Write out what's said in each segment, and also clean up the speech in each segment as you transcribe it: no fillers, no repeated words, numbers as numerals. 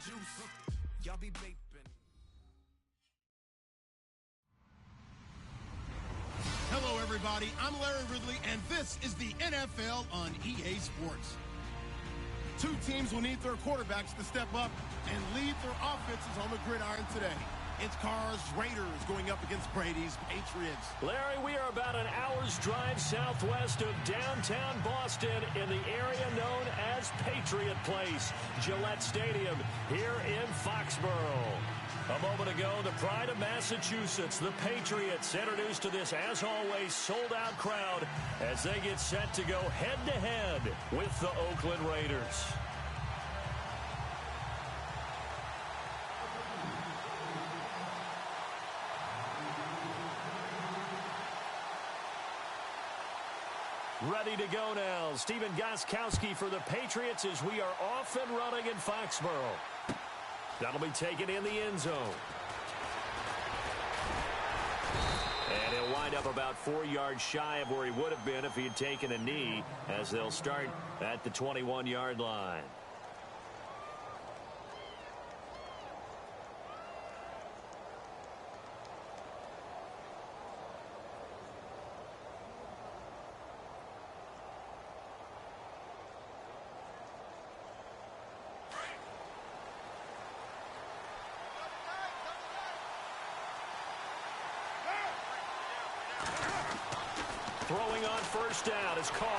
juice. Y'all be vaping. Hello, everybody. I'm Larry Ridley, and this is the NFL on EA Sports. Two teams will need their quarterbacks to step up and lead their offenses on the gridiron today. It's Carr's Raiders going up against Brady's Patriots. Larry, we are about an hour's drive southwest of downtown Boston in the area known as Patriot Place, Gillette Stadium, here in Foxborough. A moment ago, the pride of Massachusetts, the Patriots, introduced to this, as always, sold-out crowd as they get set to go head-to-head with the Oakland Raiders. Ready to go now. Stephen Gostkowski for the Patriots as we are off and running in Foxborough. That'll be taken in the end zone. And he'll wind up about 4 yards shy of where he would have been if he had taken a knee, as they'll start at the 21-yard line. Throwing on first down is Carr.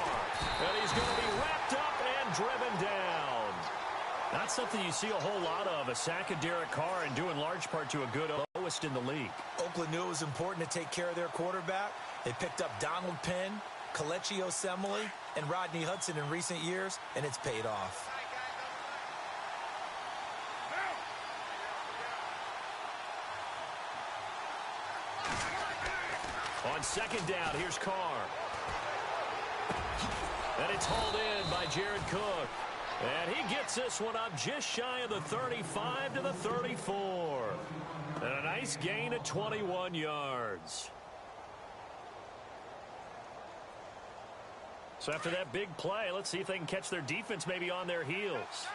And he's going to be wrapped up and driven down. Not something you see a whole lot of, a sack of Derek Carr, and due in large part to a good lowest in the league. Oakland knew it was important to take care of their quarterback. They picked up Donald Penn, Kelechi Osemele, and Rodney Hudson in recent years, and it's paid off. On second down, here's Carr. And it's hauled in by Jared Cook. And he gets this one up just shy of the 35 to the 34. And a nice gain of 21 yards. So after that big play, let's see if they can catch their defense maybe on their heels.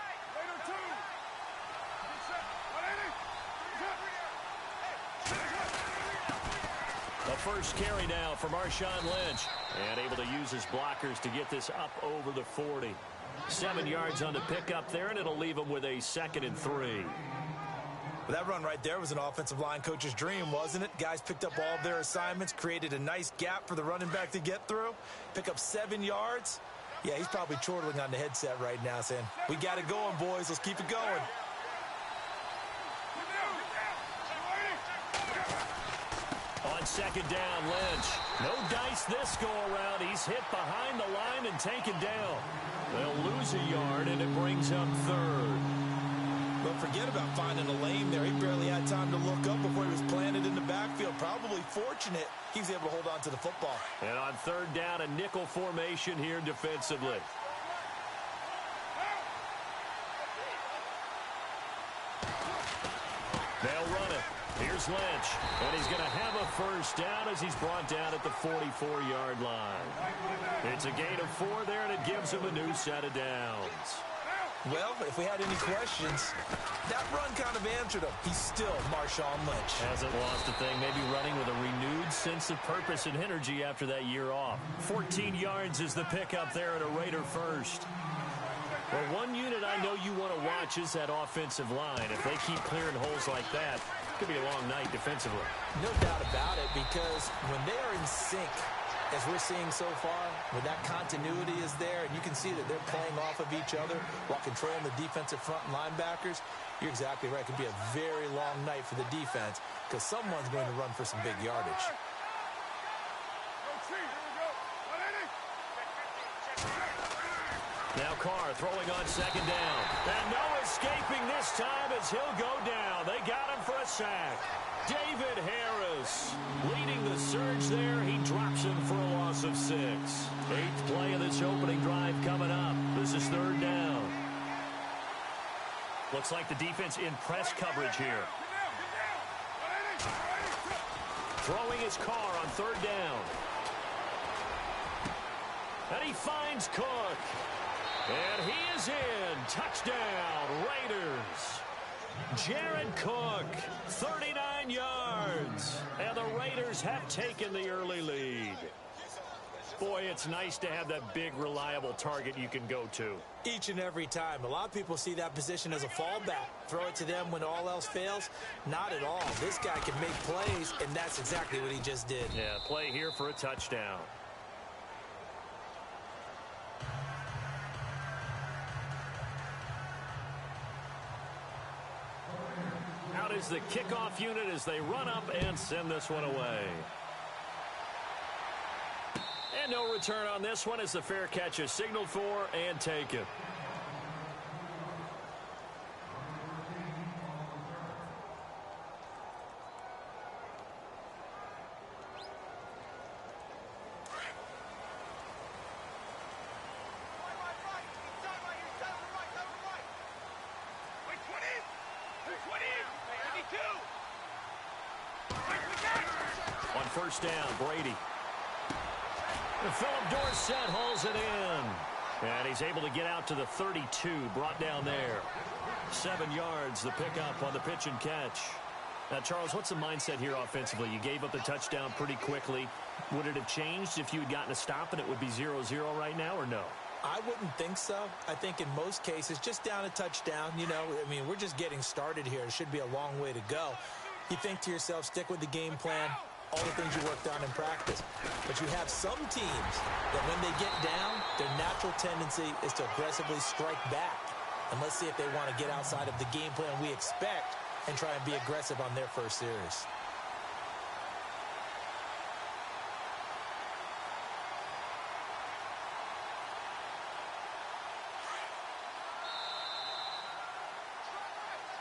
The first carry now for Marshawn Lynch. And able to use his blockers to get this up over the 40. 7 yards on the pickup there, and it'll leave him with a 2nd and 3. Well, that run right there was an offensive line coach's dream, wasn't it? Guys picked up all of their assignments, created a nice gap for the running back to get through. Pick up 7 yards. Yeah, he's probably chortling on the headset right now saying, we got it going, boys. Let's keep it going. On second down, Lynch. No dice this go-around. He's hit behind the line and taken down. They'll lose a yard, and it brings up 3rd. But forget about finding a lane there. He barely had time to look up before he was planted in the backfield. Probably fortunate he was able to hold on to the football. And on 3rd down, a nickel formation here defensively. They'll run it. Here's Lynch, and he's going to have a first down as he's brought down at the 44-yard line. It's a gain of 4 there, and it gives him a new set of downs. Well, if we had any questions, that run kind of answered him. He's still Marshawn Lynch. Hasn't lost a thing, maybe running with a renewed sense of purpose and energy after that year off. 14 yards is the pickup there at a Raider first. Well, one unit I know you want to watch is that offensive line. If they keep clearing holes like that, it could be a long night defensively. No doubt about it, because when they are in sync, as we're seeing so far, when that continuity is there, and you can see that they're playing off of each other while controlling the defensive front and linebackers, you're exactly right. It could be a very long night for the defense because someone's going to run for some big yardage. Now Carr throwing on second down. And no escaping this time as he'll go down. They got him for a sack. David Harris leading the surge there. He drops him for a loss of 6. 8th play of this opening drive coming up. This is 3rd down. Looks like the defense in press coverage here. Throwing his Carr on 3rd down. And he finds Cook. And he is in. Touchdown, Raiders. Jared Cook, 39 yards. And the Raiders have taken the early lead. Boy, it's nice to have that big, reliable target you can go to. Each and every time. A lot of people see that position as a fallback. Throw it to them when all else fails. Not at all. This guy can make plays, and that's exactly what he just did. Yeah, play here for a touchdown. Out is the kickoff unit as they run up and send this one away. And no return on this one as the fair catch is signaled for and taken. On first down, Brady. And Philip Dorsett hauls it in. And he's able to get out to the 32, brought down there. 7 yards, the pickup on the pitch and catch. Now, Charles, what's the mindset here offensively? You gave up the touchdown pretty quickly. Would it have changed if you had gotten a stop and it would be 0-0 right now, or no? I wouldn't think so. I think in most cases, just down a touchdown, you know, I mean, we're just getting started here. It should be a long way to go. You think to yourself, stick with the game plan, all the things you worked on in practice. But you have some teams that when they get down, their natural tendency is to aggressively strike back. And let's see if they want to get outside of the game plan we expect and try and be aggressive on their first series.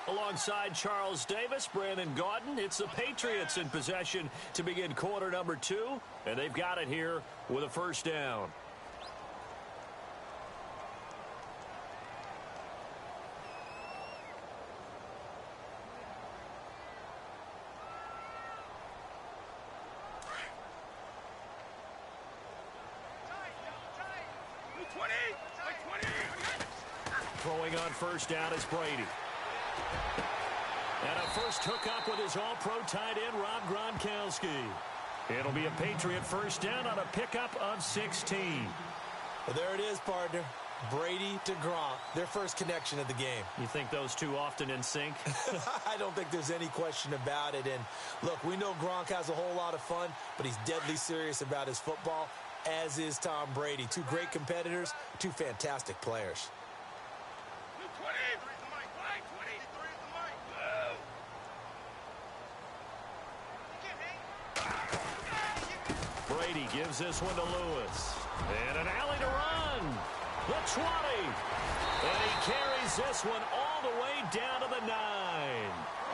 Alongside Charles Davis, Brandon Gaudin, it's the Patriots in possession to begin quarter number 2, and they've got it here with a first down. Throwing on first down is Brady. And a first hookup with his all-pro tight end, Rob Gronkowski. It'll be a Patriot first down on a pickup of 16. Well, there it is, partner. Brady to Gronk, their first connection of the game. You think those two often in sync? I don't think there's any question about it. And, look, we know Gronk has a whole lot of fun, but he's deadly serious about his football, as is Tom Brady. Two great competitors, two fantastic players. Brady gives this one to Lewis. And an alley to run. The 20. And he carries this one all the way down to the 9.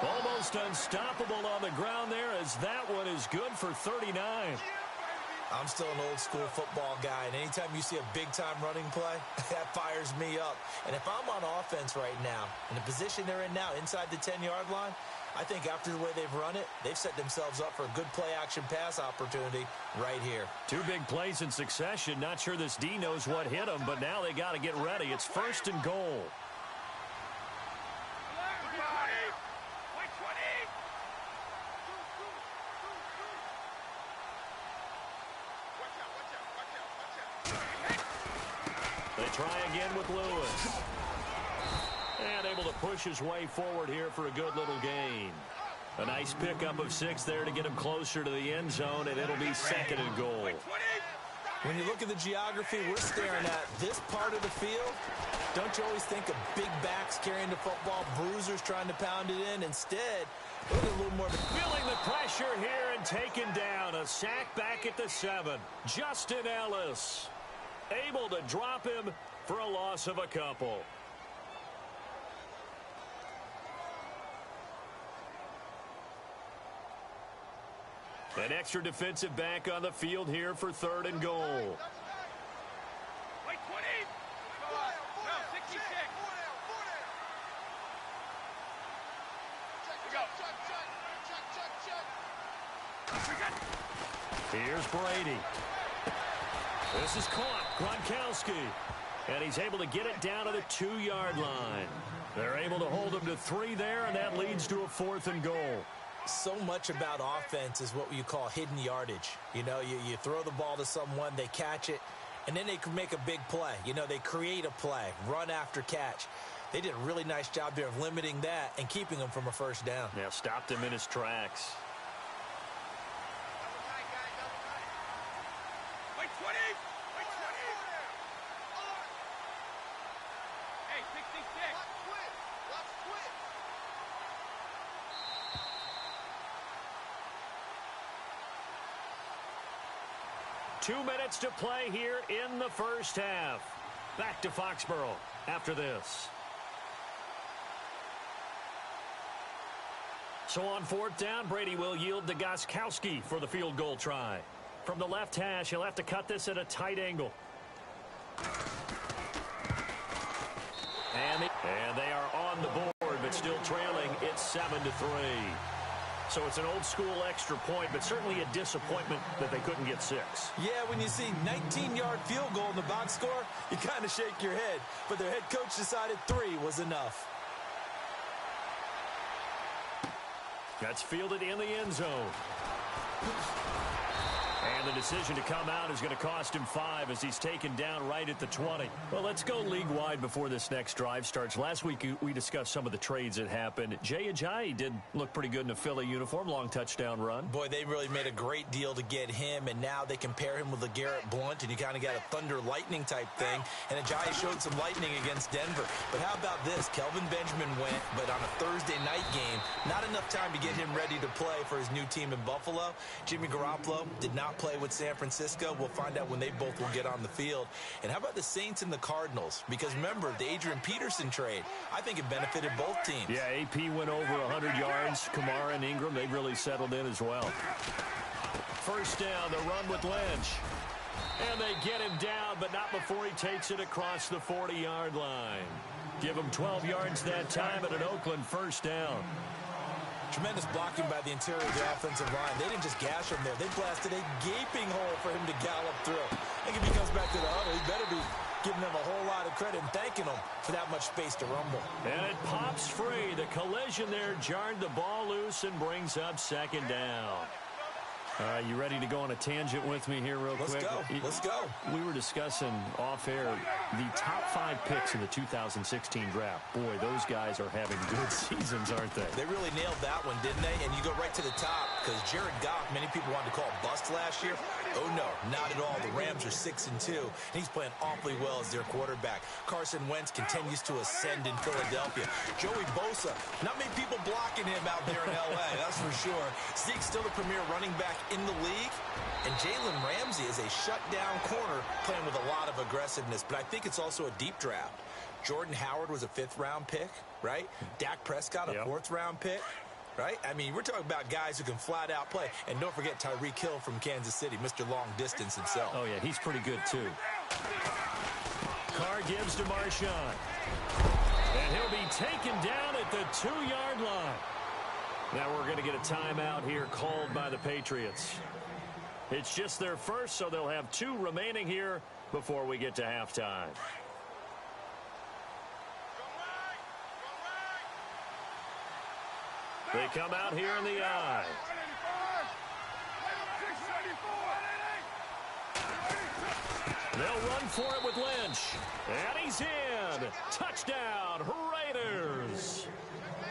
Almost unstoppable on the ground there as that one is good for 39. I'm still an old-school football guy, and anytime you see a big-time running play, that fires me up. And if I'm on offense right now, in the position they're in now, inside the 10-yard line, I think after the way they've run it, they've set themselves up for a good play-action pass opportunity right here. 2 big plays in succession. Not sure this D knows what hit them, but now they got to get ready. It's first and goal. They try again with Lewis. And able to push his way forward here for a good little gain. A nice pickup of 6 there to get him closer to the end zone, and it'll be second and goal. When you look at the geography we're staring at, this part of the field, don't you always think of big backs carrying the football, bruisers trying to pound it in? Instead, look at a little more. Feeling the pressure here and taken down. A sack back at the 7. Justin Ellis able to drop him for a loss of a couple. An extra defensive back on the field here for third and goal. Here's Brady. This is caught. Gronkowski. And he's able to get it down to the 2-yard line. They're able to hold him to 3 there, and that leads to a 4th and goal. So much about offense is what you call hidden yardage. You know, you throw the ball to someone, they catch it, and then they can make a big play. You know, they create a play, run after catch. They did a really nice job there of limiting that and keeping him from a first down. Yeah, stopped him in his tracks. Wait 20! Wait 20! Hey, 66! Let's quit! 2 minutes to play here in the first half. Back to Foxborough after this. So on 4th down, Brady will yield to Gostkowski for the field goal try. From the left hash, he'll have to cut this at a tight angle. And they are on the board, but still trailing. It's 7-3. So it's an old-school extra point, but certainly a disappointment that they couldn't get 6. Yeah, when you see 19-yard field goal in the box score, you kind of shake your head. But their head coach decided 3 was enough. That's fielded in the end zone. And the decision to come out is going to cost him 5 as he's taken down right at the 20. Well, let's go league-wide before this next drive starts. Last week, we discussed some of the trades that happened. Jay Ajayi did look pretty good in a Philly uniform, long touchdown run. Boy, they really made a great deal to get him, and now they compare him with LeGarrette Blount, and you kind of got a thunder-lightning type thing. And Ajayi showed some lightning against Denver. But how about this? Kelvin Benjamin went, but on a Thursday night game, not enough time to get him ready to play for his new team in Buffalo. Jimmy Garoppolo did not play with San Francisco. We'll find out when they both will get on the field. And how about the Saints and the Cardinals? Because remember, the Adrian Peterson trade, I think it benefited both teams. Yeah, AP went over 100 yards. Kamara and Ingram, they've really settled in as well. First down, the run with Lynch. And they get him down, but not before he takes it across the 40-yard line. Give him 12 yards that time at an Oakland first down. Tremendous blocking by the interior of the offensive line. They didn't just gash him there. They blasted a gaping hole for him to gallop through. I think if he comes back to the huddle, he better be giving them a whole lot of credit and thanking them for that much space to rumble. And it pops free. The collision there jarred the ball loose and brings up second down. All right, you ready to go on a tangent with me here real quick? Let's go. We were discussing off air the top 5 picks in the 2016 draft. Boy, those guys are having good seasons, aren't they? They really nailed that one, didn't they? And you go right to the top because Jared Goff, many people wanted to call bust last year. Oh, no, not at all. The Rams are 6-2, and he's playing awfully well as their quarterback. Carson Wentz continues to ascend in Philadelphia. Joey Bosa, not many people blocking him out there in L.A., that's for sure. Zeke's still the premier running back in the league, and Jalen Ramsey is a shutdown corner playing with a lot of aggressiveness, but I think it's also a deep draft. Jordan Howard was a 5th-round pick, right? Dak Prescott, a 4th-round pick, right? I mean, we're talking about guys who can flat-out play. And don't forget Tyreek Hill from Kansas City, Mr. Long Distance himself. Oh, yeah, he's pretty good, too. Carr gives to Marshawn. And he'll be taken down at the 2-yard line. Now we're going to get a timeout here called by the Patriots. It's just their first, so they'll have 2 remaining here before we get to halftime. They come out here in the I. They'll run for it with Lynch. And he's in. Touchdown, Raiders.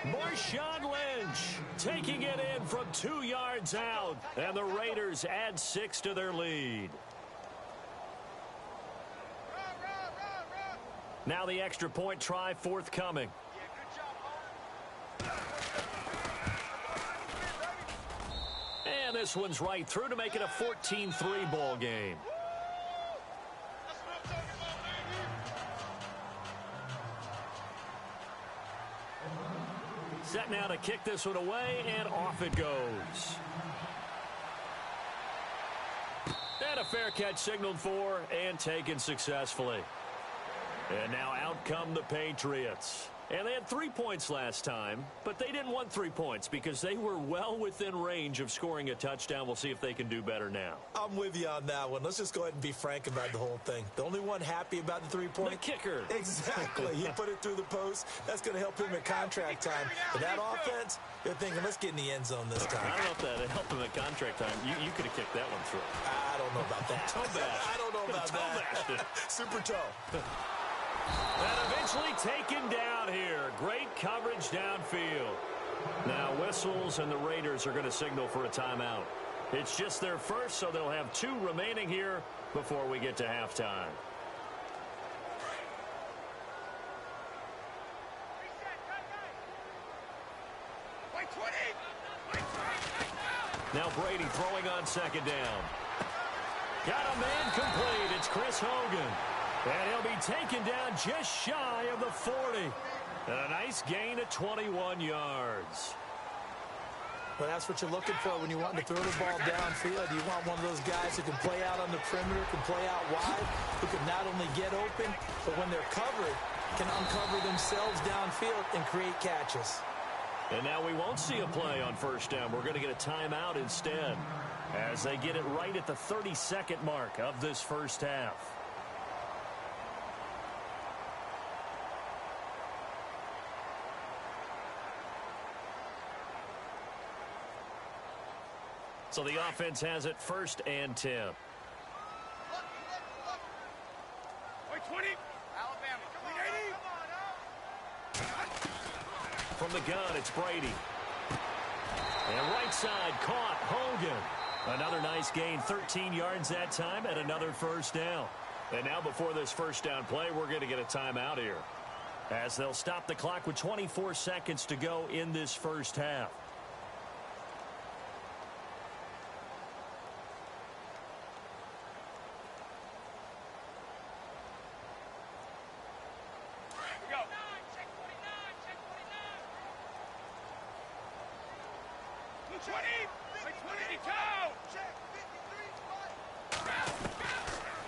Marshawn Lynch taking it in from 2 yards out. And the Raiders add 6 to their lead. Now the extra point try forthcoming. And this one's right through to make it a 14-3 ball game. Set now to kick this one away, and off it goes. And a fair catch signaled for and taken successfully. And now out come the Patriots. And they had 3 points last time, but they didn't want 3 points because they were well within range of scoring a touchdown. We'll see if they can do better now. I'm with you on that one. Let's just go ahead and be frank about the whole thing. The only one happy about the 3-point? The kicker. Exactly. He put it through the post. That's going to help him at contract time. But that offense, they're thinking, let's get in the end zone this time. I don't know if that helped him at contract time. You could have kicked that one through. I don't know about that. Toe bash. I don't know about that. Super toe. And eventually taken down here. Great coverage downfield. Now whistles and the Raiders are going to signal for a timeout. It's just their first, so they'll have 2 remaining here before we get to halftime. Now Brady throwing on second down. Got a man complete. It's Chris Hogan. And he'll be taken down just shy of the 40. And a nice gain of 21 yards. Well, that's what you're looking for when you want to throw the ball downfield. You want one of those guys who can play out on the perimeter, can play out wide, who can not only get open, but when they're covered, can uncover themselves downfield and create catches. And now we won't see a play on first down. We're going to get a timeout instead as they get it right at the 32nd mark of this first half. So the offense has it 1st and 10. 20. Alabama. 80. From the gun, it's Brady. And right side caught. Hogan. Another nice gain, 13 yards that time, and another first down. And now before this first down play, we're going to get a timeout here, as they'll stop the clock with 24 seconds to go in this first half.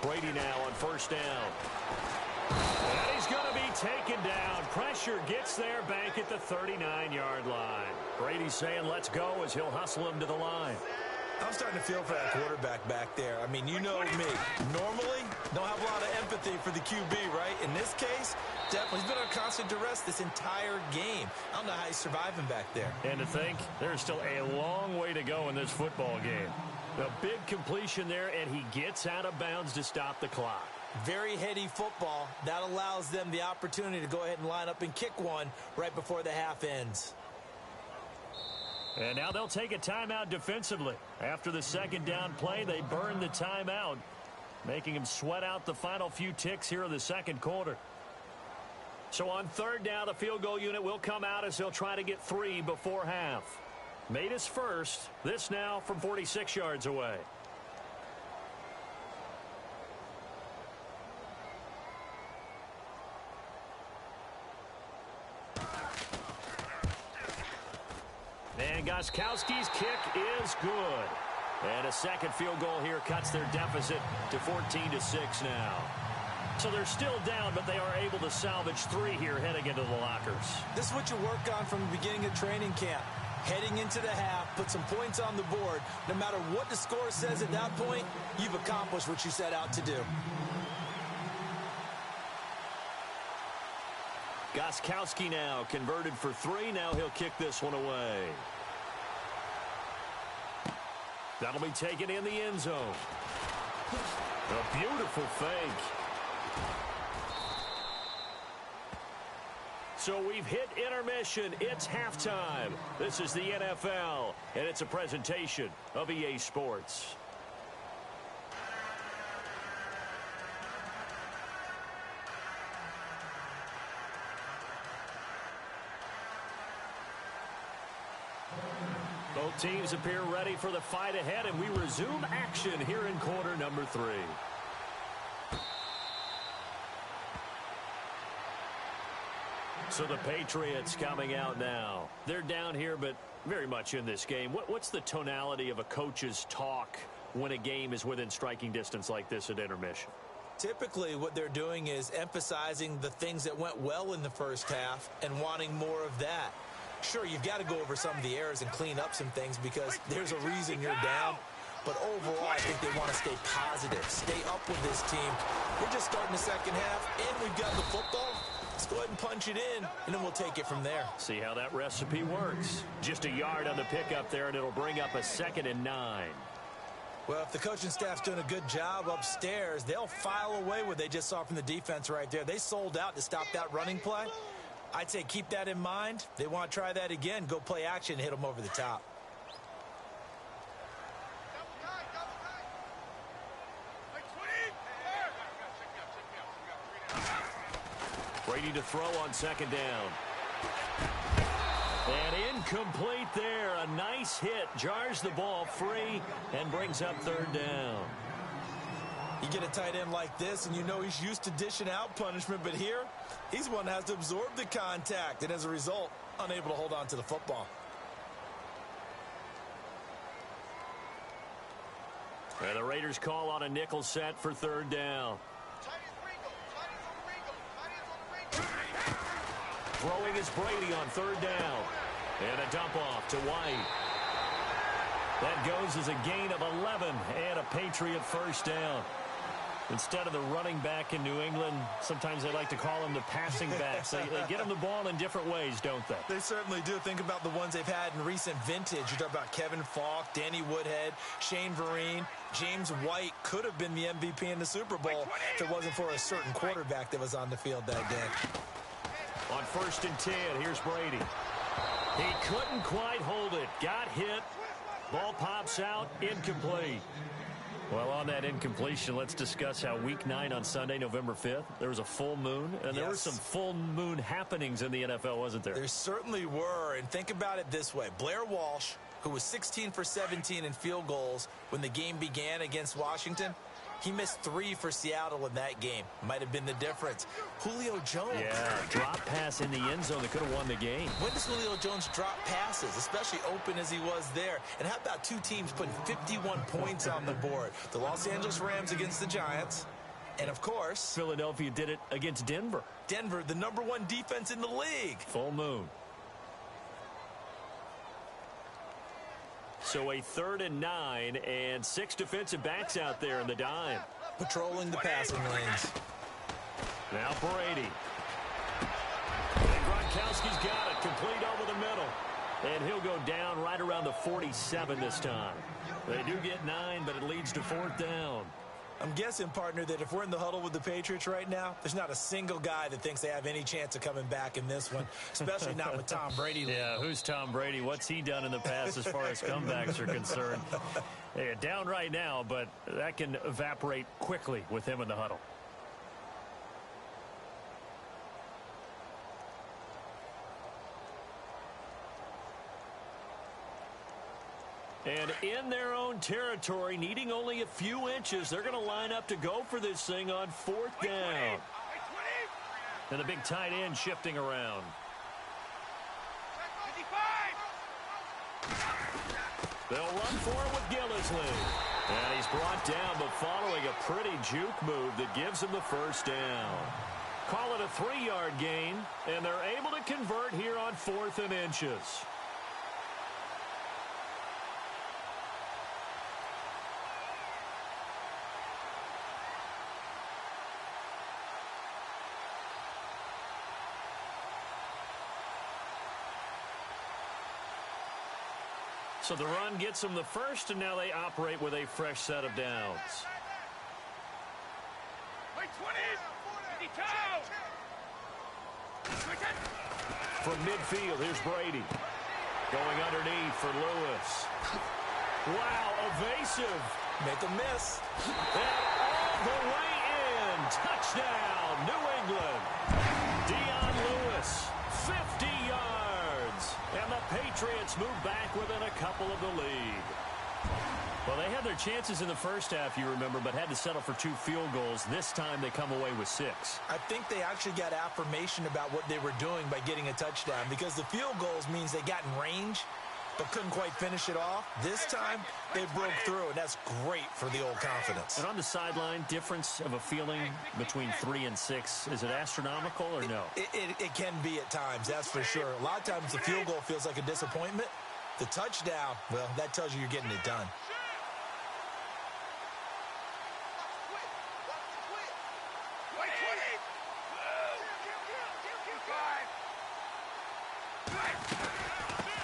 Brady now on first down. And he's going to be taken down. Pressure gets there, bank at the 39-yard line. Brady's saying let's go as he'll hustle him to the line. I'm starting to feel for that quarterback back there. I mean, you know me. Normally, don't have a lot of empathy for the QB, right? In this case, definitely. He's been on constant duress this entire game. I don't know how he's surviving back there. And to think, there's still a long way to go in this football game. A big completion there, and he gets out of bounds to stop the clock. Very heady football. That allows them the opportunity to go ahead and line up and kick one right before the half ends. And now they'll take a timeout defensively. After the second down play, they burn the timeout, making him sweat out the final few ticks here in the second quarter. So on third down, the field goal unit will come out as they'll try to get 3 before half. Made his first. This now from 46 yards away. And Gostkowski's kick is good. And a second field goal here cuts their deficit to 14-6 now. So they're still down, but they are able to salvage 3 here heading into the lockers. This is what you work on from the beginning of training camp. Heading into the half, put some points on the board. No matter what the score says at that point, you've accomplished what you set out to do. Gostkowski now converted for 3. Now he'll kick this one away. That'll be taken in the end zone. A beautiful fake. So we've hit intermission. It's halftime. This is the NFL, and it's a presentation of EA Sports. Both teams appear ready for the fight ahead, and we resume action here in quarter number 3. So the Patriots coming out now. They're down here, but very much in this game. What's the tonality of a coach's talk when a game is within striking distance like this at intermission? Typically, what they're doing is emphasizing the things that went well in the first half and wanting more of that. Sure, you've got to go over some of the errors and clean up some things because there's a reason you're down. But overall, I think they want to stay positive, stay up with this team. We're just starting the second half, and we've got the football. Let's go ahead and punch it in, and then we'll take it from there. See how that recipe works. Just a yard on the pickup there, and it'll bring up a 2nd and 9. Well, if the coaching staff's doing a good job upstairs, they'll file away what they just saw from the defense right there. They sold out to stop that running play. I'd say keep that in mind. They want to try that again. Go play action and hit them over the top. Brady to throw on 2nd down. And incomplete there. A nice hit. Jars the ball free and brings up 3rd down. You get a tight end like this, and you know he's used to dishing out punishment, but here, he's one that has to absorb the contact, and as a result, unable to hold on to the football. And the Raiders call on a nickel set for 3rd down. Throwing is Brady on 3rd down. And a dump off to White. That goes as a gain of 11 and a Patriot 1st down. Instead of the running back in New England, sometimes they like to call them the passing backs. They get them the ball in different ways, don't they? They certainly do. Think about the ones they've had in recent vintage. You talk about Kevin Falk, Danny Woodhead, Shane Vereen. James White could have been the MVP in the Super Bowl if it wasn't for a certain quarterback that was on the field that day. On 1st and 10, here's Brady. He couldn't quite hold it. Got hit. Ball pops out. Incomplete. Well, on that incompletion, let's discuss how Week 9 on Sunday, November 5th, there was a full moon, and there were some full moon happenings in the NFL, wasn't there? There certainly were, and think about it this way. Blair Walsh, who was 16 for 17 in field goals when the game began against Washington, he missed 3 for Seattle in that game. Might have been the difference. Julio Jones. Yeah, drop pass in the end zone that could have won the game. When does Julio Jones drop passes, especially open as he was there? And how about 2 teams putting 51 points on the board? The Los Angeles Rams against the Giants. And, of course, Philadelphia did it against Denver. Denver, the #1 defense in the league. Full moon. So a 3rd and 9 and 6 defensive backs out there in the dime. Patrolling the passing lanes. Now Brady. And Gronkowski's got it. Complete over the middle. And he'll go down right around the 47 this time. They do get 9, but it leads to 4th down. I'm guessing, partner, that if we're in the huddle with the Patriots right now, there's not a single guy that thinks they have any chance of coming back in this one, especially not with Tom Brady. Yeah, who's Tom Brady? What's he done in the past as far as comebacks are concerned? They're down right now, but that can evaporate quickly with him in the huddle. And in their own territory, needing only a few inches, they're going to line up to go for this thing on 4th down. And the big tight end shifting around. They'll run for it with Gillisley. And he's brought down, but following a pretty juke move that gives him the 1st down. Call it a 3-yard gain, and they're able to convert here on 4th and inches. So the run gets them the 1st, and now they operate with a fresh set of downs. From midfield, here's Brady. Going underneath for Lewis. Wow, evasive. Make a miss. And all the way in. Touchdown, New England. Dion Lewis, 50 yards. And the Patriots move back within a couple of the lead. Well, they had their chances in the first half, you remember, but had to settle for 2 field goals. This time they come away with 6. I think they actually got affirmation about what they were doing by getting a touchdown, because the field goals means they got in range. but couldn't quite finish it off. This time, they broke through, and that's great for the old confidence. And on the sideline, difference of a feeling between 3 and 6, is it astronomical or no? It can be at times, that's for sure. A lot of times the field goal feels like a disappointment. The touchdown, well, that tells you you're getting it done.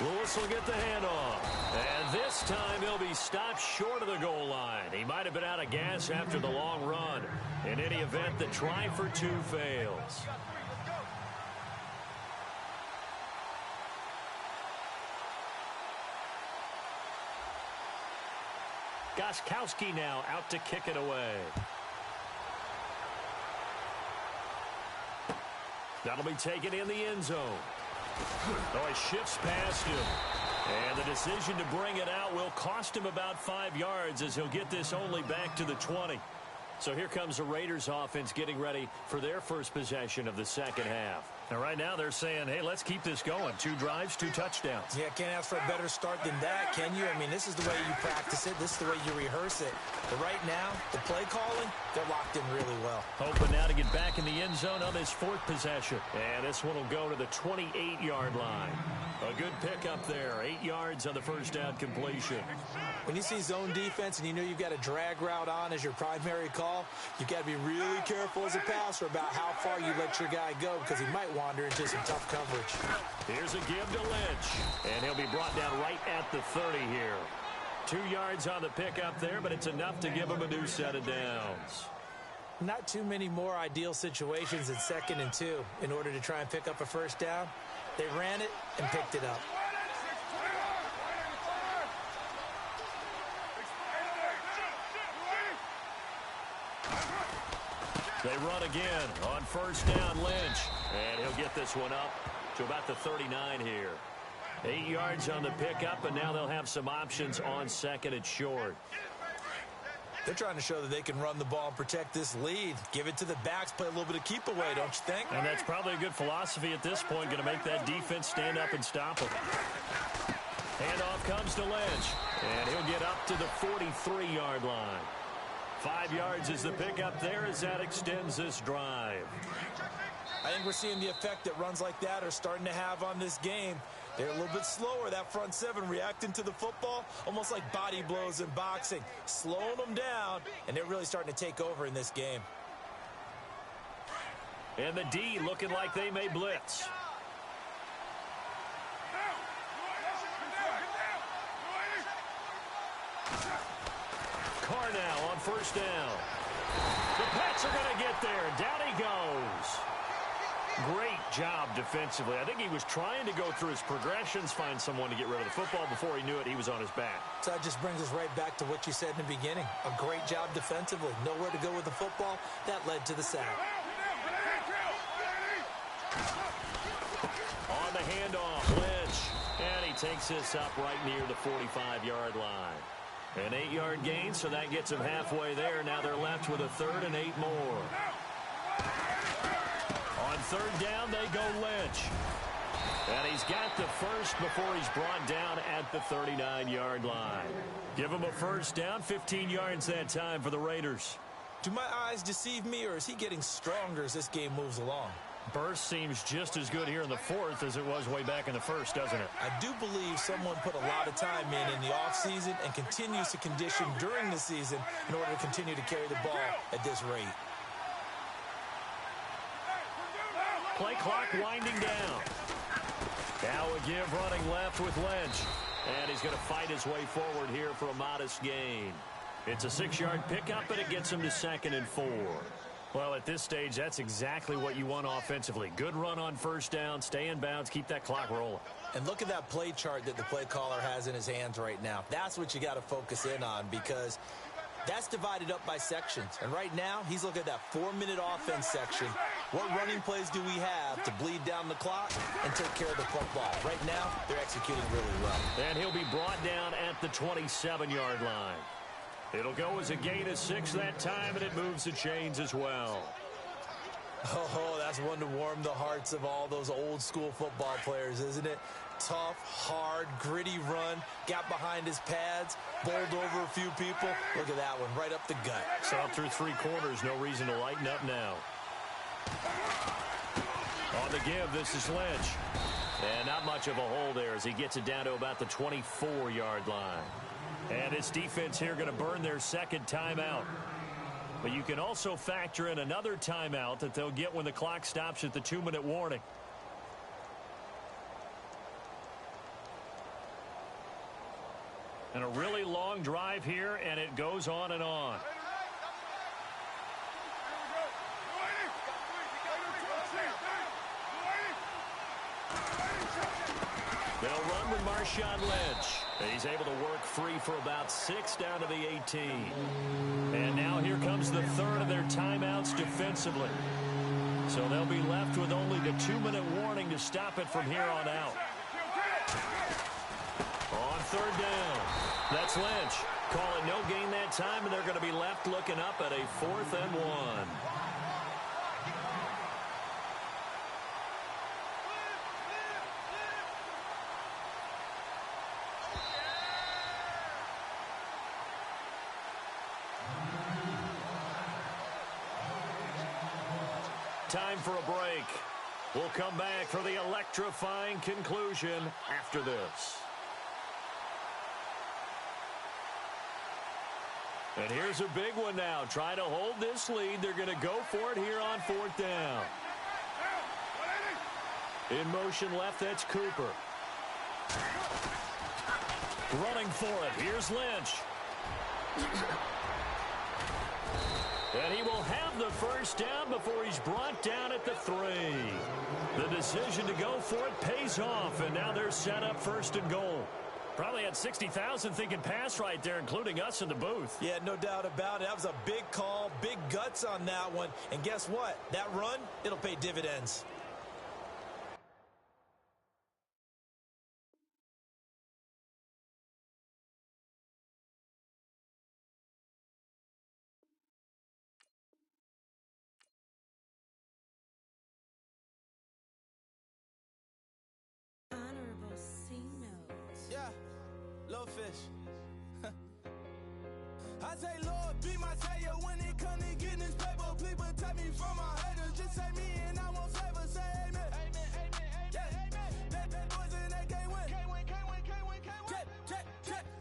Lewis will get the handoff. And this time he'll be stopped short of the goal line. He might have been out of gas after the long run. In any event, the try for 2 fails. Gostkowski now out to kick it away. That'll be taken in the end zone. Oh, he shifts past him. And the decision to bring it out will cost him about 5 yards as he'll get this only back to the 20. So here comes the Raiders offense getting ready for their first possession of the second half. And right now they're saying, hey, let's keep this going. 2 drives, 2 touchdowns. Yeah, can't ask for a better start than that, can you? I mean, this is the way you practice it. This is the way you rehearse it. But right now, the play calling, they're locked in really well. Hoping now to get back in the end zone on this 4th possession. And this one will go to the 28-yard line. A good pickup there. 8 yards on the first down completion. When you see zone defense and you know you've got a drag route on as your primary call, you've got to be really careful as a passer about how far you let your guy go because he might wander into some tough coverage. Here's a give to Lynch. And he'll be brought down right at the 30 here. 2 yards on the pickup there, but it's enough to give him a new set of downs. Not too many more ideal situations in 2nd and 2 in order to try and pick up a first down. They ran it and picked it up. They run again on first down, Lynch. And he'll get this one up to about the 39 here. 8 yards on the pickup, and now they'll have some options on 2nd and short. They're trying to show that they can run the ball and protect this lead. Give it to the backs, play a little bit of keep away, don't you think? And that's probably a good philosophy at this point, going to make that defense stand up and stop them. Handoff comes to Lynch, and he'll get up to the 43-yard line. 5 yards is the pickup there as that extends this drive. I think we're seeing the effect that runs like that are starting to have on this game. They're a little bit slower, that front 7 reacting to the football, almost like body blows in boxing, slowing them down, and they're really starting to take over in this game. And the D looking like they may blitz. Carr now on first down. The Pats are going to get there. Down he goes. Great job defensively. I think he was trying to go through his progressions, find someone to get rid of the football. Before he knew it, he was on his back. So that just brings us right back to what you said in the beginning. A great job defensively. Nowhere to go with the football. That led to the sack. On the handoff, Lynch. And he takes this up right near the 45-yard line. An 8-yard gain, so that gets him halfway there. Now they're left with a 3rd and 8 more. On 3rd down, they go Lynch. And he's got the first before he's brought down at the 39-yard line. Give him a first down, 15 yards that time for the Raiders. Do my eyes deceive me, or is he getting stronger as this game moves along? Burst seems just as good here in the 4th as it was way back in the 1st, doesn't it? I do believe someone put a lot of time in the offseason and continues to condition during the season in order to continue to carry the ball at this rate. Play clock winding down. Now a give running left with Lynch. And he's going to fight his way forward here for a modest gain. It's a 6-yard pickup, but it gets him to 2nd and 4. Well, at this stage, that's exactly what you want offensively. Good run on first down, stay in bounds, keep that clock rolling. And look at that play chart that the play caller has in his hands right now. That's what you got to focus in on because that's divided up by sections. And right now, he's looking at that 4-minute offense section. What running plays do we have to bleed down the clock and take care of the football? Right now, they're executing really well. And he'll be brought down at the 27-yard line. It'll go as a gain of 6 that time, and it moves the chains as well. Oh, That's one to warm the hearts of all those old-school football players, isn't it? Tough, hard, gritty run, got behind his pads, bowled over a few people. Look at that one, right up the gut. So up through three quarters, no reason to lighten up now. On the give, this is Lynch. And not much of a hole there as he gets it down to about the 24-yard line. And this defense here going to burn their second timeout. But you can also factor in another timeout that they'll get when the clock stops at the 2-minute warning. And a really long drive here, and it goes on and on. They'll run with Marshawn Lynch. He's able to work free for about 6 down to the 18. And now here comes the third of their timeouts defensively. So they'll be left with only the 2-minute warning to stop it from here on out. On third down, that's Lynch. Call it no gain that time, and they're going to be left looking up at a 4th and 1. Time for a break. We'll come back for the electrifying conclusion after this. And here's a big one now. Trying to hold this lead. They're going to go for it here on 4th down. In motion left, that's Cooper. Running for it. Here's Lynch. And he will have the first down before he's brought down at the 3. The decision to go for it pays off, and now they're set up 1st and goal. Probably had 60,000 thinking pass right there, including us in the booth. Yeah, no doubt about it. That was a big call, big guts on that one. And guess what? That run, it'll pay dividends. Little fish. I say, Lord, be my savior when it comes to getting this paper. Please protect me from my haters. Just say me and I won't save us. Say amen. Amen, amen, amen, amen. That boys and they can't win. Can't win, can't win, can't win, can't win.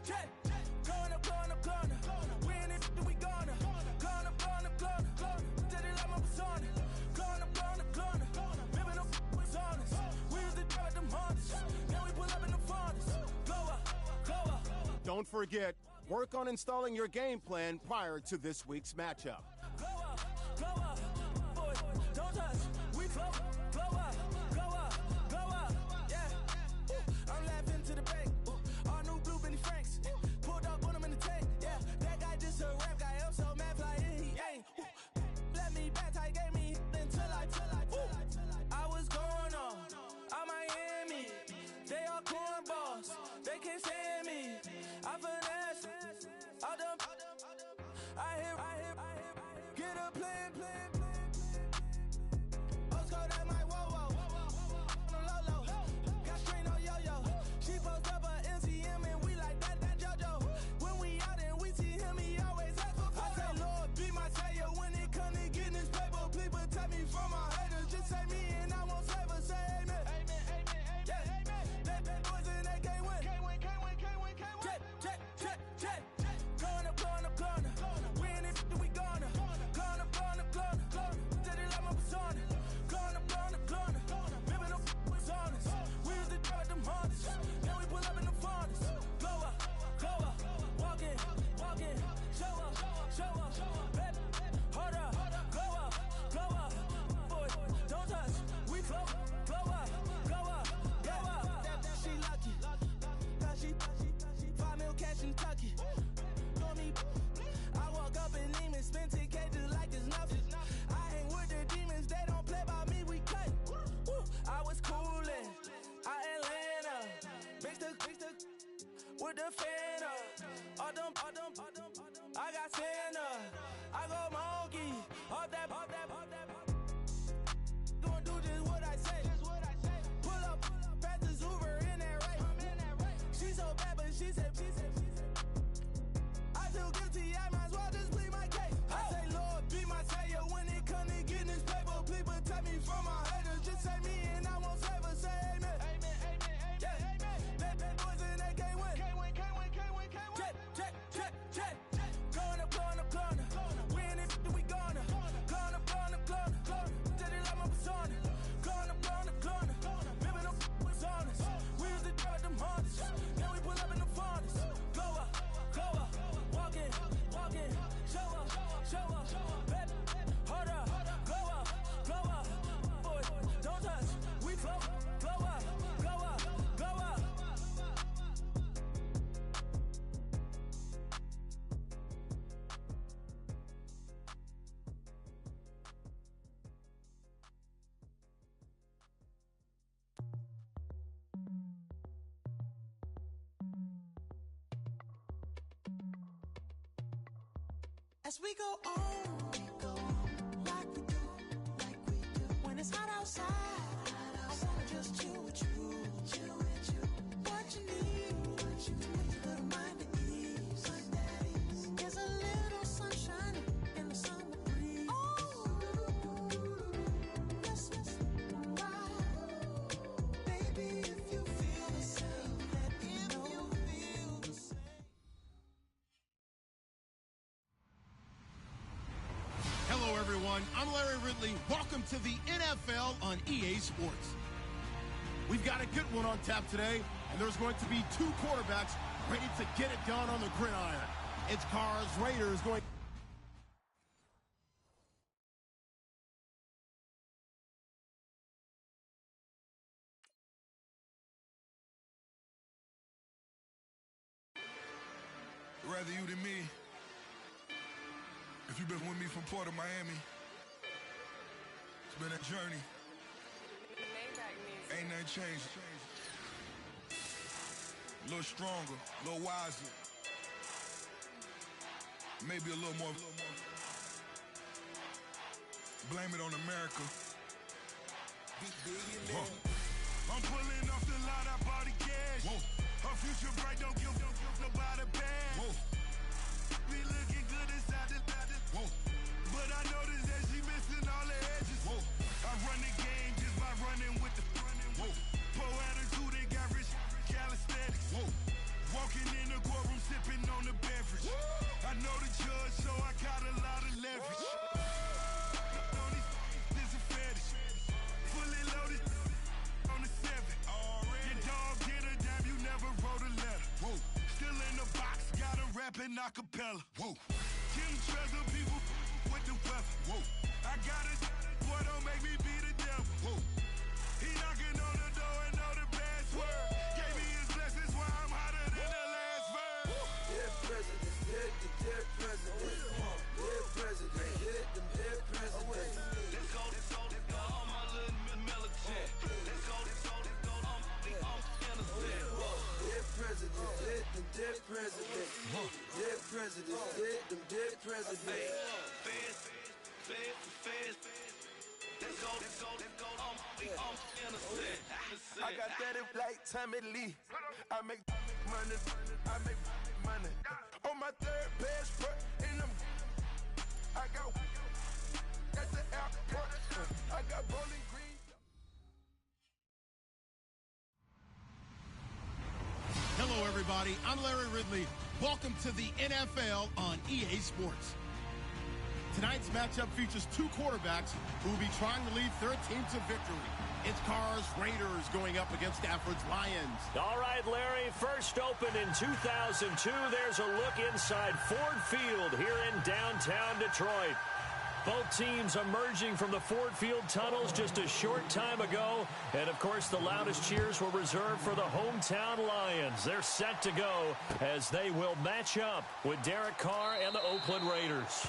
Check. Going up. Win it, we gonna. Going up. Did it like my persona. Going up. Ripping up was honest. We was the drive them hardest. Now we pull up in the farthest. Go up. Don't forget, work on installing your game plan prior to this week's matchup. Go up, boy, don't touch, we flow up, yeah. I'm laughing to the bank, our new blue Benny Franks, pulled up on him in the tank, yeah. That guy just a rap guy, I'm so mad flying, he ain't. Let me back, I gave me until I was going on Miami, they all cornballs, they can't stand me. I finesse, all them, I hear, get a plan. Oscar, that my whoa, on the low, got strain on yo-yo. She post up a MCM and we like that JoJo. When we out and we see him, he always ask for photo. I say, Lord, be my savior when it comes to getting this paper. Please protect me from my haters. Just say me and I won't save us. Say amen. That boys and they can't win. Check. Going up. Win it, we gonna. Going up. Did it like my persona. Going up. Ripping up was honest. We was the drive them hardest. Now we pull up in the farthest. Go up. Walking. Show up. Baby, hold up. Go up. Boy, don't touch. We flow up. She lucky. Cause she 5 mil cash in Tucky. I walk up in demons, spend 10K just like it's nothing. I hang with the demons, they don't play by me, we cut. I was coolin', Atlanta, mixed with the Fanta. All them, I got Santa, I go monkey, all that. As we go on like we do. When it's hot outside, I wanna just chill with you. What you need, to make your little mind at ease. There's a little sunshine in the summer breeze. Yes, right. Baby, if you feel the same, let me know. Hello, everyone. I'm Larry Ridley. Welcome to the NFL on EA Sports. We've got a good one on tap today, and there's going to be two quarterbacks ready to get it done on the gridiron. It's Carr's Raiders going... Rather you than me. If you've been with me from Port of Miami, it's been a journey. Ain't nothing changed. A little stronger, a little wiser. Maybe a little more. Blame it on America. I'm pulling off the lot, I bought the cash. Whoa. Her future bright, don't give nobody bad. Whoa. Be looking good inside the whoa. But I noticed that she missing all the edges. Whoa. I run the game just by running with the whoa. Poor attitude, they got rich calisthenics. Whoa. Walking in the courtroom, sipping on the beverage. Whoa. I know the judge, so I got a lot of leverage. This is a fetish. Fully loaded on the 7. Your dog get a dime, you never wrote a letter. Whoa. Still in the box, gotta rap in acapella. Whoa. Kim treasure people with the weapon. Whoa. I got it, boy, don't make me be the devil. Whoa. He knocking on the door and know the password. Gave me his blessings while I'm hotter than the last verse. Dead presidents, dead presidents. Dead presidents, dead presidents. Let's go, all my little militant. Let's go, I'm innocent. Dead presidents, dead presidents. Dead presidents, dead presidents. Feds. Let's go, I'm innocent. I got that in like Tommy Lee. I make money. On my third best foot in them. I got at the airport. I got Bowling Green. Hello, everybody. I'm Larry Ridley. Welcome to the NFL on EA Sports. Tonight's matchup features two quarterbacks who will be trying to lead their team to victory. It's Carr's Raiders going up against Stafford's Lions. All right, Larry, first opened in 2002. There's a look inside Ford Field here in downtown Detroit. Both teams emerging from the Ford Field tunnels just a short time ago. And, of course, the loudest cheers were reserved for the hometown Lions. They're set to go as they will match up with Derek Carr and the Oakland Raiders.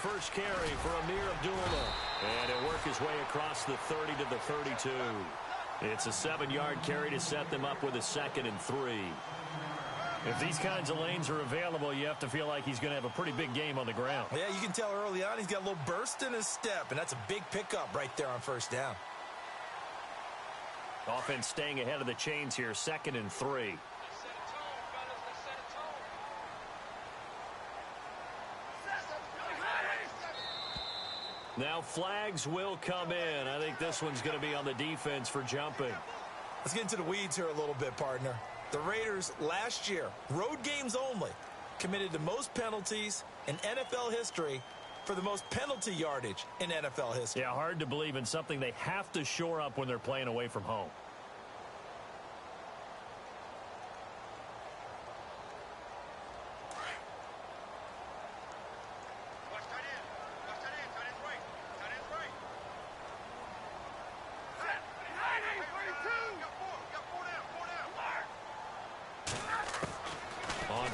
First carry for Amir Abdullah. And he'll work his way across the 30 to the 32. It's a 7-yard carry to set them up with a 2nd and 3. If these kinds of lanes are available, you have to feel like he's going to have a pretty big game on the ground. Yeah, you can tell early on he's got a little burst in his step, and that's a big pickup right there on first down. Offense staying ahead of the chains here, 2nd and 3. Now flags will come in. I think this one's going to be on the defense for jumping. Let's get into the weeds here a little bit, partner. The Raiders last year, road games only, committed the most penalties in NFL history for the most penalty yardage in NFL history. Yeah, hard to believe in something they have to shore up when they're playing away from home.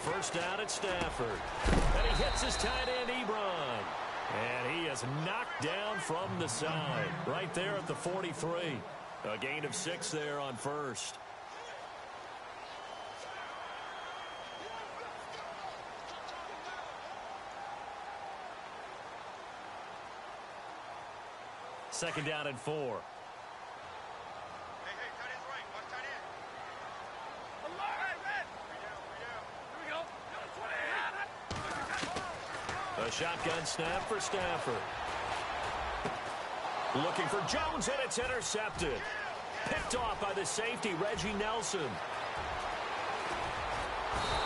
First down at Stafford. And he hits his tight end, Ebron. And he is knocked down from the side. Right there at the 43. A gain of 6 there on first. Second down and 4. A shotgun snap for Stafford. Looking for Jones, and it's intercepted. Picked off by the safety, Reggie Nelson.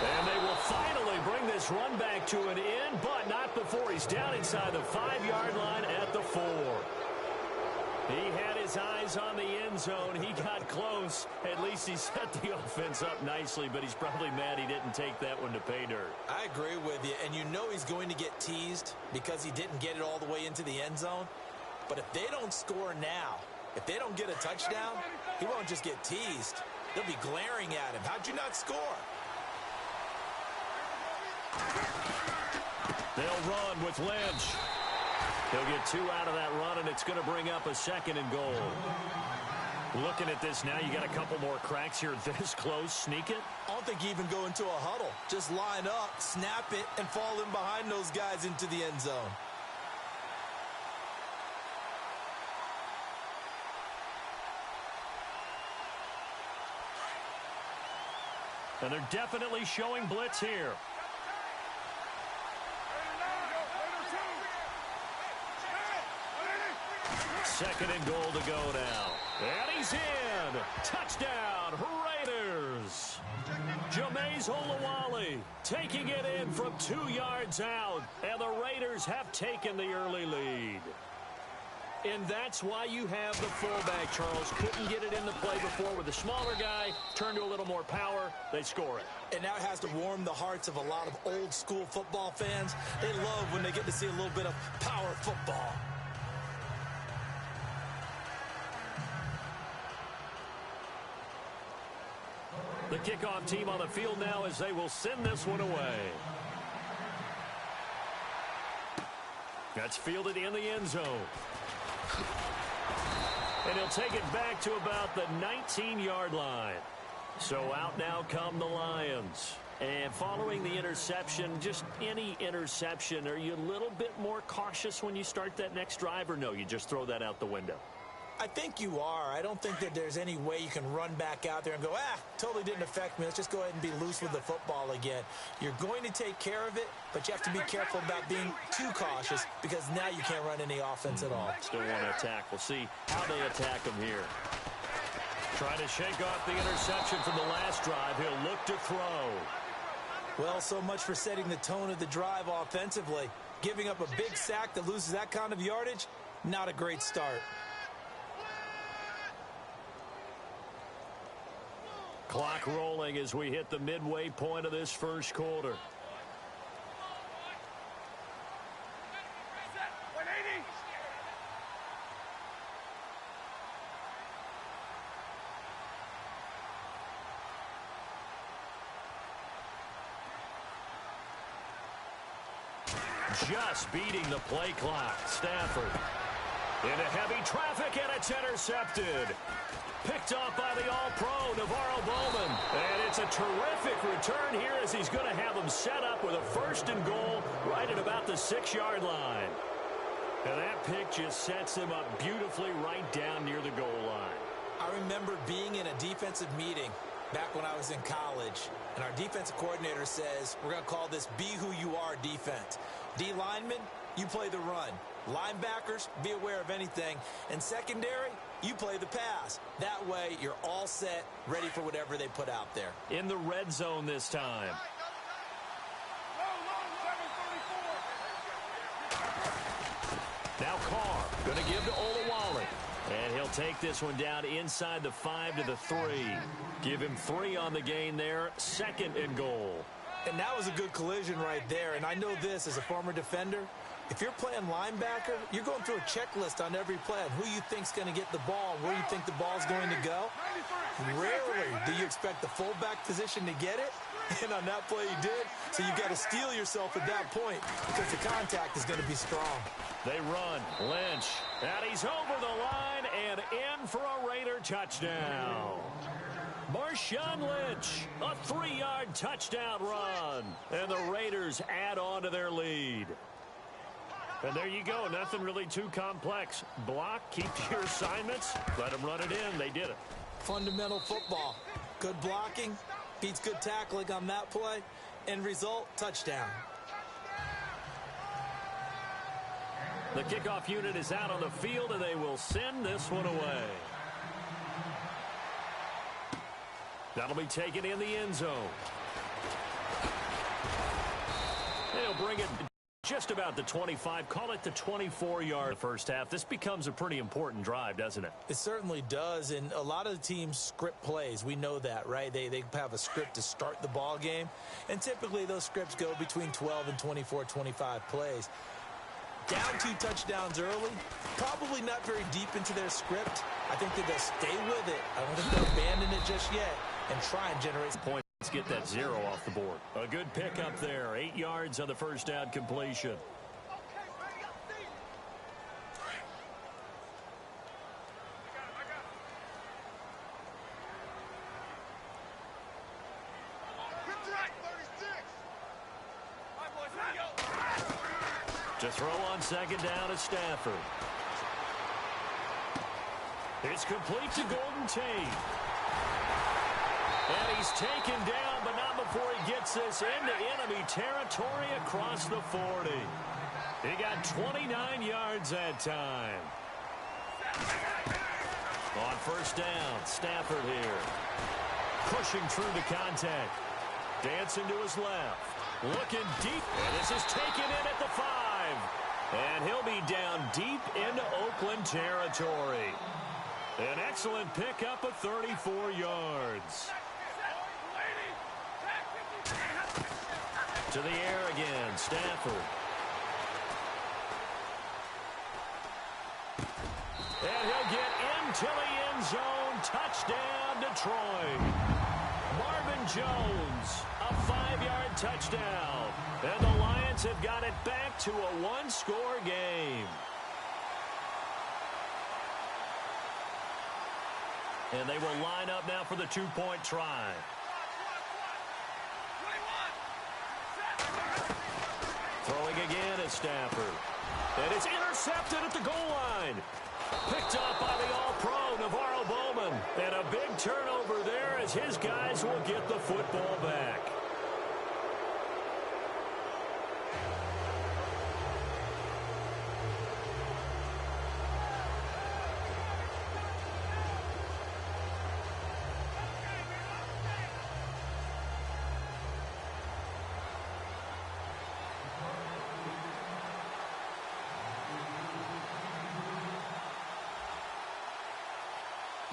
And they will finally bring this run back to an end, but not before he's down inside the 5-yard line at the 4. He had his eyes on the end zone. He got close. At least he set the offense up nicely, but he's probably mad he didn't take that one to pay dirt. I agree with you, and you know he's going to get teased because he didn't get it all the way into the end zone. But if they don't score now, if they don't get a touchdown, he won't just get teased. They'll be glaring at him. How'd you not score? They'll run with Lynch. He'll get 2 out of that run, and it's going to bring up a 2nd and goal. Looking at this now, you got a couple more cracks here this close. Sneak it? I don't think you even go into a huddle. Just line up, snap it, and fall in behind those guys into the end zone. And they're definitely showing blitz here. Second and goal to go now. And he's in. Touchdown, Raiders. Jameis Olawale taking it in from 2 yards out. And the Raiders have taken the early lead. And that's why you have the fullback, Charles. Couldn't get it into play before with the smaller guy. Turned to a little more power. They score it. And now it has to warm the hearts of a lot of old school football fans. They love when they get to see a little bit of power football. The kickoff team on the field now as they will send this one away. That's fielded in the end zone. And he'll take it back to about the 19-yard line. So out now come the Lions. And following the interception, just any interception, are you a little bit more cautious when you start that next drive, or no, you just throw that out the window? I think you are. I don't think that there's any way you can run back out there and go, totally didn't affect me. Let's just go ahead and be loose with the football again. You're going to take care of it, but you have to be careful about being too cautious because now you can't run any offense at all. Still want to attack. We'll see how they attack him here. Trying to shake off the interception from the last drive. He'll look to throw. Well, so much for setting the tone of the drive offensively. Giving up a big sack that loses that kind of yardage, not a great start. Clock rolling as we hit the midway point of this first quarter. Just beating the play clock. Stafford into heavy traffic, and it's intercepted. Picked off by the All-Pro, Navarro Bowman. And it's a terrific return here as he's going to have them set up with a 1st and goal right at about the 6-yard line. And that pick just sets them up beautifully right down near the goal line. I remember being in a defensive meeting back when I was in college, and our defensive coordinator says, we're going to call this Be Who You Are defense. D linemen, you play the run. Linebackers, be aware of anything. And secondary, you play the pass. That way, you're all set, ready for whatever they put out there. In the red zone this time. Going to give to Olawale. And he'll take this one down inside the 5 to the 3. Give him 3 on the gain there. 2nd and goal. And that was a good collision right there. And I know this as a former defender. If you're playing linebacker, you're going through a checklist on every play on who you think's going to get the ball and where you think the ball's going to go. Rarely do you expect the fullback position to get it. And on that play, he did. So you've got to steel yourself at that point because the contact is going to be strong. They run. Lynch. And he's over the line and in for a Raider touchdown. Marshawn Lynch, a 3-yard touchdown run. And the Raiders add on to their lead. And there you go. Nothing really too complex. Block, keep your assignments, let them run it in. They did it. Fundamental football. Good blocking, beats good tackling on that play. End result, touchdown. The kickoff unit is out on the field, and they will send this one away. That'll be taken in the end zone. They'll bring it just about the 25, call it the 24-yard first half. This becomes a pretty important drive, doesn't it? It certainly does, and a lot of the teams script plays. We know that, right? They have a script to start the ball game, and typically those scripts go between 12 and 24, 25 plays. Down 2 touchdowns early, probably not very deep into their script. I think that they'll stay with it. I don't think they'll abandon it just yet and try and generate some points. Let's get that 0 off the board. A good pickup there. 8 yards on the first down completion. To throw on second down is Stafford. It's complete to Golden Tate. And he's taken down, but not before he gets this into enemy territory across the 40. He got 29 yards that time. On first down, Stafford here. Pushing through the contact. Dancing to his left. Looking deep. And this is taken in at the 5. And he'll be down deep into Oakland territory. An excellent pickup of 34 yards. To the air again, Stafford. And he'll get into the end zone. Touchdown, Detroit. Marvin Jones, a 5-yard touchdown. And the Lions have got it back to a 1-score game. And they will line up now for the 2-point try. Throwing again at Stafford. And it's intercepted at the goal line. Picked up by the All-Pro, Navarro Bowman. And a big turnover there as his guys will get the football back.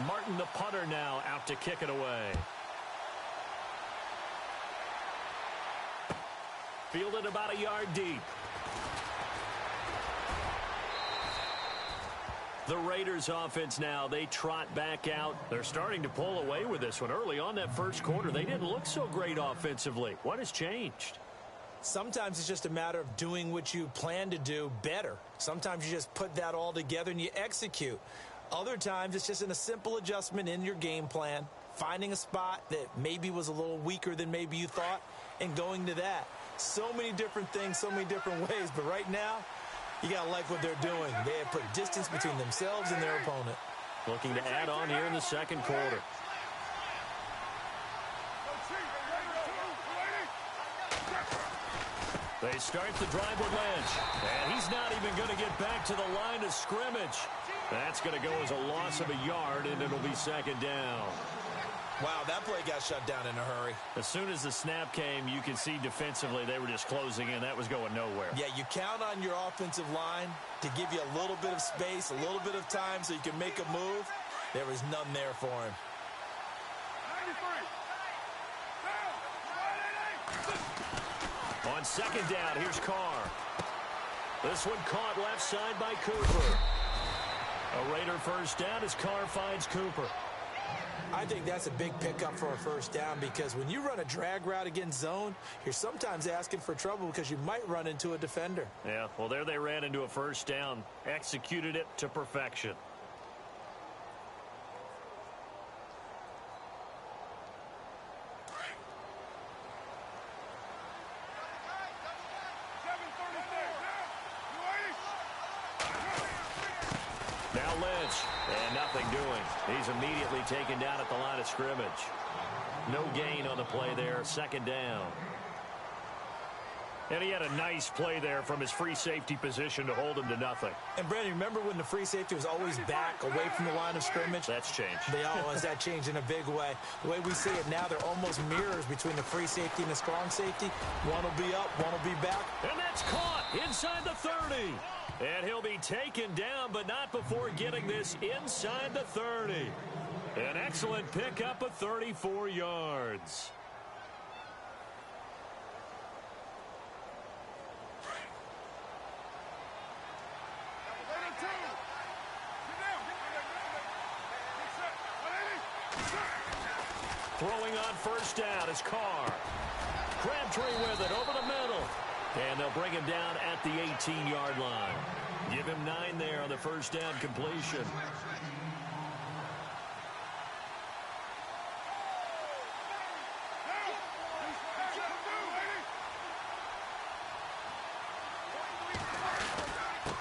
Martin, the punter, now out to kick it away. Fielded about a yard deep. The Raiders offense now, they trot back out. They're starting to pull away with this one. Early on that first quarter, they didn't look so great offensively. What has changed? Sometimes it's just a matter of doing what you plan to do better. Sometimes you just put that all together and you execute. Other times, it's just in a simple adjustment in your game plan, finding a spot that maybe was a little weaker than maybe you thought, and going to that. So many different things, so many different ways, but right now, you got to like what they're doing. They have put distance between themselves and their opponent. Looking to add on here in the second quarter. They start the drive with Lynch, and he's not even going to get back to the line of scrimmage. That's going to go as a loss of a yard, and it'll be second down. Wow, that play got shut down in a hurry. As soon as the snap came, you could see defensively they were just closing in. That was going nowhere. Yeah, you count on your offensive line to give you a little bit of space, a little bit of time so you can make a move. There was none there for him. On second down, here's Carr. This one caught left side by Cooper. A Raider first down as Carr finds Cooper. I think that's a big pickup for a first down because when you run a drag route against zone, you're sometimes asking for trouble because you might run into a defender. Yeah, well, there they ran into a first down. Executed it to perfection. Now Lynch, and nothing doing. He's immediately taken down at the line of scrimmage. No gain on the play there, second down. And he had a nice play there from his free safety position to hold him to nothing. And, Brandon, remember when the free safety was always back away from the line of scrimmage? That's changed. That changed in a big way. The way we see it now, they're almost mirrors between the free safety and the strong safety. One will be up, one will be back. And that's caught inside the 30. And he'll be taken down, but not before getting this inside the 30. An excellent pickup of 34 yards. Throwing on first down is Carr. Crabtree with it over the middle. And they'll bring him down at the 18-yard line. Give him 9 there on the first down completion.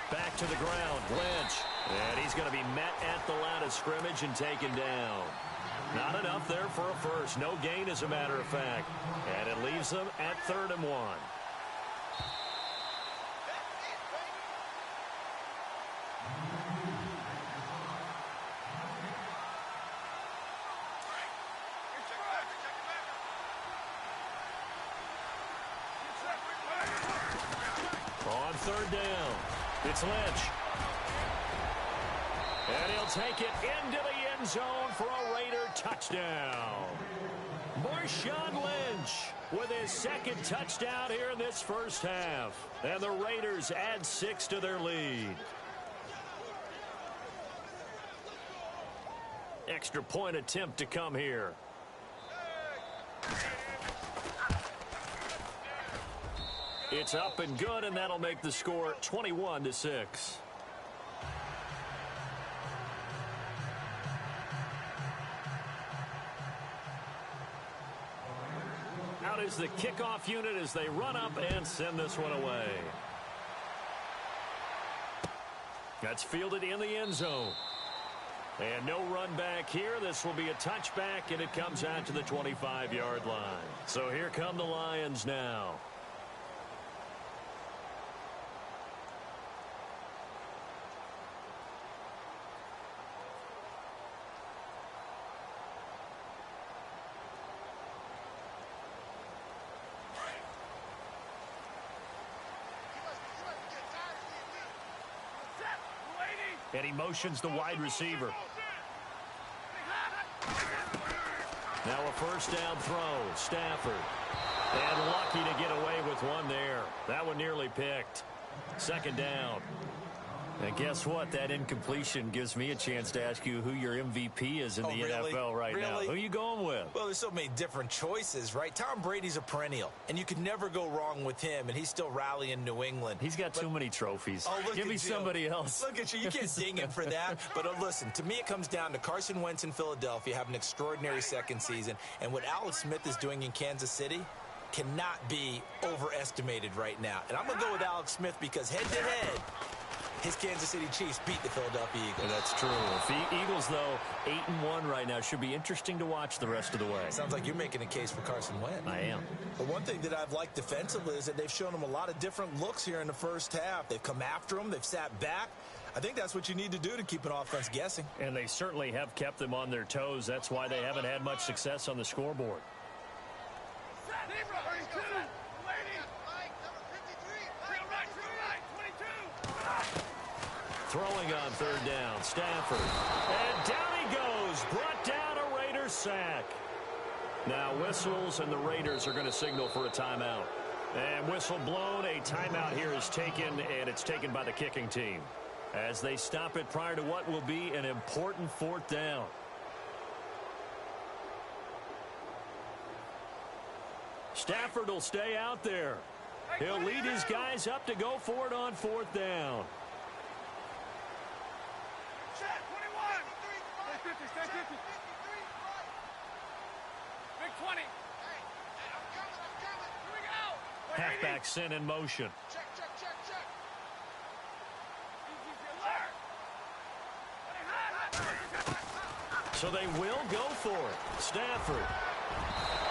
Back to the ground, Lynch. And he's going to be met at the line of scrimmage and taken down. Not enough there for a first. No gain, as a matter of fact. And it leaves them at 3rd and 1. On 3rd down, it's Lynch. And he'll take it into the end zone for a Raider touchdown. Marshawn Lynch with his 2nd touchdown here in this first half. And the Raiders add 6 to their lead. Extra point attempt to come here. It's up and good, and that'll make the score 21-6. Out is the kickoff unit as they run up and send this one away. That's fielded in the end zone. And no run back here. This will be a touchback, and it comes out to the 25-yard line. So here come the Lions now. And he motions the wide receiver. Now a first down throw. Stafford. And lucky to get away with one there. That one nearly picked. 2nd down. And guess what? That incompletion gives me a chance to ask you who your MVP is in the NFL right now. Who are you going with? Well, there's so many different choices, right? Tom Brady's a perennial, and you could never go wrong with him, and he's still rallying New England. He's got too many trophies. Give me somebody else. Look at you. You can't ding him for that. But listen, to me it comes down to Carson Wentz in Philadelphia having an extraordinary 2nd season, and what Alex Smith is doing in Kansas City cannot be overestimated right now. And I'm going to go with Alex Smith because head-to-head, his Kansas City Chiefs beat the Philadelphia Eagles. That's true. The Eagles, though, 8-1 right now. Should be interesting to watch the rest of the way. Sounds like you're making a case for Carson Wentz. I am. But one thing that I've liked defensively is that they've shown him a lot of different looks here in the first half. They've come after him. They've sat back. I think that's what you need to do to keep an offense guessing. And they certainly have kept them on their toes. That's why they haven't had much success on the scoreboard. Throwing on third down, Stafford. And down he goes. Brought down a Raiders sack. Now whistles, and the Raiders are going to signal for a timeout. And whistle blown. A timeout here is taken, and it's taken by the kicking team, as they stop it prior to what will be an important fourth down. Stafford will stay out there. He'll lead his guys up to go for it on fourth down. Halfback sent in motion. So they will go for it. Stafford.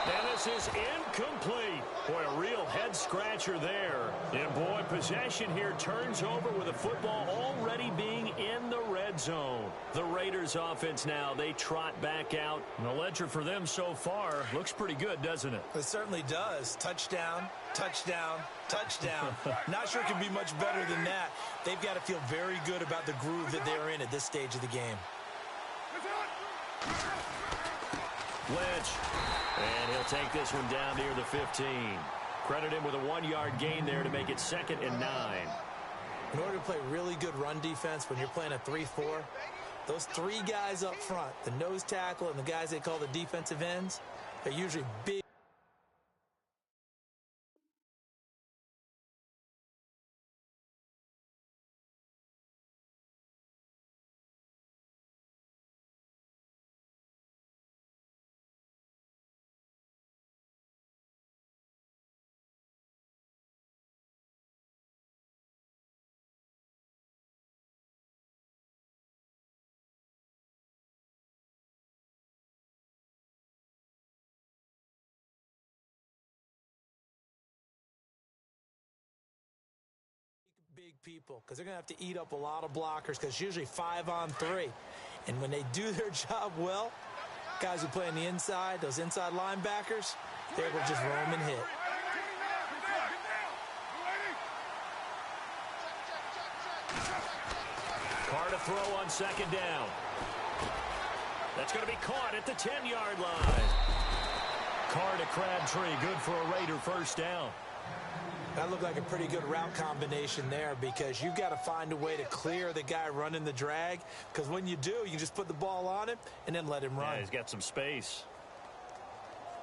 And this is incomplete. Boy, a real head-scratcher there. And, boy, possession here turns over with the football already being in the red zone. The Raiders offense now, they trot back out. And the ledger for them so far looks pretty good, doesn't it? It certainly does. Touchdown, touchdown, touchdown. Not sure it can be much better than that. They've got to feel very good about the groove that they're in at this stage of the game. Lynch. And he'll take this one down near the 15. Credit him with a 1-yard gain there to make it 2nd and 9. In order to play really good run defense when you're playing a 3-4, those three guys up front, the nose tackle and the guys they call the defensive ends, are usually big. Big people, because they're going to have to eat up a lot of blockers, because it's usually 5-on-3. And when they do their job well, guys who play on the inside, those inside linebackers, they're able to just roam and hit. Carr to throw on 2nd down. That's going to be caught at the 10-yard line. Carr to Crabtree, good for a Raider first down. That looked like a pretty good route combination there, because you've got to find a way to clear the guy running the drag, because when you do, you can just put the ball on him and then let him run. Yeah, he's got some space.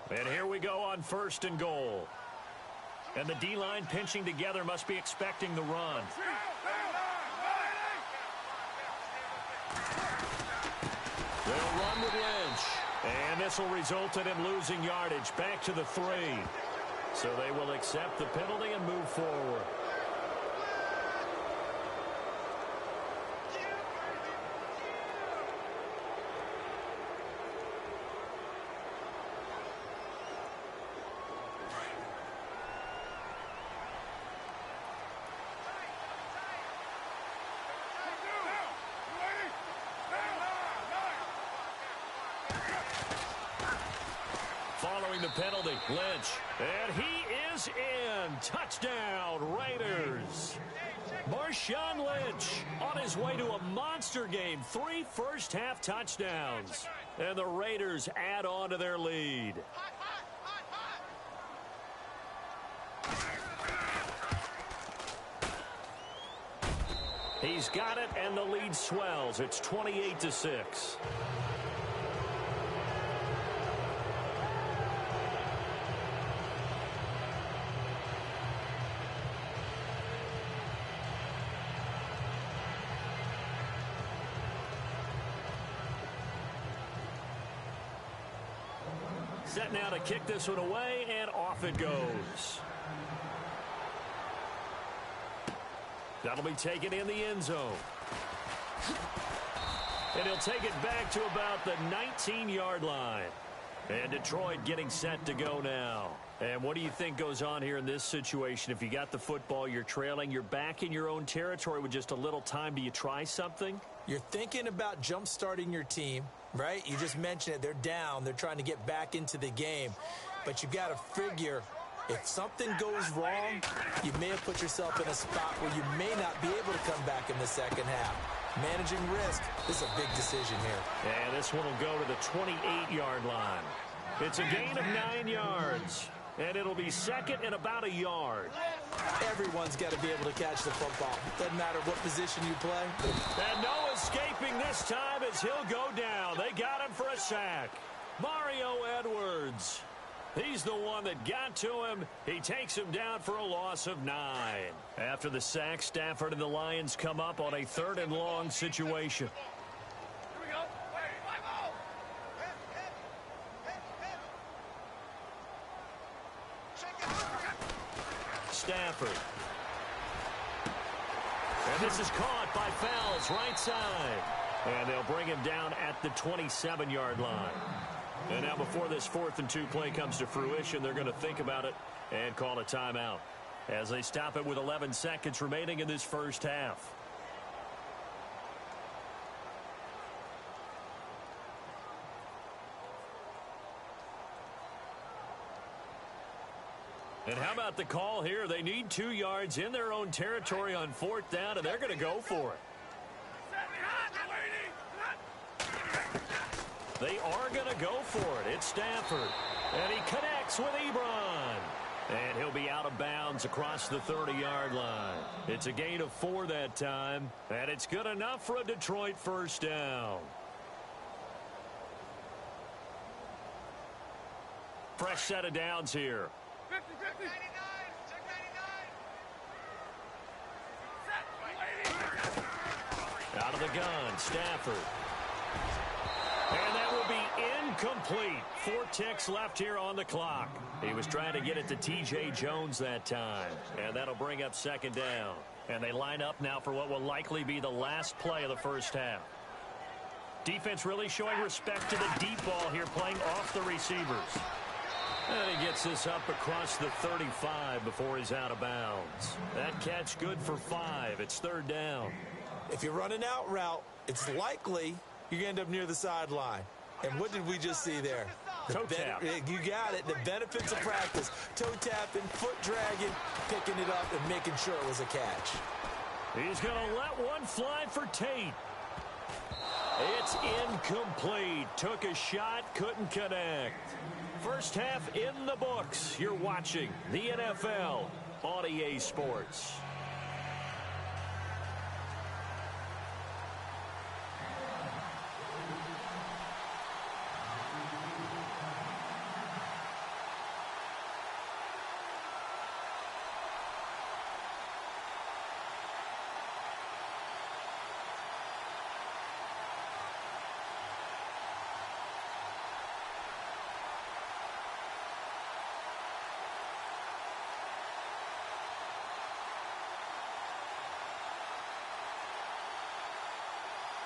And here we go on 1st and goal. And the D-line pinching together must be expecting the run. They'll run with Lynch. And this will result in him losing yardage back to the 3. So they will accept the penalty and move forward. Following the penalty, Lynch. And he is in. Touchdown, Raiders. Marshawn Lynch on his way to a monster game. 3 first-half touchdowns. And the Raiders add on to their lead. He's got it, and the lead swells. It's 28-6. Set now to kick this one away, and off it goes. That'll be taken in the end zone. And he'll take it back to about the 19-yard line. And Detroit getting set to go now. And what do you think goes on here in this situation? If you got the football, you're trailing, you're back in your own territory with just a little time. Do you try something? You're thinking about jump-starting your team, right? You just mentioned it. They're down. They're trying to get back into the game. But you got to figure if something goes wrong, you may have put yourself in a spot where you may not be able to come back in the second half. Managing risk, this is a big decision here. And this one will go to the 28-yard line. It's a gain of 9 yards. And it'll be second and about a yard. Everyone's got to be able to catch the football. Doesn't matter what position you play. And no escaping this time as he'll go down. They got him for a sack. Mario Edwards. He's the one that got to him. He takes him down for a loss of 9. After the sack, Stafford and the Lions come up on a 3rd and long situation. Stafford. And this is caught by Fells, right side. And they'll bring him down at the 27-yard line. And now before this 4th and 2 play comes to fruition, they're going to think about it and call a timeout as they stop it with 11 seconds remaining in this first half. And how about the call here? They need 2 yards in their own territory on 4th down, and they're going to go for it. They are going to go for it. It's Stafford. And he connects with Ebron. And he'll be out of bounds across the 30-yard line. It's a gain of 4 that time, and it's good enough for a Detroit first down. Fresh set of downs here. 50, 50. 99, check 99. Out of the gun, Stafford. And that will be incomplete. 4 ticks left here on the clock. He was trying to get it to T.J. Jones that time. And that'll bring up 2nd down. And they line up now for what will likely be the last play of the first half. Defense really showing respect to the deep ball here, playing off the receivers. And he gets this up across the 35 before he's out of bounds. That catch good for 5. It's 3rd down. If you run an out route, it's likely you're going to end up near the sideline. And what did we just see there? Toe tap. You got it. The benefits of practice. Toe tapping, foot dragging, picking it up, and making sure it was a catch. He's going to let one fly for Tate. It's incomplete. Took a shot, couldn't connect. First half in the books. You're watching the NFL on EA Sports.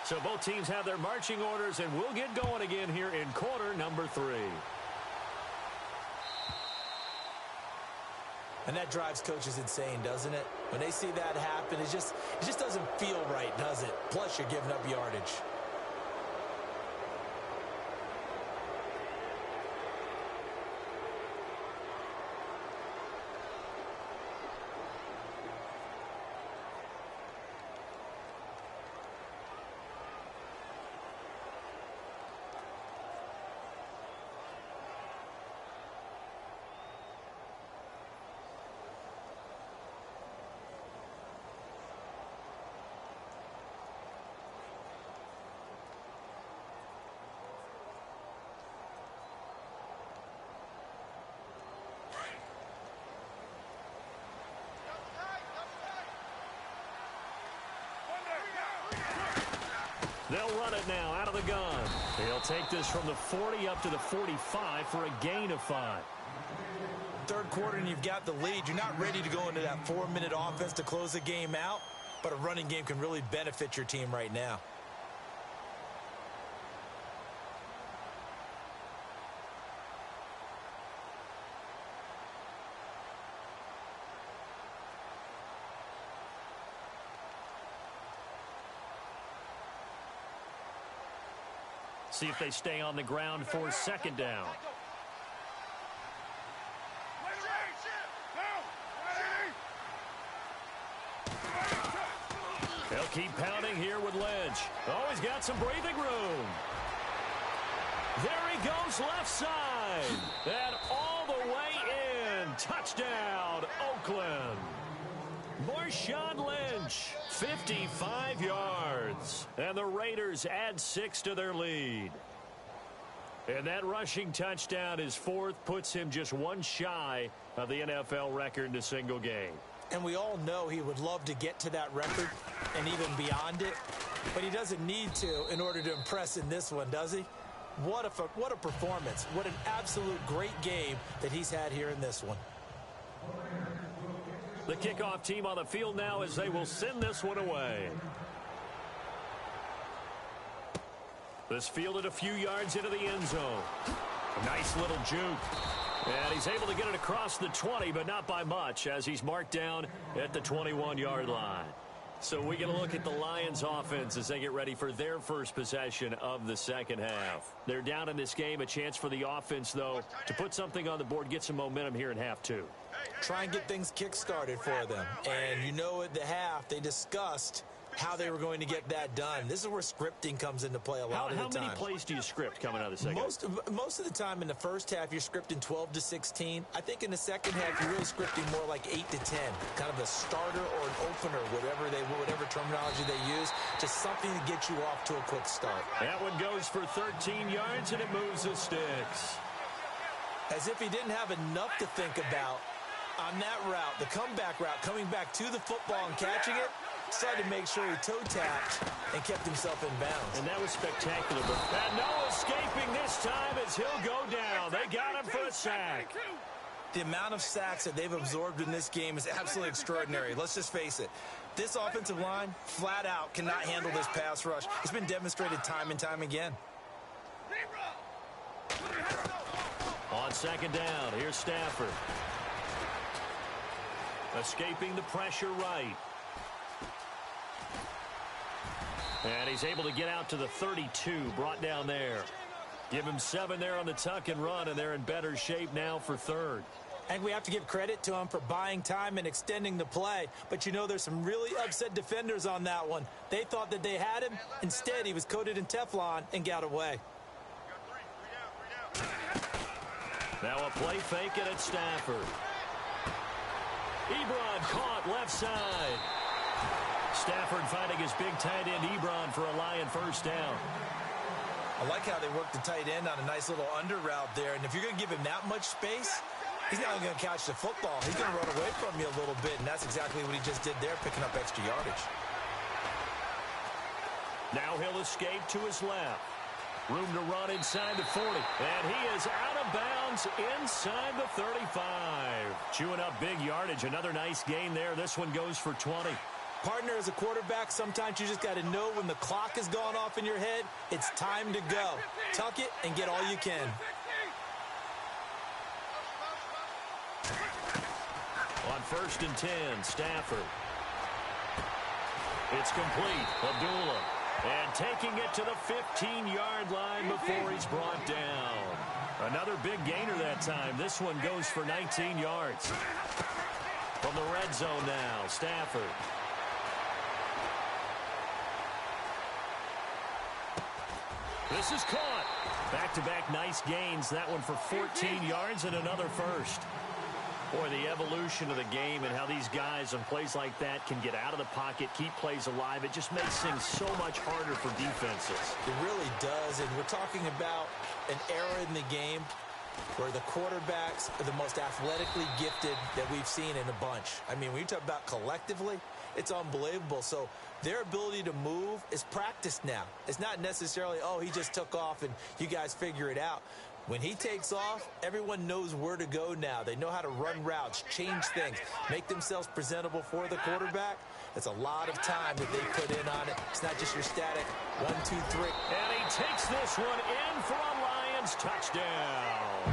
So both teams have their marching orders, and we'll get going again here in quarter number 3. And that drives coaches insane, doesn't it? When they see that happen, it just doesn't feel right, does it? Plus, you're giving up yardage. They'll run it now out of the gun. He'll take this from the 40 up to the 45 for a gain of 5. Third quarter and you've got the lead. You're not ready to go into that 4-minute offense to close the game out, but a running game can really benefit your team right now. See if they stay on the ground for second down. They'll keep pounding here with Lynch. Oh, he's got some breathing room. There he goes left side. And all the way in. Touchdown, Oakland. Marshawn Lynch, 55 yards. And the Raiders add 6 to their lead. And that rushing touchdown, his fourth, puts him just one shy of the NFL record in a single game. And we all know he would love to get to that record and even beyond it. But he doesn't need to in order to impress in this one, does he? What a performance. What an absolute great game that he's had here in this one. The kickoff team on the field now as they will send this one away. This fielded a few yards into the end zone. A nice little juke. And he's able to get it across the 20, but not by much, as he's marked down at the 21-yard line. So we get a look at the Lions offense as they get ready for their first possession of the second half. They're down in this game. A chance for the offense, though, to put something on the board, get some momentum here in half two. Try and get things kick-started for them. And you know at the half, they discussed how they were going to get that done. This is where scripting comes into play a lot of the time. How many plays do you script coming out of the second? Most of the time in the first half, you're scripting 12 to 16. I think in the second half, you're really scripting more like 8 to 10. Kind of a starter or an opener, whatever terminology they use. Just something to get you off to a quick start. That one goes for 13 yards, and it moves the sticks. As if he didn't have enough to think about on that route, the comeback route, coming back to the football and catching it, decided to make sure he toe-tapped and kept himself in bounds. And that was spectacular. And no escaping this time as he'll go down. They got him for a sack. The amount of sacks that they've absorbed in this game is absolutely extraordinary. Let's just face it. This offensive line, flat out, cannot handle this pass rush. It's been demonstrated time and time again. On second down, here's Stafford. Escaping the pressure right. And he's able to get out to the 32, brought down there. Give him 7 there on the tuck and run, and they're in better shape now for third. And we have to give credit to him for buying time and extending the play. But you know there's some really upset defenders on that one. They thought that they had him. Instead, he was coated in Teflon and got away. Now a play fake, and it's Stafford. Ebron caught left side. Stafford finding his big tight end Ebron for a Lion first down. I like how they worked the tight end on a nice little under route there. And if you're going to give him that much space, he's not only going to catch the football, he's going to run away from you a little bit. And that's exactly what he just did there, picking up extra yardage. Now he'll escape to his left. Room to run inside the 40. And he is out of bounds inside the 35. Chewing up big yardage. Another nice gain there. This one goes for 20. Partner, as a quarterback, sometimes you just got to know when the clock has gone off in your head, it's time to go. Tuck it and get all you can. On 1st and 10, Stafford. It's complete. Abdullah. And taking it to the 15-yard line before he's brought down. Another big gainer that time. This one goes for 19 yards. From the red zone now, Stafford. This is caught. Back-to-back nice gains. That one for 14 yards and another first. Boy, the evolution of the game and how these guys on plays like that can get out of the pocket, keep plays alive, it just makes things so much harder for defenses. It really does, and we're talking about an era in the game where the quarterbacks are the most athletically gifted that we've seen in a bunch. I mean, when you talk about collectively, it's unbelievable. So their ability to move is practiced now. It's not necessarily, oh, he just took off and you guys figure it out. When he takes off, everyone knows where to go now. They know how to run routes, change things, make themselves presentable for the quarterback. It's a lot of time that they put in on it. It's not just your static 1, 2, 3. And he takes this one in for a Lions touchdown.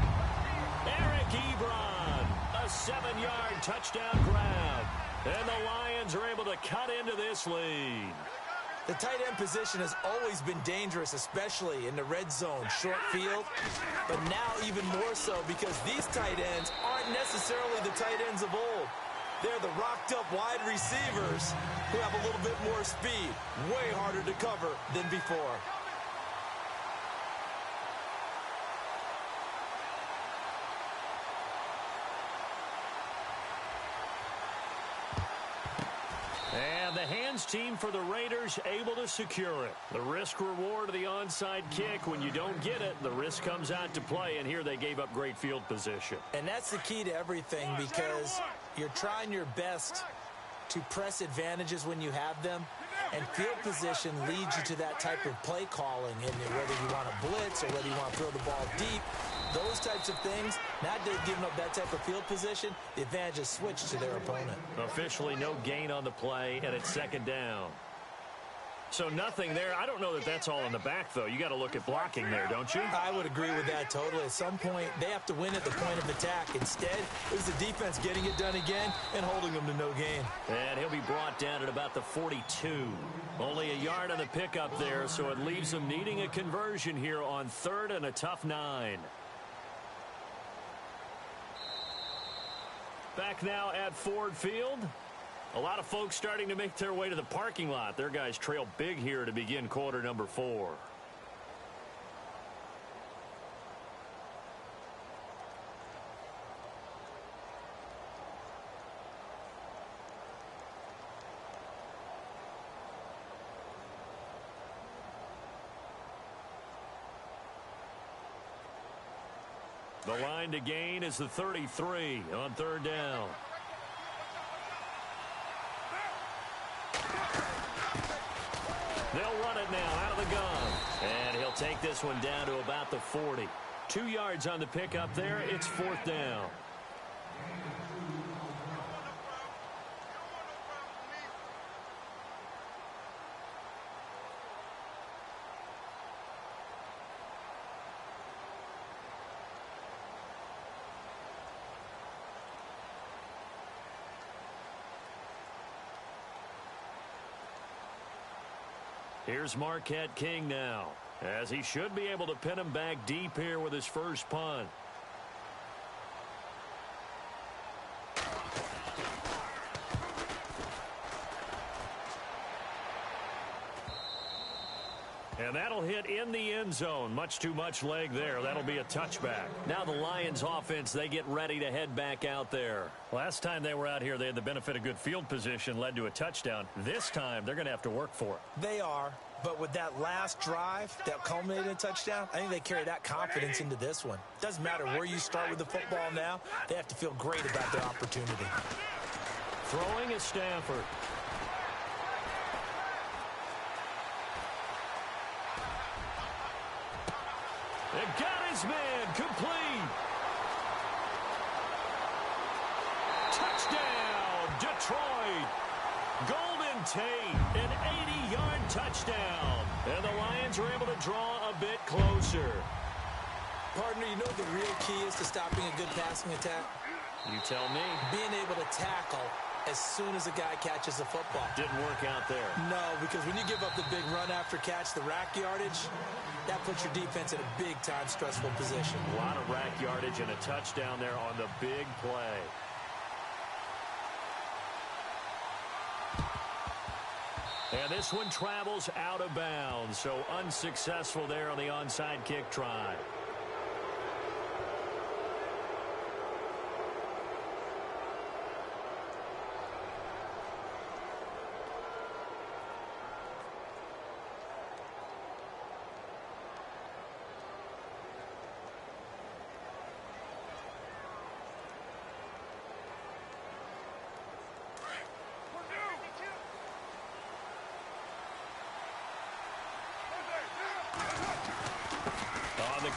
Eric Ebron, a 7-yard touchdown grab. And the Lions are able to cut into this lead. The tight end position has always been dangerous, especially in the red zone, short field. But now even more so because these tight ends aren't necessarily the tight ends of old. They're the rocked-up wide receivers who have a little bit more speed. Way harder to cover than before. And the hands team for the Raiders able to secure it. The risk-reward of the onside kick. When you don't get it, the risk comes out to play, and here they gave up great field position. And that's the key to everything because you're trying your best to press advantages when you have them, and field position leads you to that type of play calling, and whether you want to blitz or whether you want to throw the ball deep, those types of things, not giving up that type of field position, the advantage is switched to their opponent. Officially no gain on the play, and it's second down. So nothing there. I don't know that that's all in the back, though. You got to look at blocking there, don't you? I would agree with that totally. At some point, they have to win at the point of attack. Instead, it was the defense getting it done again and holding them to no gain. And he'll be brought down at about the 42. Only a yard on the pickup there, so it leaves them needing a conversion here on 3rd and a tough 9. Back now at Ford Field. A lot of folks starting to make their way to the parking lot. Their guys trail big here to begin quarter number 4. The line to gain is the 33 on 3rd down. They'll run it now out of the gun. And he'll take this one down to about the 40. 2 yards on the pickup there. It's 4th down. Here's Marquette King now, as he should be able to pin him back deep here with his first punt. And that'll hit in the end zone. Much too much leg there. That'll be a touchback. Now the Lions offense, they get ready to head back out there. Last time they were out here, they had the benefit of good field position, led to a touchdown. This time, they're going to have to work for it. They are, but with that last drive that culminated in a touchdown, I think they carry that confidence into this one. Doesn't matter where you start with the football now. They have to feel great about their opportunity. Throwing is Stafford. It got his man complete. Touchdown, Detroit. Golden Tate, an 80-yard touchdown. And the Lions are able to draw a bit closer. Partner, you know what the real key is to stopping a good passing attack? You tell me. Being able to tackle as soon as a guy catches the football. Didn't work out there. No, because when you give up the big run after catch, the rack yardage, that puts your defense in a big-time stressful position. A lot of rack yardage and a touchdown there on the big play. And this one travels out of bounds, so unsuccessful there on the onside kick try.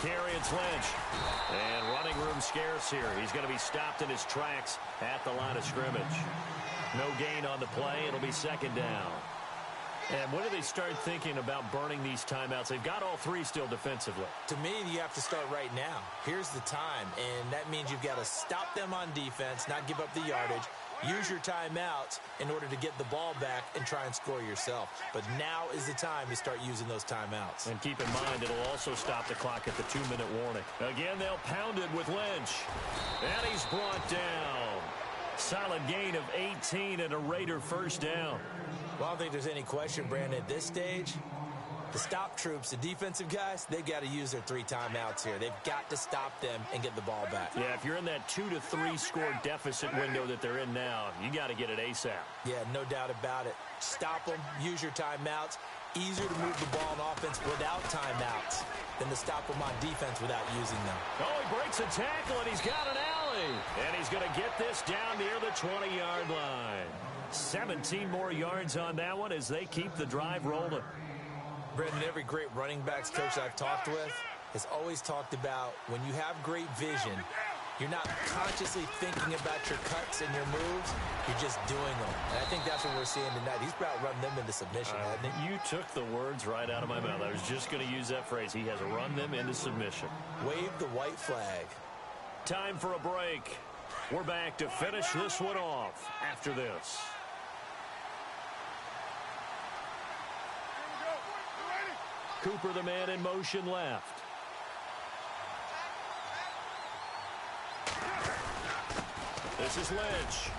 Carry, it's Lynch. And running room scarce here. He's going to be stopped in his tracks at the line of scrimmage. No gain on the play. It'll be second down. And when do they start thinking about burning these timeouts? They've got all 3 still defensively. To me, you have to start right now. Here's the time, and that means you've got to stop them on defense, not give up the yardage. use your timeouts in order to get the ball back and try and score yourself. But now is the time to start using those timeouts. And keep in mind, it'll also stop the clock at the 2-minute warning. Again, they'll pound it with Lynch. And he's brought down. Solid gain of 18 and a Raider first down. Well, I don't think there's any question, Brandon, at this stage, the stop troops, the defensive guys, they've got to use their 3 timeouts here. They've got to stop them and get the ball back. Yeah, if you're in that 2 to 3 score deficit window that they're in now, you got to get it ASAP. Yeah, no doubt about it. Stop them, use your timeouts. Easier to move the ball on offense without timeouts than to stop them on defense without using them. Oh, he breaks a tackle, and he's got an alley. And he's going to get this down near the 20-yard line. 17 more yards on that one as they keep the drive rolling. Brendan, every great running backs coach I've talked with has always talked about when you have great vision, you're not consciously thinking about your cuts and your moves. You're just doing them. And I think that's what we're seeing tonight. He's about run them into submission, hasn't he? You took the words right out of my mouth. I was just going to use that phrase. He has run them into submission. Wave the white flag. Time for a break. We're back to finish this one off after this. Cooper, the man in motion left. This is Lynch.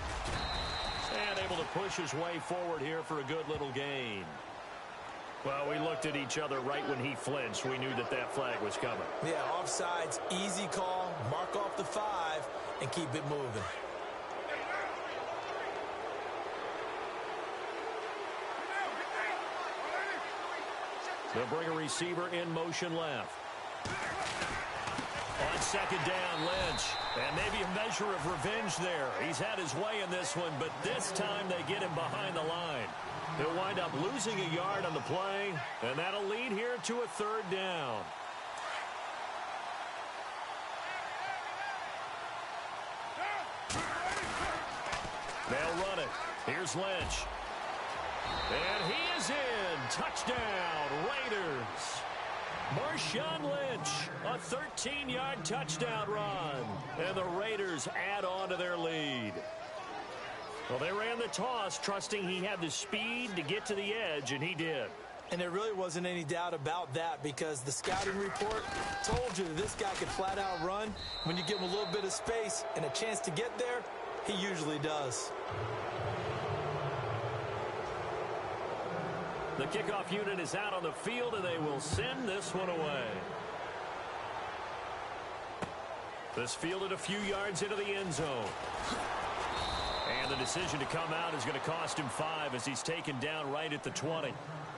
And able to push his way forward here for a good little gain. Well, we looked at each other right when he flinched. We knew that that flag was coming. Yeah, offsides, easy call. Mark off the 5 and keep it moving. They'll bring a receiver in motion left. On second down, Lynch. And maybe a measure of revenge there. He's had his way in this one, but this time they get him behind the line. He'll wind up losing a yard on the play, and that'll lead here to a 3rd down. They'll run it. Here's Lynch. And he is in. Touchdown, Raiders. Marshawn Lynch, a 13-yard touchdown run. And the Raiders add on to their lead. Well, they ran the toss, trusting he had the speed to get to the edge, and he did. And there really wasn't any doubt about that because the scouting report told you that this guy could flat out run. When you give him a little bit of space and a chance to get there, he usually does. The kickoff unit is out on the field, and they will send this one away. This fielded a few yards into the end zone. And the decision to come out is going to cost him 5 as he's taken down right at the 20.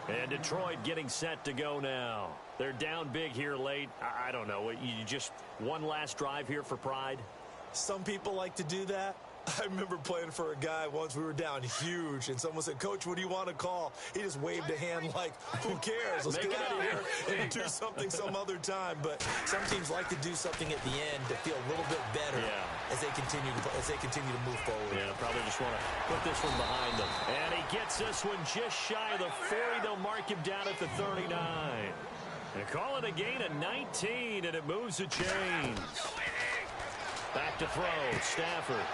And Detroit getting set to go now. They're down big here late. I don't know. You just one last drive here for pride? Some people like to do that. I remember playing for a guy once. We were down huge, and someone said, "Coach, what do you want to call?" He just waved a hand like, who cares? Let's get out of here and do something some other time. But some teams like to do something at the end to feel a little bit better as they continue to move forward. Yeah, probably just want to put this one behind them. And he gets this one just shy of the 40. They'll mark him down at the 39. They call it a gain of 19, and it moves the chains. Back to throw, Stafford.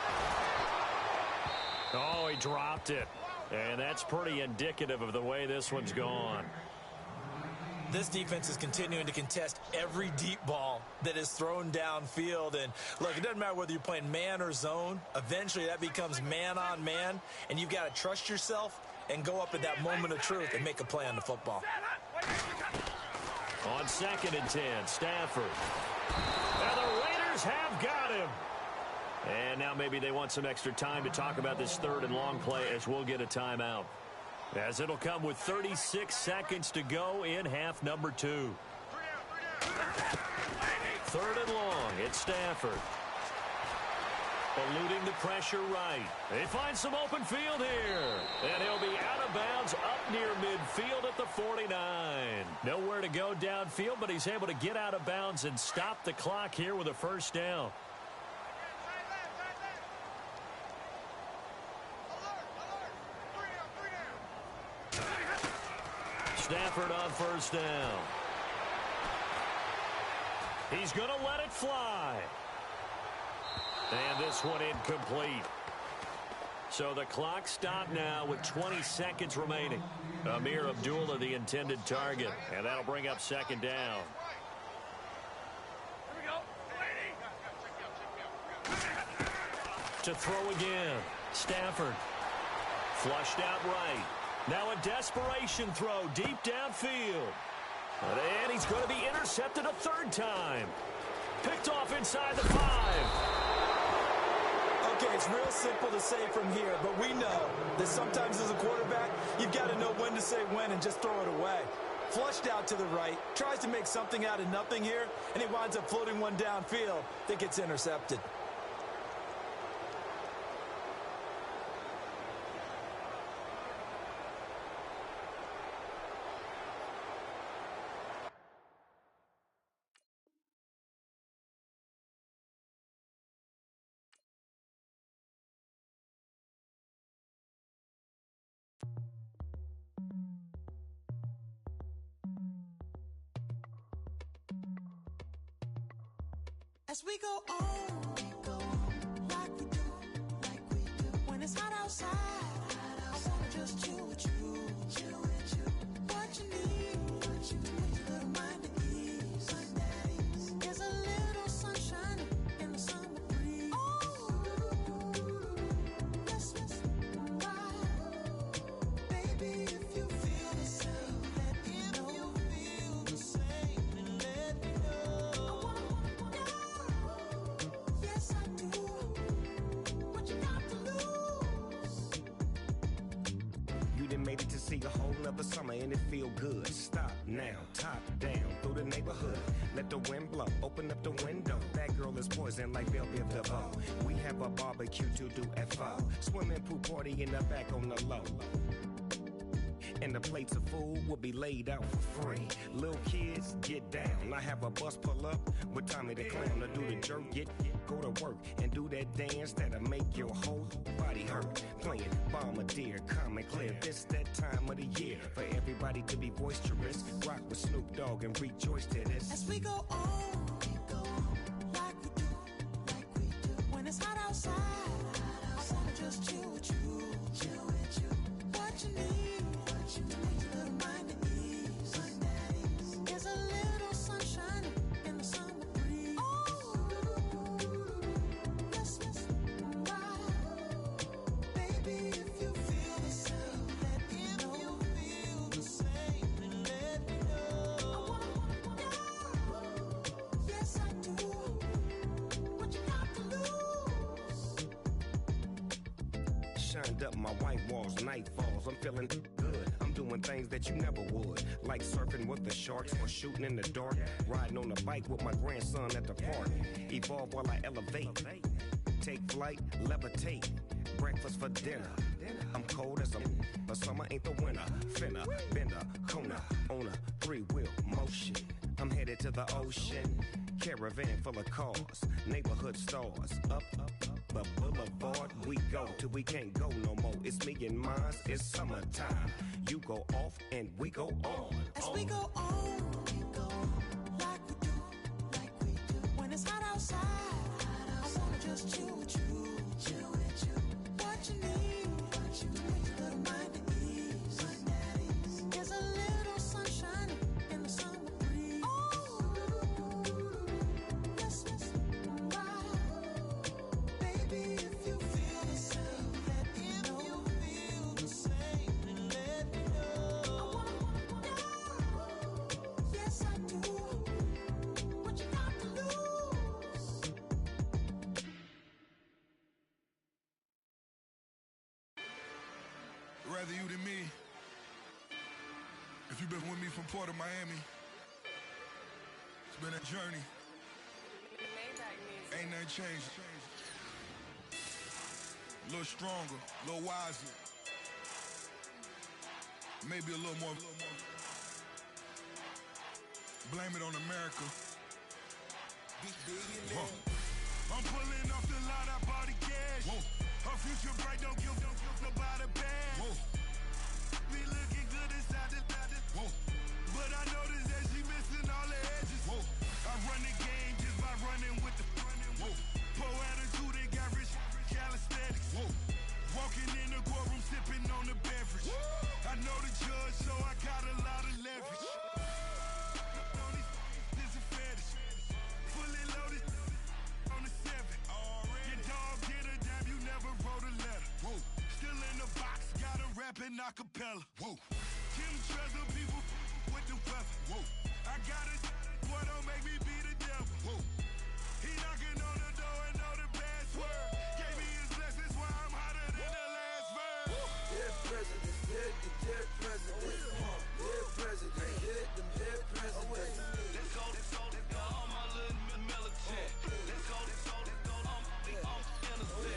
Oh, he dropped it. And that's pretty indicative of the way this one's gone. This defense is continuing to contest every deep ball that is thrown downfield. And, look, it doesn't matter whether you're playing man or zone. Eventually, that becomes man on man. And you've got to trust yourself and go up at that moment of truth and make a play on the football. On 2nd and 10, Stafford. And the Raiders have got him. And now maybe they want some extra time to talk about this 3rd and long play as we'll get a timeout. As it'll come with 36 seconds to go in half number 2. 3rd and long, it's Stafford. Eluding the pressure right. They find some open field here. And he'll be out of bounds up near midfield at the 49. Nowhere to go downfield, but he's able to get out of bounds and stop the clock here with a 1st down. Stafford on 1st down. He's going to let it fly. And this one incomplete. So the clock stopped now with 20 seconds remaining. Amir Abdullah, the intended target, and that'll bring up second down. To throw again, Stafford. Flushed out right. Now a desperation throw deep downfield. And he's going to be intercepted a third time. Picked off inside the 5. Okay, it's real simple to say from here, but we know that sometimes as a quarterback, you've got to know when to say when and just throw it away. Flushed out to the right, tries to make something out of nothing here, and he winds up floating one downfield that gets intercepted. As we go on, like we do, when it's hot outside, I wanna just chill with you, what you need, a little mind at ease, there's a little sunshine in the summer breeze, let's ride, baby, if you feel the same, let me know, and let me know, yes I do, what you got to lose. You done made it to see a whole nother summer and it feel good. Stop now, top down, through the neighborhood. Let the wind blow, open up the window. That girl is poison like Belleville DeVoe. We have a barbecue to do FO. Swimming pool party in the back on the low. And the plates of food will be laid out for free. Little kids, get down. I have a bus pull up with Tommy the Clown to do the jerk, go to work and do that dance that'll make your whole body hurt. Playing Bombardier, calm and clear. This that time of the year for everybody to be boisterous. Rock with Snoop Dogg and rejoice to this. As we go on, like we do, when it's hot outside, I wanna just chill with you, what you need, a little mind at ease, there's a little sunshine in the summer breeze, let's ride, baby, if you feel the same, let me know, and let me know, yes I do, what you got to lose. Shined up my white walls, night falls, I'm feeling good. I'm doing things that you never would, like surfing with the sharks or shooting in the dark, riding on a bike with my grandson at the park. Evolve while I elevate, take flight, levitate, breakfast for dinner. I'm cold as but summer ain't the winter. Finna, bender, Kona, on a 3-wheel motion. I'm headed to the ocean, caravan full of cars, neighborhood stars, up the boulevard we go till we can't go no more. It's me and mine, it's summertime. You go off and we go on. As we go on, like we do, when it's hot outside, I wanna just chill with you, what you need, a little mind at ease, there's a little sunshine in the summer breeze, let's ride, baby, if you feel the same, let me know, and let me know, yes I do, what you got to lose. Rather you than me. If you've been with me from Port of Miami, it's been a journey. Ain't nothing changed. A little stronger, a little wiser. Maybe a little more. Blame it on America. I'm pulling off the lot, I bought the cash. Her future bright, don't give nobody bad. Be looking good inside the but I noticed that she missing all the edges. I run the game just by running with the poor attitude, they got rich calisthenics. Walking rapping acapella. Whoa. Kim Treasure people with the weapon. Whoa. I got it. Boy, don't make me be the devil. Whoa. He knocking on the door and know the password. Gave me his blessings while I'm hotter than the last verse. Dead president, dead president. Dead president, dead president. Let's go, all my little militant. Let's go, I'm innocent.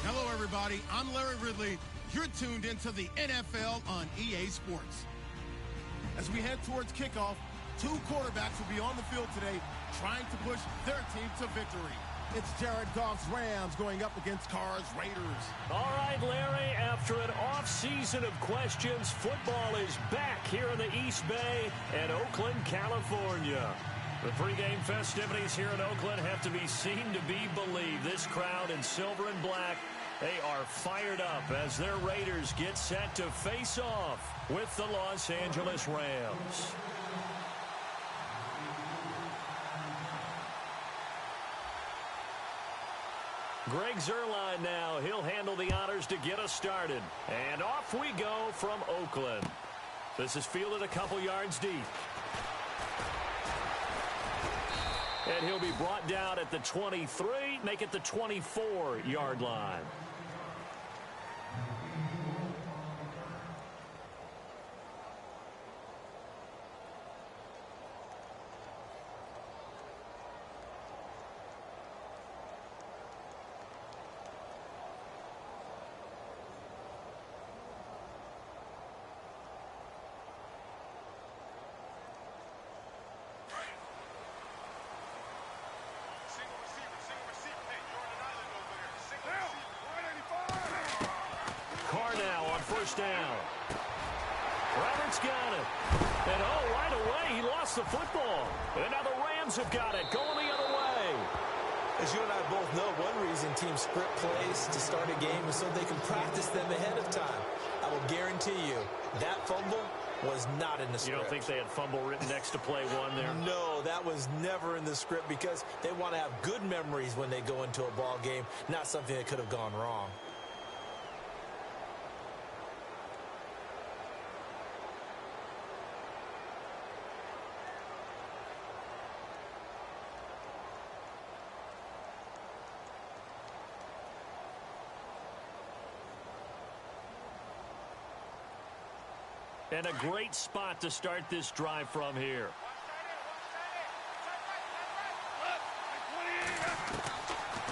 Hello, everybody. I'm Larry Ridley. You're tuned into the NFL on EA Sports. As we head towards kickoff, two quarterbacks will be on the field today trying to push their team to victory. It's Jared Goff's Rams going up against Carr's Raiders. All right, Larry, after an off-season of questions, football is back here in the East Bay and Oakland, California. The pregame festivities here in Oakland have to be seen to be believed. This crowd in silver and black, they are fired up as their Raiders get set to face off with the Los Angeles Rams. Greg Zuerlein now. He'll handle the honors to get us started. And off we go from Oakland. This is fielded a couple yards deep. And he'll be brought down at the 23, make it the 24-yard line. First down. Roberts got it. And right away, he lost the football. And now the Rams have got it, going the other way. As you and I both know, one reason teams script plays to start a game is so they can practice them ahead of time. I will guarantee you, that fumble was not in the script. You don't think they had fumble written next to play one there? No, that was never in the script because they want to have good memories when they go into a ball game, not something that could have gone wrong. And a great spot to start this drive from here.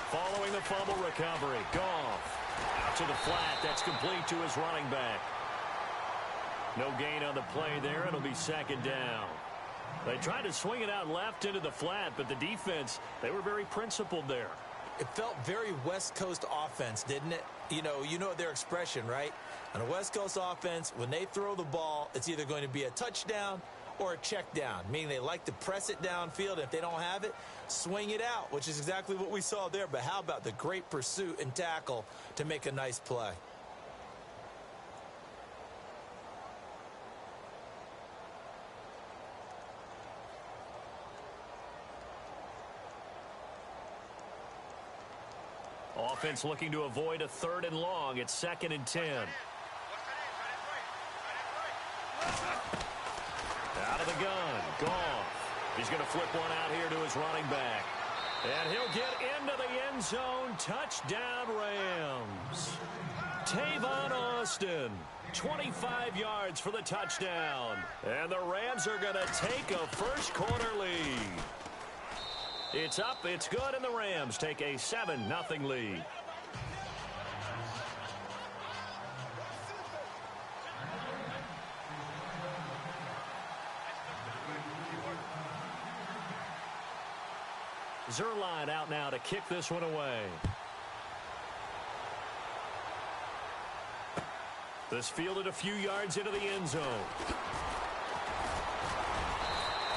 Following the fumble recovery, Goff out to the flat. That's complete to his running back. No gain on the play there. It'll be second down. They tried to swing it out left into the flat, but the defense, they were very principled there. It felt very West Coast offense, didn't it? You know their expression, right? On a West Coast offense, when they throw the ball, it's either going to be a touchdown or a check down, meaning they like to press it downfield. If they don't have it, swing it out, which is exactly what we saw there. But how about the great pursuit and tackle to make a nice play? Offense looking to avoid a 3rd and long. It's 2nd and 10. Out of the gun. Goff. He's going to flip one out here to his running back. And he'll get into the end zone. Touchdown, Rams. Tavon Austin. 25 yards for the touchdown. And the Rams are going to take a first-quarter lead. It's up, it's good, and the Rams take a 7-0 lead. Zuerlein out now to kick this one away. This fielded a few yards into the end zone.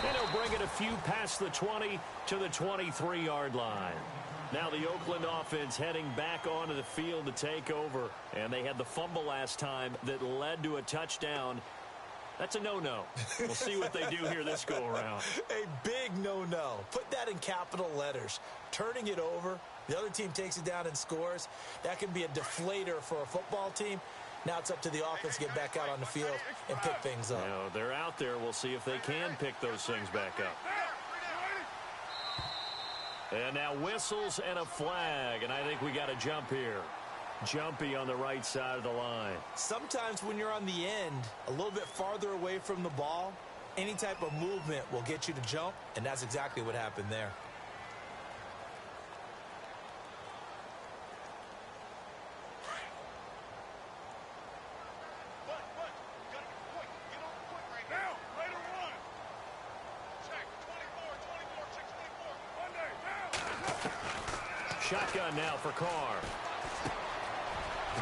And he'll bring it a few past the 20 to the 23-yard line. Now the Oakland offense heading back onto the field to take over. And they had the fumble last time that led to a touchdown. That's a no-no. We'll see what they do here this go-around. A big no-no. Put that in capital letters. Turning it over The other team takes it down and scores. That can be a deflator for a football team. Now it's up to the offense to get back out on the field and pick things up. You know, they're out there. We'll see if they can pick those things back up. And now whistles and a flag, and I think we got a jump here. Jumpy on the right side of the line. Sometimes when you're on the end, a little bit farther away from the ball, any type of movement will get you to jump, and that's exactly what happened there. Shotgun now for Carr.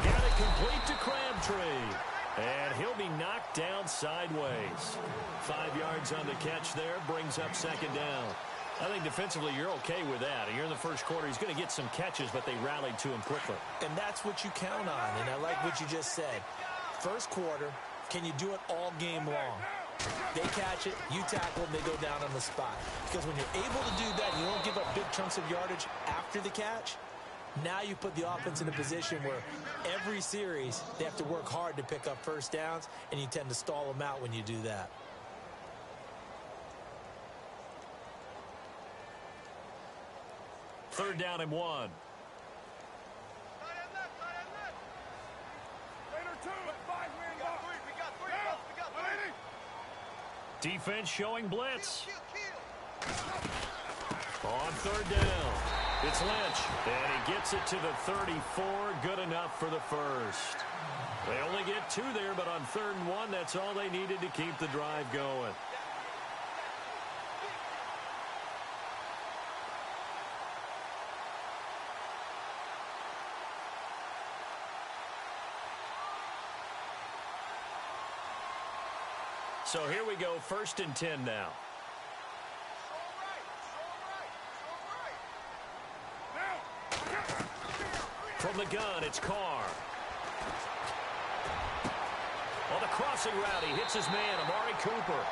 Got it complete to Crabtree. And he'll be knocked down sideways. 5 yards on the catch there, brings up second down. I think defensively you're okay with that. You're in the first quarter. He's going to get some catches, but they rallied to him quickly. And that's what you count on, and I like what you just said. First quarter, can you do it all game long? They catch it, you tackle them, they go down on the spot. Because when you're able to do that, you don't give up big chunks of yardage after the catch. Now you put the offense in a position where every series they have to work hard to pick up first downs, and you tend to stall them out when you do that. Third down and 1. Defense showing blitz. On third down, it's Lynch, and he gets it to the 34. Good enough for the first. They only get 2 there, but on 3rd and 1, that's all they needed to keep the drive going. So here we go, 1st and 10 now. From the gun, it's Carr. On the crossing route, he hits his man, Amari Cooper.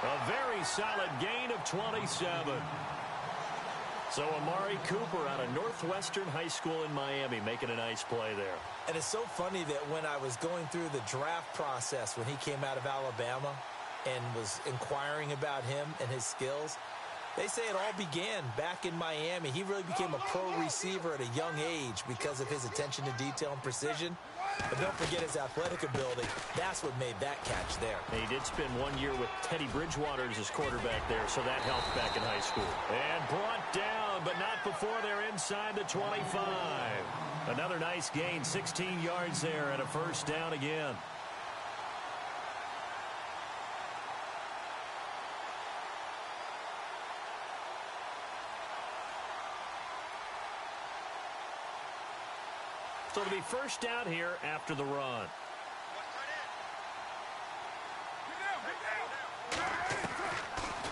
A very solid gain of 27. So Amari Cooper out of Northwestern High School in Miami making a nice play there. And it's so funny that when I was going through the draft process when he came out of Alabama and was inquiring about him and his skills, they say it all began back in Miami. He really became a pro receiver at a young age because of his attention to detail and precision. But don't forget his athletic ability. That's what made that catch there. He did spend 1 year with Teddy Bridgewater as his quarterback there, so that helped back in high school. And brought down, but not before they're inside the 25. Another nice gain, 16 yards there, and a first down again. So it'll be first down here after the run.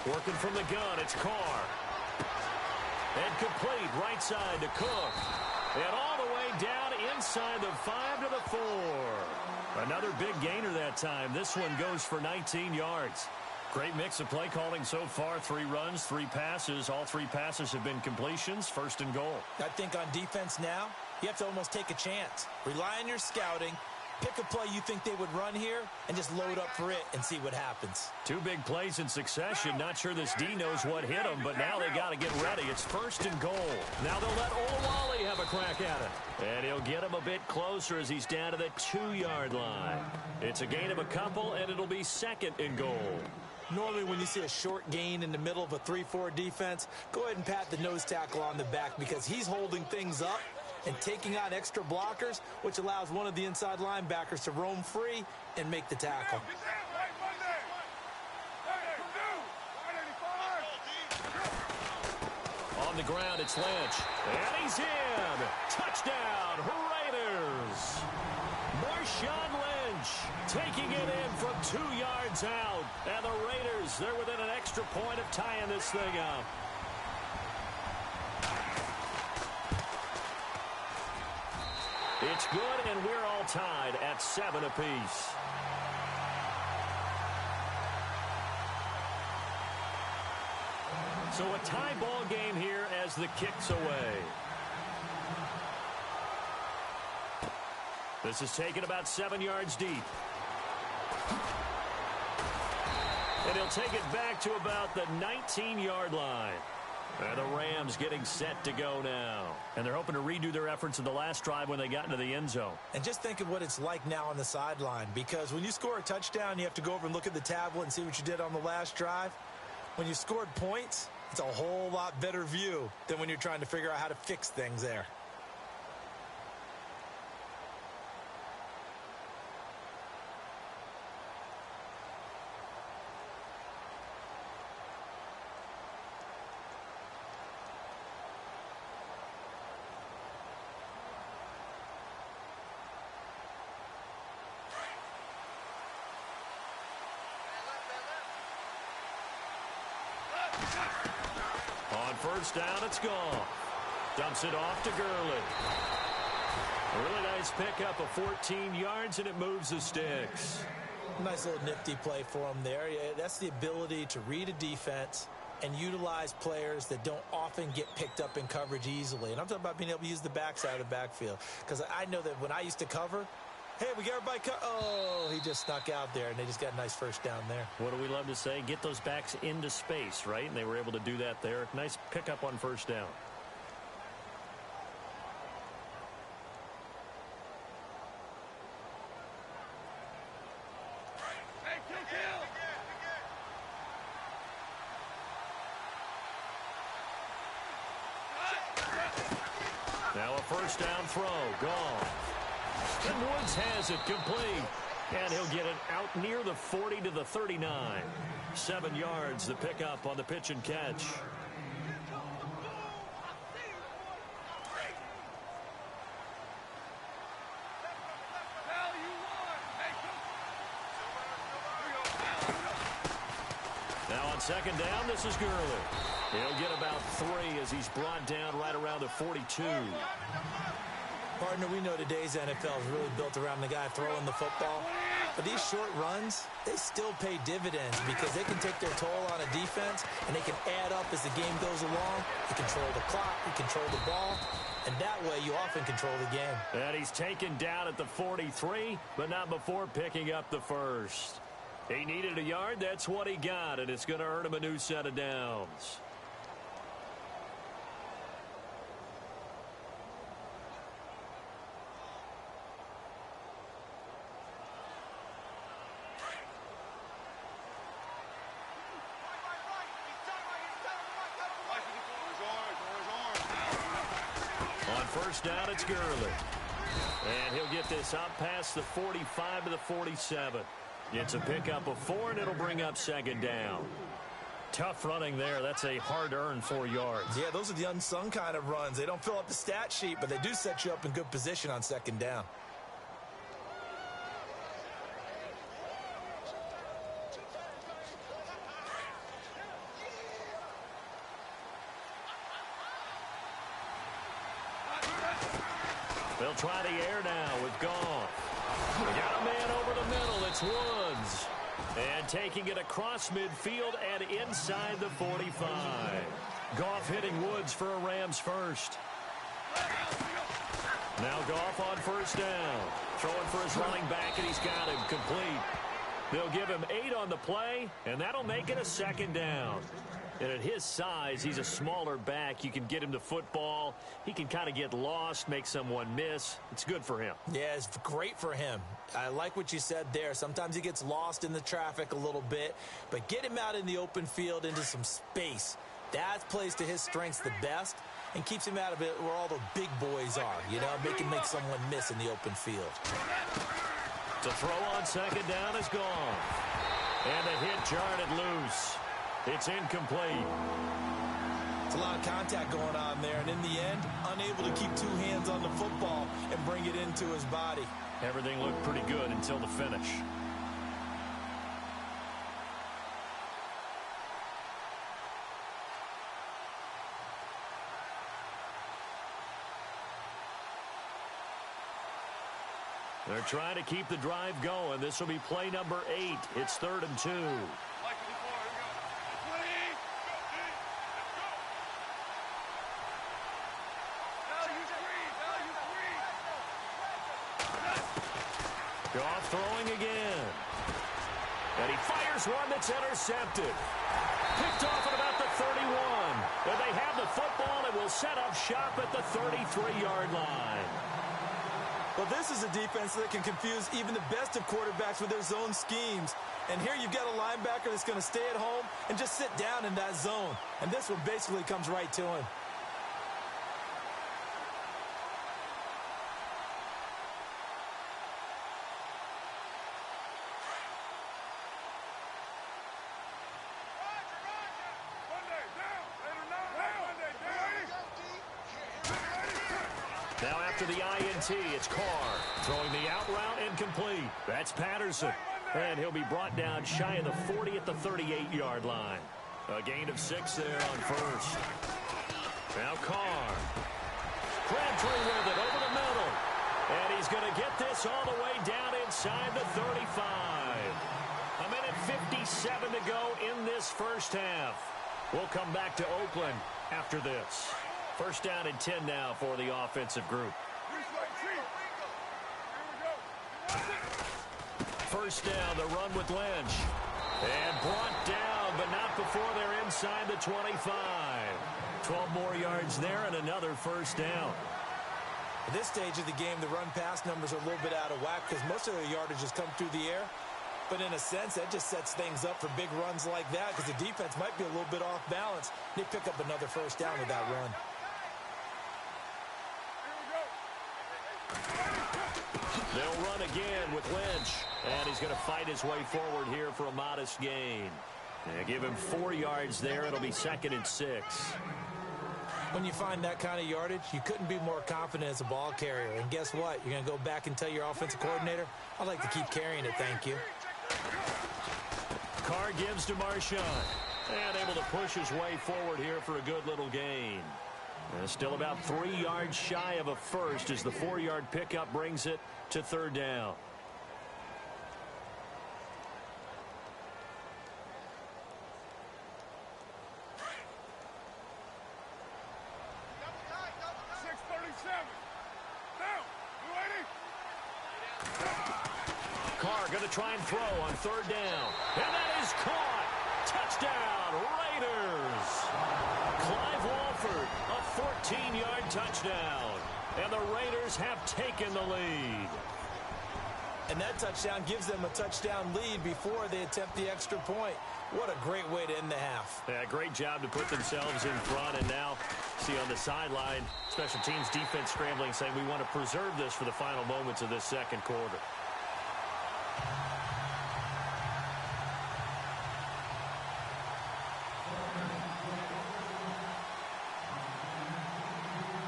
Working from the gun, it's Carr. And complete, right side to Cook. And all the way down inside the 5 to the 4. Another big gainer that time. This one goes for 19 yards. Great mix of play calling so far. 3 runs, 3 passes. All 3 passes have been completions. 1st and goal. I think on defense now, you have to almost take a chance. Rely on your scouting. Pick a play you think they would run here and just load up for it and see what happens. 2 big plays in succession. Not sure this D knows what hit him, but now they got to get ready. It's 1st and goal. Now they'll let Olawale have a crack at it. And he'll get him a bit closer as he's down to the 2-yard line. It's a gain of a couple, and it'll be 2nd and goal. Normally when you see a short gain in the middle of a 3-4 defense, go ahead and pat the nose tackle on the back because he's holding things up and taking on extra blockers, which allows one of the inside linebackers to roam free and make the tackle. On the ground, it's Lynch. And he's in. Touchdown, Raiders. Marshawn Lynch taking it in from 2 yards out. And the Raiders, they're within an extra point of tying this thing up. It's good, and we're all tied at 7 apiece. So a tie ball game here as the kick's away. This is taken about 7 yards deep. And he'll take it back to about the 19-yard line. And the Rams getting set to go now. And they're hoping to redo their efforts in the last drive when they got into the end zone. And just think of what it's like now on the sideline, because when you score a touchdown, you have to go over and look at the tablet and see what you did on the last drive. When you scored points, it's a whole lot better view than when you're trying to figure out how to fix things there. On first down, it's gone. Dumps it off to Gurley. A really nice pickup of 14 yards, and it moves the sticks. Nice little nifty play for him there. Yeah, that's the ability to read a defense and utilize players that don't often get picked up in coverage easily. And I'm talking about being able to use the backside of the backfield. Because I know that when I used to cover, hey, we got everybody oh, he just snuck out there, and they just got a nice first down there. What do we love to say? Get those backs into space, right? And they were able to do that there. Nice pickup on first down. Now a first down throw, gone. And Woods has it complete. And he'll get it out near the 40 to the 39. 7 yards, the pickup on the pitch and catch. Now on second down, this is Gurley. He'll get about 3 as he's brought down right around the 42. Partner, we know today's NFL is really built around the guy throwing the football. But these short runs, they still pay dividends because they can take their toll on a defense, and they can add up as the game goes along. You control the clock, you control the ball, and that way you often control the game. And he's taken down at the 43, but not before picking up the first. He needed a yard, that's what he got, and it's going to earn him a new set of downs. First down, it's Gurley. And he'll get this up past the 45 to the 47. It's a pickup of 4, and it'll bring up second down. Tough running there. That's a hard-earned 4 yards. Yeah, those are the unsung kind of runs. They don't fill up the stat sheet, but they do set you up in good position on second down. They'll try the air now with Goff. We got a man over the middle. It's Woods. And taking it across midfield and inside the 45. Goff hitting Woods for a Rams first. Now Goff on first down. Throwing for his running back, and he's got him complete. They'll give him 8 on the play, and that'll make it a second down. And at his size, he's a smaller back. You can get him the football. He can kind of get lost, make someone miss. It's good for him. Yeah, it's great for him. I like what you said there. Sometimes he gets lost in the traffic a little bit, but get him out in the open field into some space. That plays to his strengths the best and keeps him out of it where all the big boys are, you know, make someone miss in the open field. To throw on second down is gone. And the hit jarred it loose. It's incomplete. It's a lot of contact going on there, and in the end, unable to keep 2 hands on the football and bring it into his body. Everything looked pretty good until the finish. They're trying to keep the drive going. This will be play number 8. It's 3rd and 2. Goff throwing again. And he fires one that's intercepted. Picked off at about the 31. And they have the football and will set up shop at the 33-yard line. Well, this is a defense that can confuse even the best of quarterbacks with their zone schemes. And here you've got a linebacker that's going to stay at home and just sit down in that zone. And this one basically comes right to him. Now after the INT, it's Carr throwing the out route incomplete. That's Patterson. And he'll be brought down shy of the 40 at the 38-yard line. A gain of 6 there on first. Now Carr. Crabtree with it over the middle. And he's going to get this all the way down inside the 35. A minute 57 to go in this first half. We'll come back to Oakland after this. First down and 10 now for the offensive group. First down, the run with Lynch. And brought down, but not before they're inside the 25. 12 more yards there and another first down. At this stage of the game, the run-pass numbers are a little bit out of whack because most of their yardage has come through the air. But in a sense, that just sets things up for big runs like that because the defense might be a little bit off balance. They pick up another first down with that run. They'll run again with Lynch. And he's going to fight his way forward here for a modest gain. Give him 4 yards there. It'll be 2nd and 6. When you find that kind of yardage, you couldn't be more confident as a ball carrier. And guess what? You're going to go back and tell your offensive coordinator, I'd like to keep carrying it, thank you. Carr gives to Marshawn. And able to push his way forward here for a good little gain. And still about 3 yards shy of a first as the 4-yard pickup brings it to 3rd down. Carr going to try and throw on 3rd down. And that is caught. Touchdown, Raiders. Clive Walford, a 14-yard touchdown. And the Raiders have taken the lead. And that touchdown gives them a touchdown lead before they attempt the extra point. What a great way to end the half. Yeah, great job to put themselves in front. And now, see on the sideline, special teams defense scrambling, saying we want to preserve this for the final moments of this second quarter.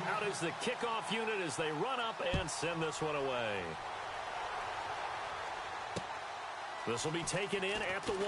Out is the kickoff unit as they run up and send this one away. This will be taken in at the 1.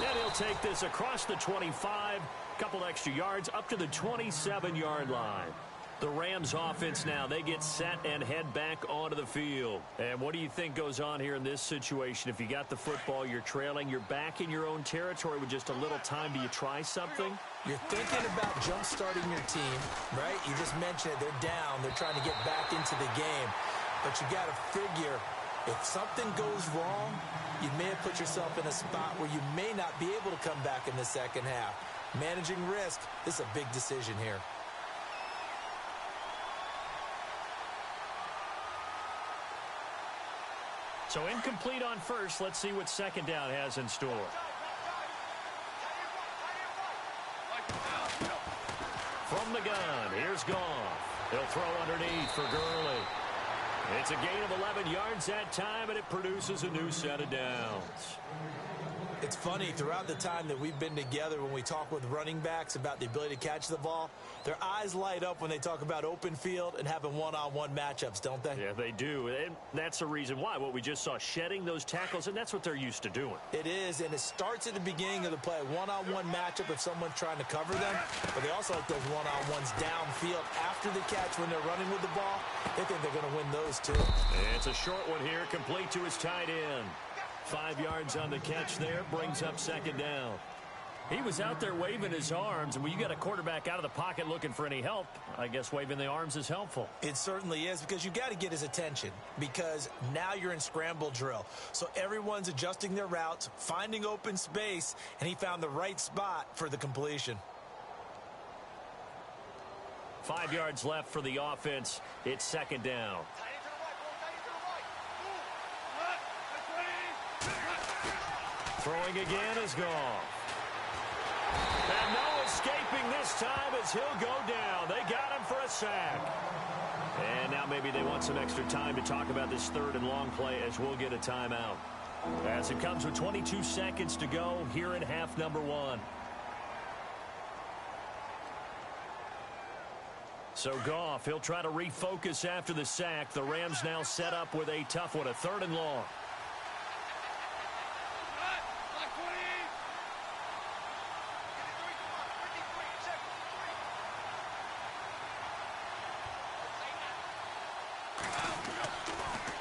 And he'll take this across the 25, couple extra yards up to the 27-yard line. The Rams offense now, they get set and head back onto the field. And what do you think goes on here in this situation? If you got the football, you're trailing, you're back in your own territory with just a little time. Do you try something? You're thinking about jump-starting your team, right? You just mentioned it. They're down. They're trying to get back into the game. But you got to figure, if something goes wrong, you may have put yourself in a spot where you may not be able to come back in the second half. Managing risk, this is a big decision here. So incomplete on first. Let's see what 2nd down has in store. From the gun, here's Goff. They'll throw underneath for Gurley. It's a gain of 11 yards that time, and it produces a new set of downs. It's funny, throughout the time that we've been together, when we talk with running backs about the ability to catch the ball, their eyes light up when they talk about open field and having one-on-one matchups, don't they? Yeah, they do. And that's the reason why. What we just saw, shedding those tackles, and that's what they're used to doing. It is, and it starts at the beginning of the play. One-on-one matchup if someone's trying to cover them, but they also like those one-on-ones downfield after the catch when they're running with the ball. They think they're going to win those too. And it's a short one here, complete to his tight end. 5 yards on the catch there, brings up 2nd down. He was out there waving his arms, and when you got a quarterback out of the pocket looking for any help, I guess waving the arms is helpful. It certainly is, because you've got to get his attention, because now you're in scramble drill. So everyone's adjusting their routes, finding open space, and he found the right spot for the completion. 5 yards left for the offense. It's second down. Throwing again is Goff. And no escaping this time as he'll go down. They got him for a sack. And now maybe they want some extra time to talk about this third and long play as we'll get a timeout. As it comes with 22 seconds to go here in half number 1. So Goff, he'll try to refocus after the sack. The Rams now set up with a tough one, a third and long.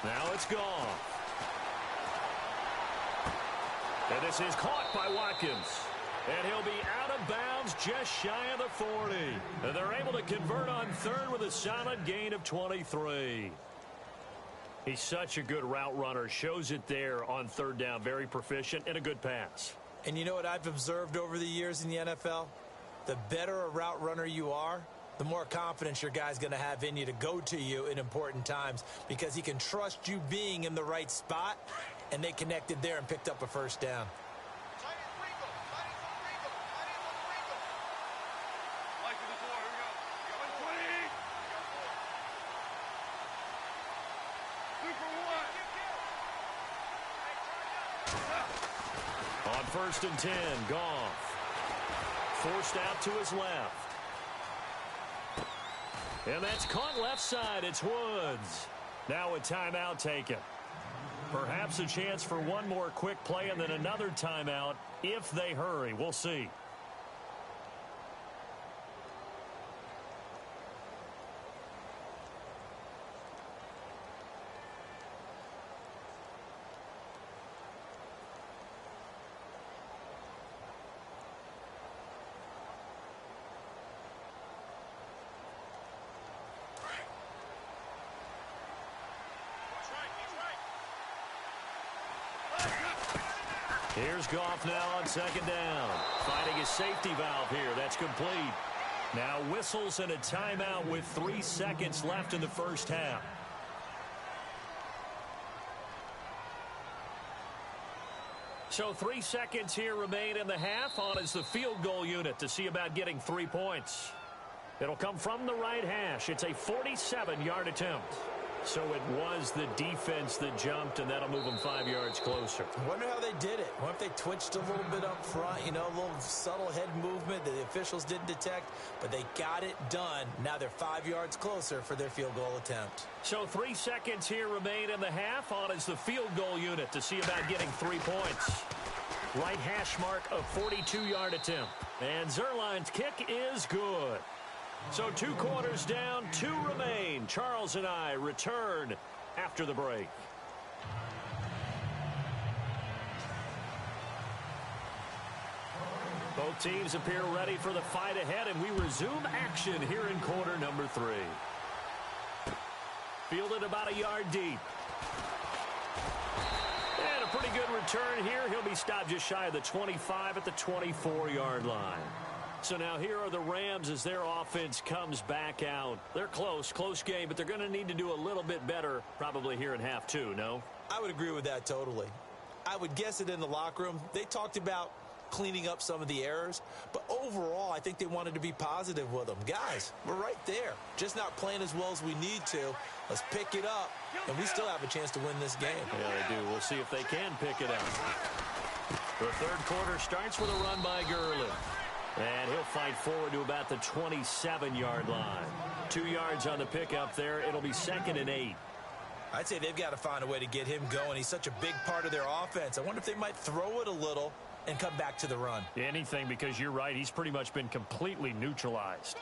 Now it's Goff. And this is caught by Watkins. And he'll be out of bounds just shy of the 40. And they're able to convert on third with a solid gain of 23. He's such a good route runner. Shows it there on third down. Very proficient and a good pass. And you know what I've observed over the years in the NFL? The better a route runner you are, the more confidence your guy's going to have in you to go to you in important times, because he can trust you being in the right spot, and they connected there and picked up a first down. On first and 10, Goff. Forced out to his left. And that's caught left side. It's Woods. Now a timeout taken. Perhaps a chance for one more quick play and then another timeout if they hurry. We'll see. Here's Goff now on second down. Finding his safety valve here. That's complete. Now whistles and a timeout with 3 seconds left in the first half. So 3 seconds here remain in the half. On is the field goal unit to see about getting 3 points. It'll come from the right hash. It's a 47-yard attempt. So it was the defense that jumped, and that'll move them 5 yards closer. I wonder how they did it. I wonder if they twitched a little bit up front, you know, a little subtle head movement that the officials didn't detect, but they got it done. Now they're 5 yards closer for their field goal attempt. So 3 seconds here remain in the half. On is the field goal unit to see about getting 3 points. Right hash mark of 42-yard attempt. And Zerline's kick is good. So 2 quarters down, 2 remain. Charles and I return after the break. Both teams appear ready for the fight ahead, and we resume action here in quarter number 3. Fielded about a yard deep. And a pretty good return here. He'll be stopped just shy of the 25 at the 24-yard line. So now here are the Rams as their offense comes back out. They're close game, but they're going to need to do a little bit better probably here in half 2, no? I would agree with that totally. I would guess it in the locker room. They talked about cleaning up some of the errors, but overall I think they wanted to be positive with them. Guys, we're right there. Just not playing as well as we need to. Let's pick it up, and we still have a chance to win this game. Yeah, they do. We'll see if they can pick it up. The third quarter starts with a run by Gurley. And he'll fight forward to about the 27-yard line. 2 yards on the pickup there. It'll be 2nd and 8. I'd say they've got to find a way to get him going. He's such a big part of their offense. I wonder if they might throw it a little and come back to the run. Anything, because you're right. He's pretty much been completely neutralized.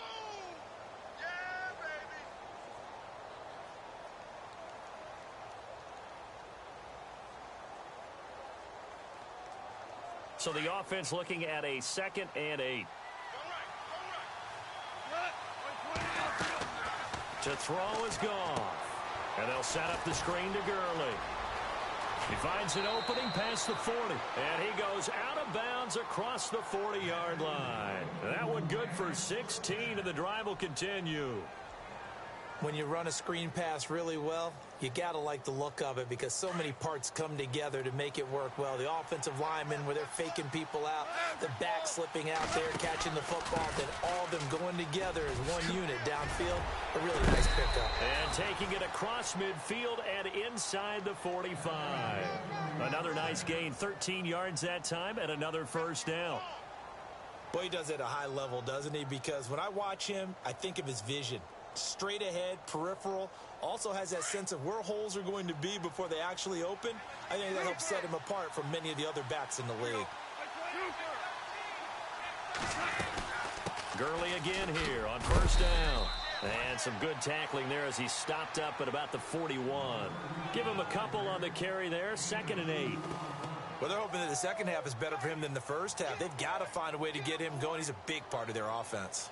So the offense looking at a 2nd and 8. To throw is gone. And they'll set up the screen to Gurley. He finds an opening past the 40. And he goes out of bounds across the 40-yard line. That one good for 16, and the drive will continue. When you run a screen pass really well, you got to like the look of it because so many parts come together to make it work well. The offensive linemen, where they're faking people out, the back slipping out there, catching the football, then all of them going together as one unit downfield. A really nice pickup. And taking it across midfield and inside the 45. Another nice gain, 13 yards that time, and another first down. Boy, he does it at a high level, doesn't he? Because when I watch him, I think of his vision. Straight ahead, peripheral, also has that sense of where holes are going to be before they actually open. I think that helps set him apart from many of the other backs in the league. Gurley again here on first down. And some good tackling there as he stopped up at about the 41. Give him a couple on the carry there, 2nd and 8. Well, they're hoping that the second half is better for him than the first half. They've got to find a way to get him going. He's a big part of their offense.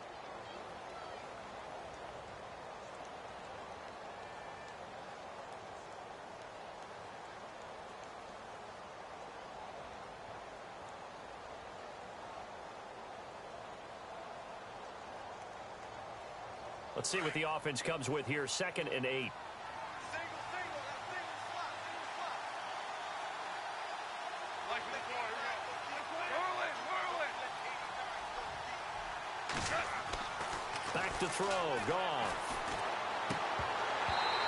Let's see what the offense comes with here, 2nd and 8. Back to throw, gone.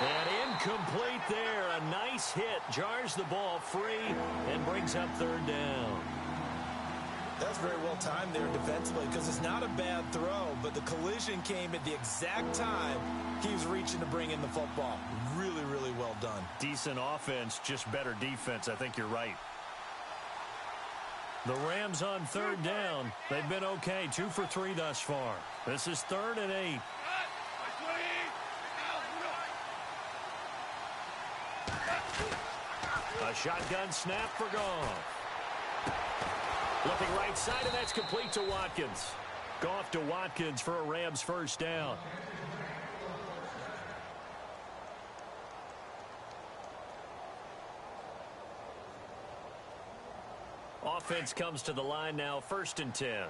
And incomplete there. A nice hit, jars the ball free and brings up 3rd down. That's very well timed there defensively because it's not a bad throw, but the collision came at the exact time he was reaching to bring in the football. Really, really well done. Decent offense, just better defense. I think you're right. The Rams on 3rd down. They've been okay, 2 for 3 thus far. This is 3rd and 8. A shotgun snap for Goff. Looking right side, and that's complete to Watkins. Goff to Watkins for a Rams first down. Offense comes to the line now, 1st and 10.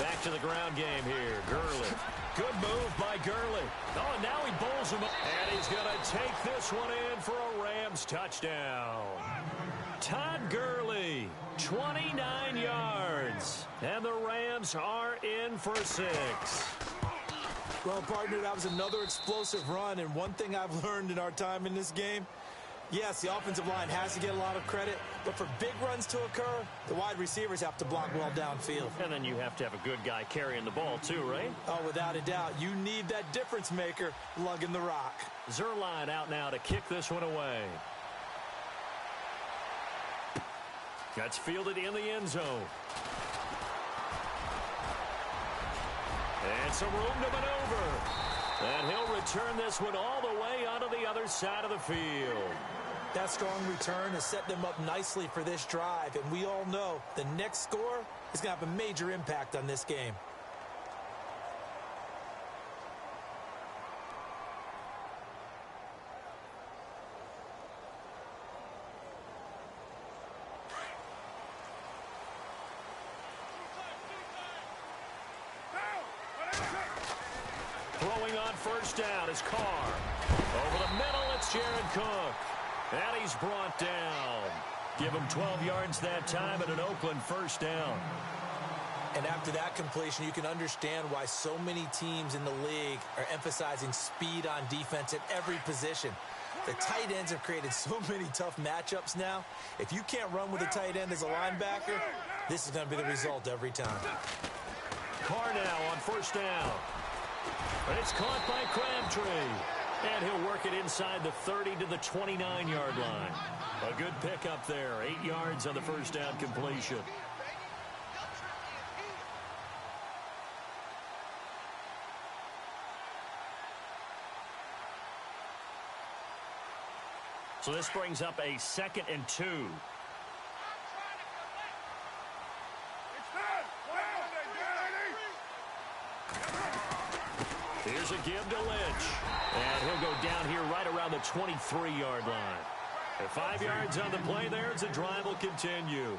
Back to the ground game here. Gurley. Good move by Gurley. Oh, and now he bowls him up. And he's going to take this one in for a Rams touchdown. Todd Gurley, 29 yards. And the Rams are in for 6. Well, partner, that was another explosive run. And one thing I've learned in our time in this game, yes, the offensive line has to get a lot of credit, but for big runs to occur, the wide receivers have to block well downfield. And then you have to have a good guy carrying the ball too, right? Oh, without a doubt. You need that difference maker lugging the rock. Zerline out now to kick this one away. That's fielded in the end zone. And some room to maneuver. And he'll return this one all the way onto the other side of the field. That strong return has set them up nicely for this drive. And we all know the next score is going to have a major impact on this game. Throwing on first down is Carr. Over the middle, it's Jared Cook. And he's brought down. Give him 12 yards that time and an Oakland first down. And after that completion, you can understand why so many teams in the league are emphasizing speed on defense at every position. The tight ends have created so many tough matchups now. If you can't run with a tight end as a linebacker, this is going to be the result every time. Carr now on first down. It's caught by Crabtree. And he'll work it inside the 30 to the 29-yard line. A good pickup there. 8 yards on the first down completion. So this brings up a 2nd and 2. Here's a give to Lynch. And he'll go down here right around the 23-yard line. At 5 yards on the play there, as the drive will continue.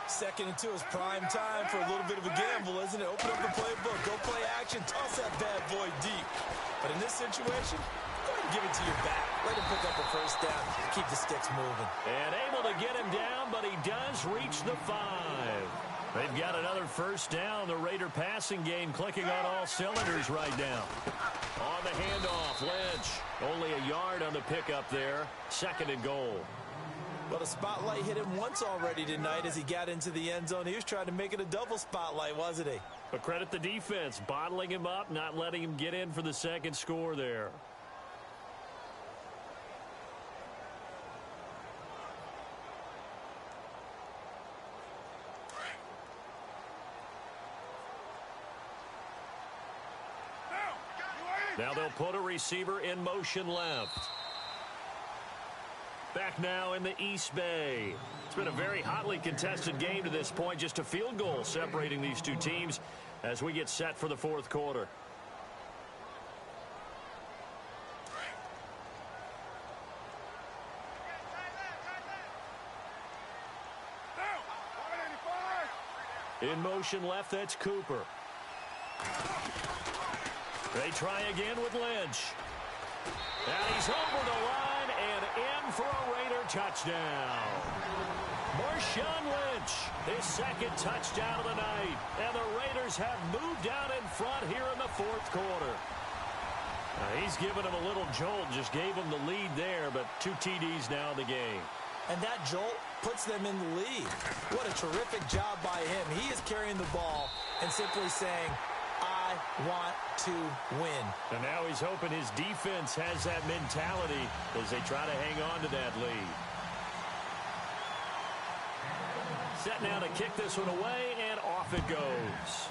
2nd and 2 is prime time for a little bit of a gamble, isn't it? Open up the playbook, go play action, toss that bad boy deep. But in this situation, go ahead and give it to your back. Let him pick up a first down, keep the sticks moving. And able to get him down, but he does reach the 5. They've got another first down. The Raider passing game clicking on all cylinders right now. On the handoff, Lynch. Only a yard on the pickup there. 2nd and goal. Well, the spotlight hit him once already tonight as he got into the end zone. He was trying to make it a double spotlight, wasn't he? But credit the defense, bottling him up, not letting him get in for the second score there. Now they'll put a receiver in motion left. Back now in the East Bay. It's been a very hotly contested game to this point. Just a field goal separating these two teams as we get set for the 4th quarter. In motion left, that's Cooper. They try again with Lynch. And he's over the line and in for a Raider touchdown. Marshawn Lynch, his 2nd touchdown of the night. And the Raiders have moved out in front here in the 4th quarter. He's given him a little jolt, just gave him the lead there, but 2 TDs now in the game. And that jolt puts them in the lead. What a terrific job by him. He is carrying the ball and simply saying, I want to win. And now he's hoping his defense has that mentality as they try to hang on to that lead. Set now to kick this one away, and off it goes.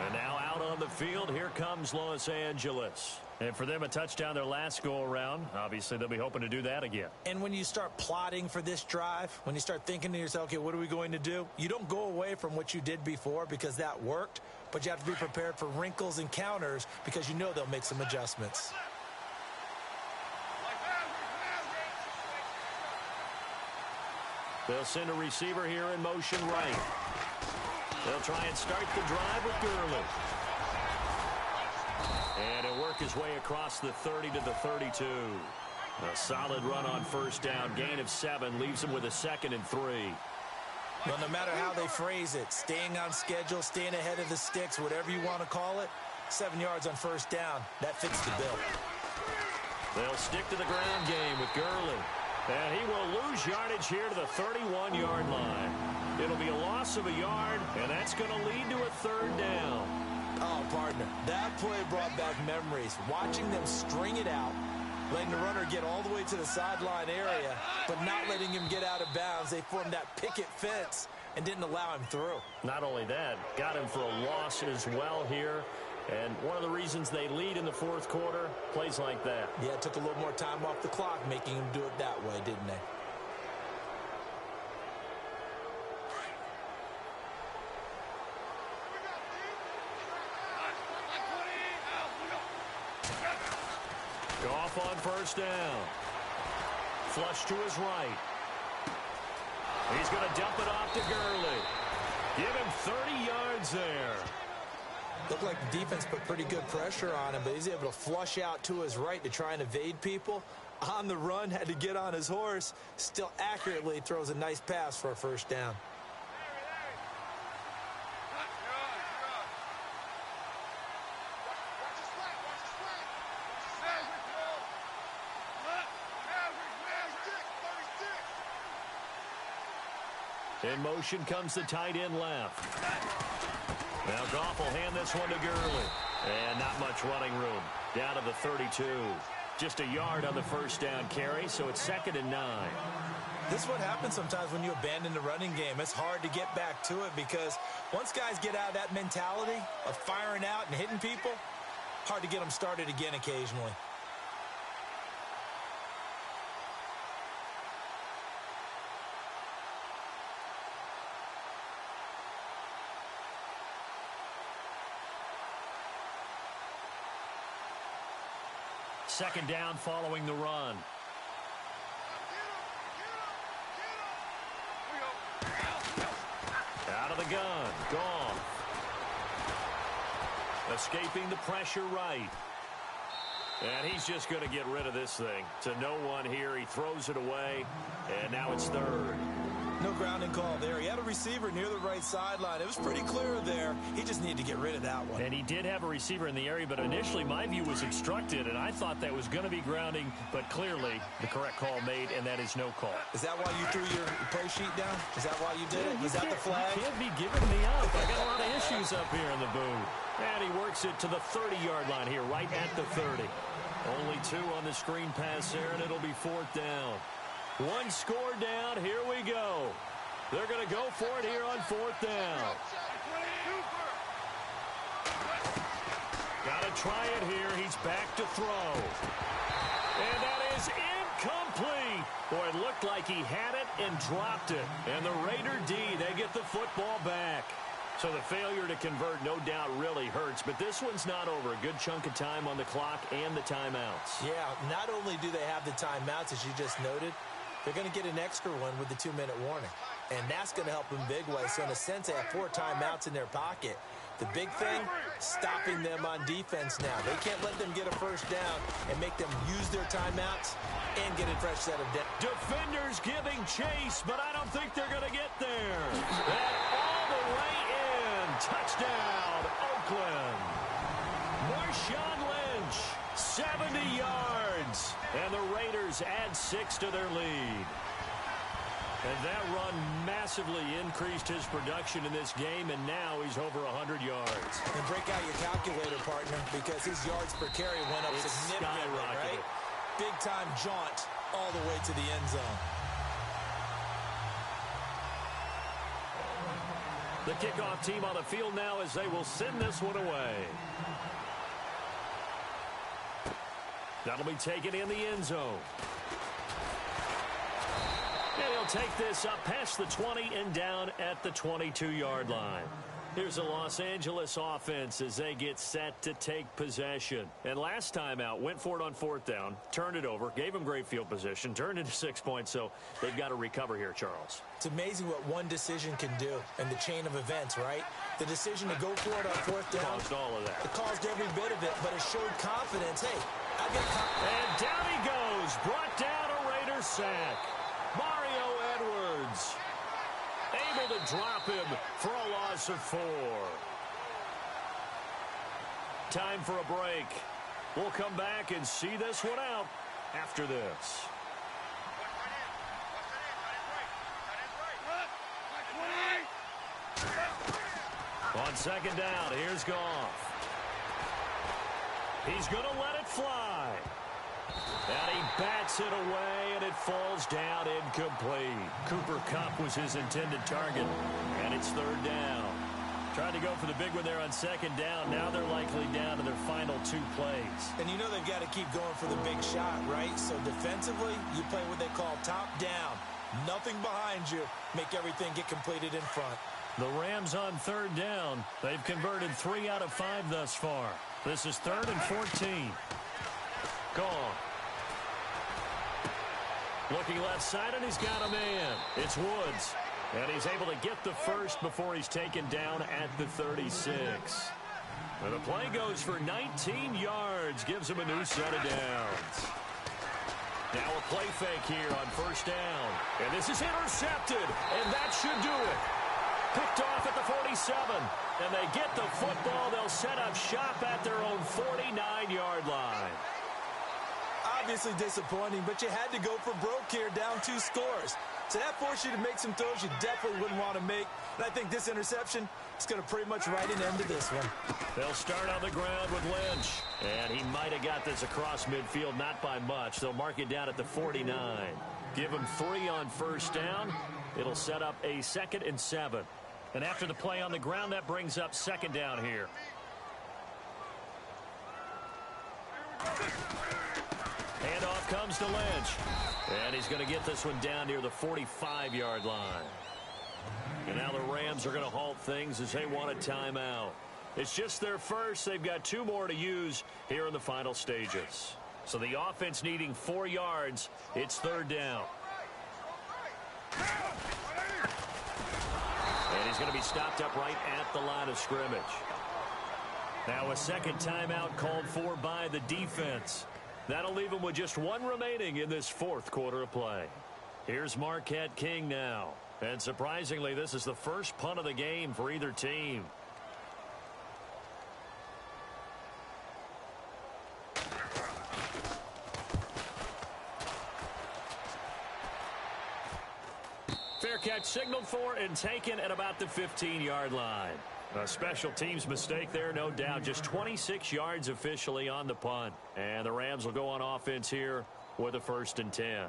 And now out on the field, here comes Los Angeles. And for them, a touchdown their last go-around. Obviously, they'll be hoping to do that again. And when you start plotting for this drive, when you start thinking to yourself, okay, what are we going to do? You don't go away from what you did before because that worked, but you have to be prepared for wrinkles and counters because you know they'll make some adjustments. They'll send a receiver here in motion right. They'll try and start the drive with Gurley. And he'll work his way across the 30 to the 32. A solid run on first down. Gain of 7 leaves him with a 2nd and 3. Well, no matter how they phrase it, staying on schedule, staying ahead of the sticks, whatever you want to call it, 7 yards on first down, that fits the bill. They'll stick to the ground game with Gurley. And he will lose yardage here to the 31-yard line. It'll be a loss of a yard, and that's going to lead to a 3rd down. Oh, partner, that play brought back memories. Watching them string it out, letting the runner get all the way to the sideline area, but not letting him get out of bounds. They formed that picket fence and didn't allow him through. Not only that, got him for a loss as well here. And one of the reasons they lead in the 4th quarter, plays like that. Yeah, it took a little more time off the clock, making him do it that way, didn't they? Goff on first down. Flush to his right. He's going to dump it off to Gurley. Give him 30 yards there. Looked like the defense put pretty good pressure on him, but he's able to flush out to his right to try and evade people. On the run, had to get on his horse. Still accurately throws a nice pass for a first down. In motion comes the tight end left. Now Goff will hand this one to Gurley. And not much running room. Down to the 32. Just a yard on the first down carry, so it's 2nd and 9. This is what happens sometimes when you abandon the running game. It's hard to get back to it because once guys get out of that mentality of firing out and hitting people, hard to get them started again occasionally. Second down following the run. Out of the gun. Gone. Escaping the pressure right. And he's just going to get rid of this thing. To no one here. He throws it away. And now it's third. No grounding call there. He had a receiver near the right sideline. It was pretty clear there. He just needed to get rid of that one. And he did have a receiver in the area, but initially my view was obstructed, and I thought that was going to be grounding, but clearly the correct call made, and that is no call. Is that why you threw your play sheet down? Is that why you did it? Was that the flag? You can't be giving me up. I got a lot of issues up here in the booth. And he works it to the 30-yard line here, right at the 30. Only 2 on the screen pass there, and it'll be fourth down. 1 score down. Here we go. They're going to go for it here on fourth down. Got to try it here. He's back to throw. And that is incomplete. Boy, it looked like he had it and dropped it. And the Raider D, they get the football back. So the failure to convert, no doubt, really hurts. But this one's not over. A good chunk of time on the clock and the timeouts. Yeah, not only do they have the timeouts, as you just noted, they're going to get an extra one with the 2-minute warning. And that's going to help them big way. So in a sense, they have 4 timeouts in their pocket. The big thing, stopping them on defense now. They can't let them get a first down and make them use their timeouts and get a fresh set of depth. Defenders giving chase, but I don't think they're going to get there. And all the way in. Touchdown, Oakland. Marshawn Lynch, 70 yards. And the Raiders add 6 to their lead. And that run massively increased his production in this game, and now he's over 100 yards. And break out your calculator, partner, because his yards per carry went up significantly, right? Big-time jaunt all the way to the end zone. The kickoff team on the field now as they will send this one away. That'll be taken in the end zone. And he'll take this up past the 20 and down at the 22-yard line. Here's the Los Angeles offense as they get set to take possession. And last time out, went for it on fourth down, turned it over, gave them great field position, turned into 6 points, so they've got to recover here, Charles. It's amazing what one decision can do in the chain of events, right? The decision to go for it on fourth down. Caused all of that. It caused every bit of it, but it showed confidence. Hey, I got confidence. And down he goes. Brought down a Raider sack. Mario Edwards able to drop him for a loss of 4. Time for a break. We'll come back and see this one out after this. On second down, here's Goff. He's going to let it fly. And he bats it away, and it falls down incomplete. Cooper Kupp was his intended target, and it's third down. Trying to go for the big one there on second down. Now they're likely down to their final 2 plays. And you know they've got to keep going for the big shot, right? So defensively, you play what they call top down. Nothing behind you. Make everything get completed in front. The Rams on third down. They've converted 3 out of 5 thus far. This is 3rd and 14. Gone. Looking left side, and he's got a man. It's Woods. And he's able to get the first before he's taken down at the 36. And the play goes for 19 yards. Gives him a new set of downs. Now a play fake here on first down. And this is intercepted. And that should do it. Picked off at the 47. And they get the football. They'll set up shop at their own 49-yard line. Obviously disappointing, but you had to go for broke here, down 2 scores. So that forced you to make some throws you definitely wouldn't want to make. And I think this interception is going to pretty much write an end to this one. They'll start on the ground with Lynch. And he might have got this across midfield, not by much. They'll mark it down at the 49. Give him 3 on first down. It'll set up a 2nd and 7. And after the play on the ground, that brings up 2nd down here. Handoff comes to Lynch. And he's going to get this one down near the 45-yard line. And now the Rams are going to halt things as they want a timeout. It's just their first. They've got 2 more to use here in the final stages. So the offense needing 4 yards. It's 3rd down. And he's going to be stopped up right at the line of scrimmage. Now a 2nd timeout called for by the defense. That'll leave him with just 1 remaining in this 4th quarter of play. Here's Marquette King now. And surprisingly, this is the first punt of the game for either team. Fair catch signaled for and taken at about the 15-yard line. A special teams mistake there, no doubt. Just 26 yards officially on the punt. And the Rams will go on offense here with a 1st and 10.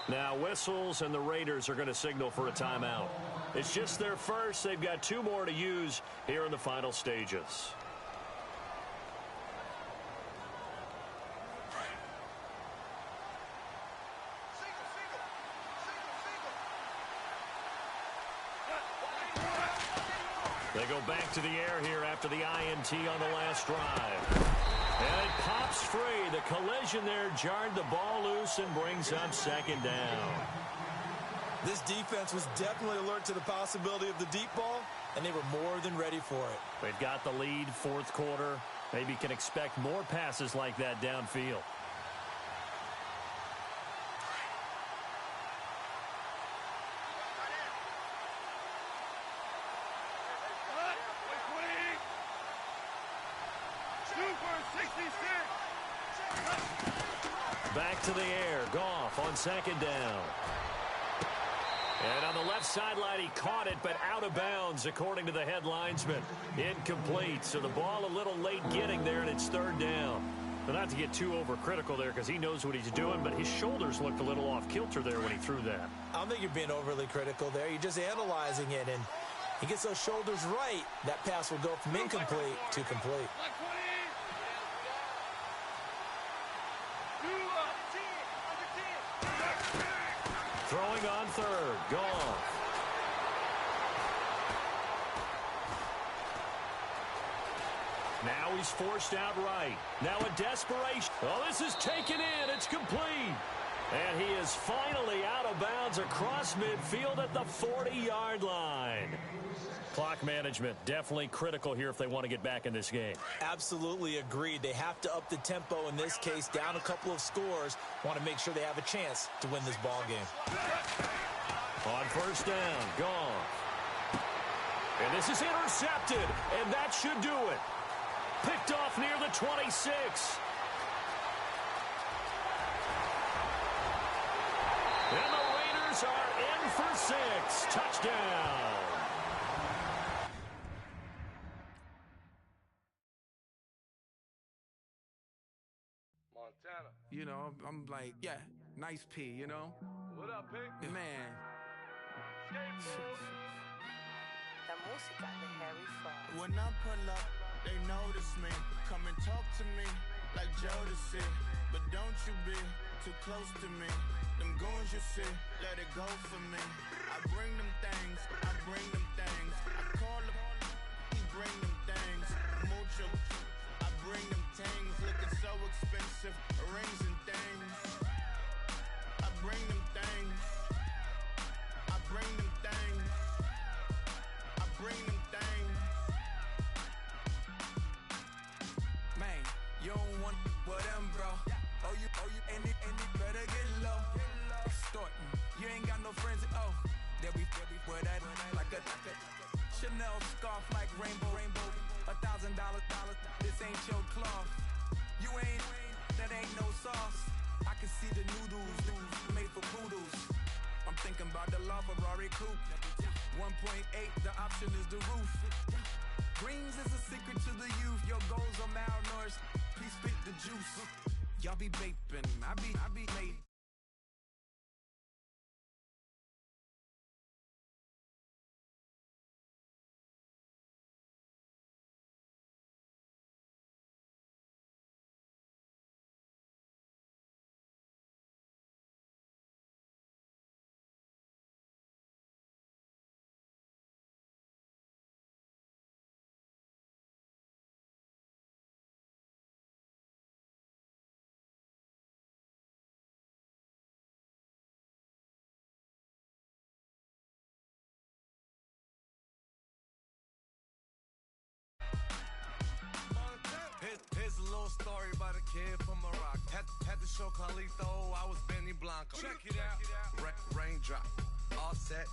Now whistles, and the Raiders are going to signal for a timeout. It's just their first. They've got 2 more to use here in the final stages. They go back to the air here after the INT on the last drive. And it pops free. The collision there jarred the ball loose and brings up 2nd down. This defense was definitely alert to the possibility of the deep ball, and they were more than ready for it. They've got the lead, 4th quarter. Maybe can expect more passes like that downfield. Back to the air. Goff on 2nd down. And on the left sideline, he caught it, but out of bounds, according to the head linesman. Incomplete. So the ball a little late getting there, and it's 3rd down. But not to get too overcritical there because he knows what he's doing, but his shoulders looked a little off kilter there when he threw that. I don't think you're being overly critical there. You're just analyzing it, and he gets those shoulders right. That pass will go from incomplete to complete. Throwing on 3rd. Goff. Now he's forced out right. Now a desperation. Oh, this is taken in. It's complete. And he is finally out of bounds across midfield at the 40-yard line. Clock management definitely critical here if they want to get back in this game. Absolutely agreed. They have to up the tempo in this case, down a couple of scores. Want to make sure they have a chance to win this ball game. On 1st down, Goff. And this is intercepted, and that should do it. Picked off near the 26. And the Raiders are in for 6. Touchdown. Montana. You know, I'm like, yeah, nice P, you know? What up, Pig? Man. When I pull up, they notice me. Come and talk to me like Jodeci. But don't you be too close to me. Them goons you see, let it go for me. I bring them things, I bring them things. I call them, he bring them things. Mucho, I bring them things. Looking so expensive, rings and things. I bring them things. I bring them things. I bring them things. Man, you don't want with them, bro. Oh, you, and it better get low. Extorting, you ain't got no friends. Oh, they'll be with that like a Chanel scarf like rainbow. $1,000, this ain't your cloth. You ain't, that ain't no sauce. I can see the noodles made for poodles. Thinking about the law Ferrari coupe. 1.8, the option is the roof. Greens is a secret to the youth. Your goals are malnourished. Please spit the juice. Y'all be vaping, I be made. Here's a little story about a kid from Morocco. Had to show Carlito I was Benny Blanco. Check it out. Raindrop, all set.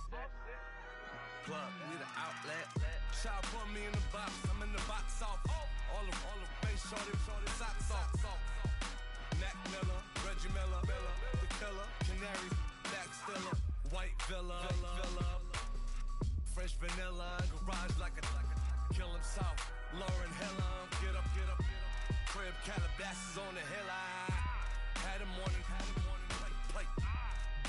Plug, we the outlet. Child put me in the box. I'm in the box office. All the face shorty, socks off. Mac Miller, Reggie Miller, the killer, Canaries, back stiller, White Villa, fresh vanilla, garage like a kill himself. Lauren Hiller, get up. Crib Calabasas on the hill. I had him morning, plate.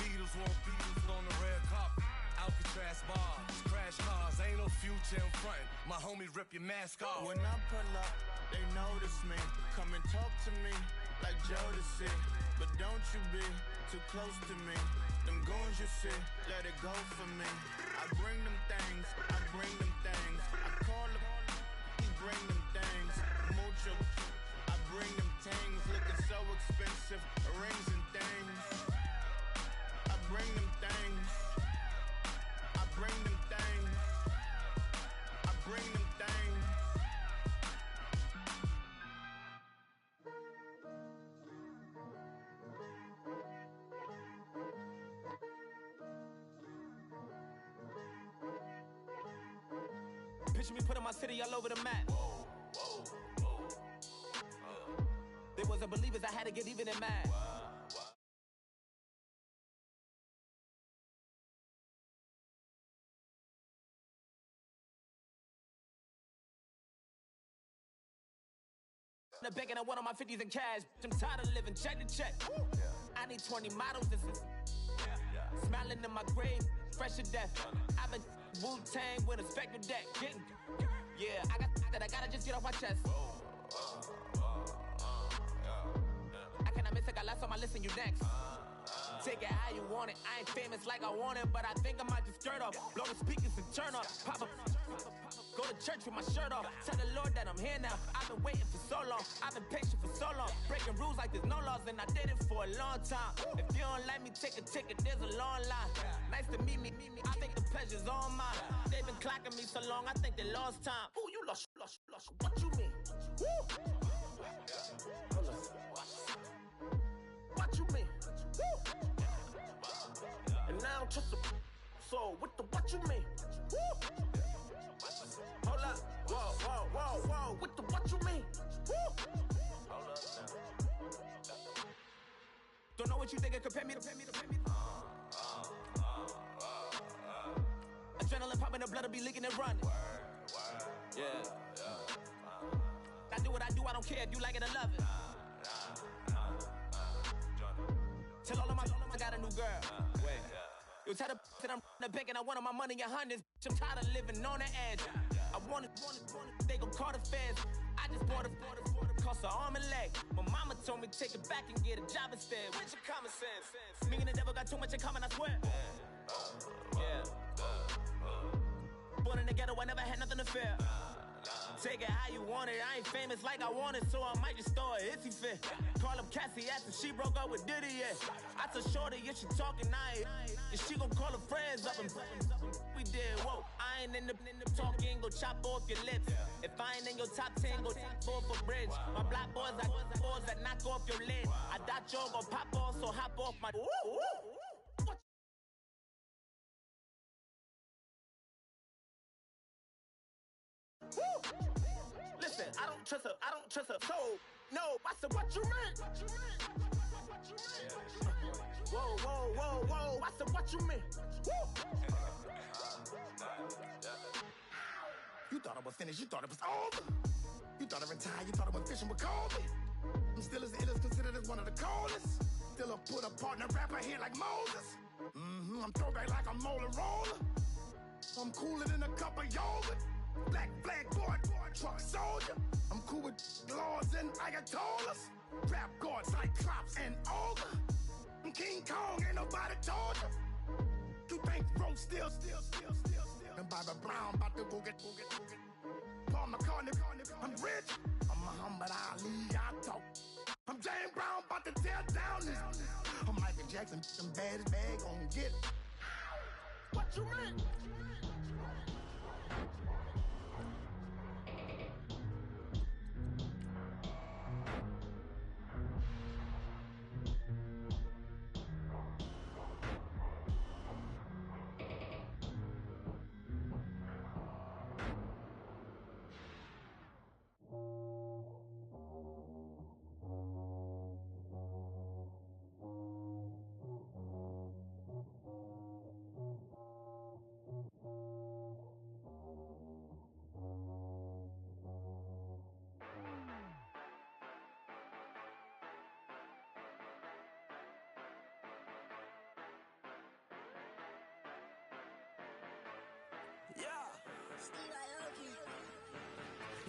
Beatles on the red carpet. Alcatraz bars, crash cars, ain't no future in front. My homies rip your mask off. When I pull up, they notice me. Come and talk to me like Jodeci. But don't you be too close to me. Them goons you see, let it go for me. I bring them things, I call them, he bring them things. Mucho, I bring them things. Looking so expensive, rings and things. I bring them things. I bring them things. I bring them things. Picture me putting my city all over the map. They wasn't believers, I had to get even in mad. The bank and I want on my 50s in cash. I'm tired of living check to check. I need 20 models. This is smiling in my grave, fresh to death. I've been Wu-Tang with a spectral deck. I gotta just get off my chest. I cannot miss it, got less on my list and you next. Take it how you want it. I ain't famous like I want it, but I think I might just skirt off. Blow the speakers and turn up. Pop up. Go to church with my shirt off. Tell the Lord that I'm here now. I've been waiting for so long. I've been patient for so long. Breaking rules like there's no laws, and I did it for a long time. If you don't like me, take a ticket. There's a long line. Nice to meet me. I think the pleasure's all mine. They've been clocking me so long, I think they lost time. Ooh, you lost. What you mean? Woo! What you mean? Woo! And now I don't trust the so what you mean? Woo! Hold up, whoa, with the what you mean? Woo! Don't know what you think, compare me to. Adrenaline popping, the blood will be leaking and running. Yeah. I do what I do, I don't care if you like it or love it. Tell all of my I got a new girl. Wait. You tell the that I'm in the bank and I want all my money in hundreds. I'm tired of living on the edge. I want it, they gon' call the feds. I just bought a cost an arm and leg. My mama told me take it back and get a job instead. Where's your common sense? Me and the devil got too much in common, I swear. Yeah. Born in the ghetto, I never had nothing to fear. Take it how you want it. I ain't famous like I want it, so I might just throw a hissy fit. Call up Cassie after she broke up with Diddy, yeah. I told Shorty, if she talking, if she gon' call her friends up and we did, whoa. I ain't in the talking, go chop off your lips. If I ain't in your top 10, go top 4 for bridge. My black boys, I got boys that knock off your lid. I thought y'all gon' pop off, so hop off my. Woo! Listen, I don't trust her, so no. I said, what you mean? Whoa, whoa, whoa, whoa. I said, what you mean? Woo! You thought I was finished, you thought it was over. You thought I retired, you thought I went fishing with Kobe. I'm still as ill as considered as one of the coldest. Still a put a partner rapper here like Moses. I'm throwback like a molar roller. I'm cooler than a cup of yogurt. Black flag board, truck soldier. I'm cool with laws and Ayatollahs. Rap gods like Cyclops and Ogre. I'm King Kong, ain't nobody told you. You think Rose still. And Barbara Brown about to go get. Paul McCartney, I'm rich. I'm Muhammad Ali, I talk. I'm James Brown, about to tear down this. I'm Michael Jackson, some baddest bag on get. What you mean?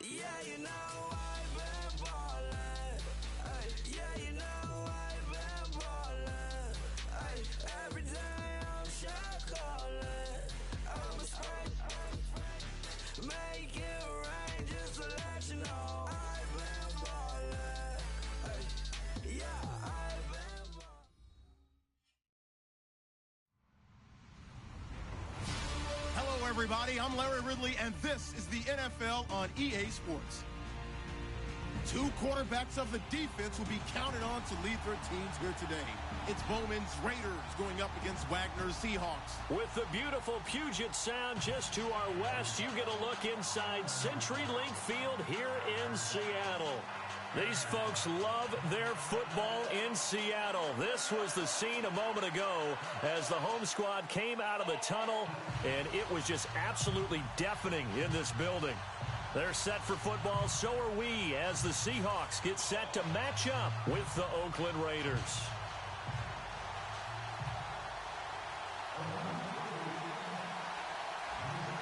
Yeah, you know I've been ballin'. Ay, yeah, you know I've been ballin'. Ay, every day I'm shot callin'. I'm a spray, make it rain just to let you know I've been ballin'. Ay, yeah, I've been ballin'. Hello, everybody. I'm Larry Ridley, and this is the NFL on EA Sports. Two quarterbacks of the defense will be counted on to lead their teams here today. It's Bowman's Raiders going up against Wagner's Seahawks. With the beautiful Puget Sound just to our west, you get a look inside CenturyLink Field here in Seattle. These folks love their football in Seattle. This was the scene a moment ago as the home squad came out of the tunnel, and it was just absolutely deafening in this building. They're set for football, so are we, as the Seahawks get set to match up with the Oakland Raiders.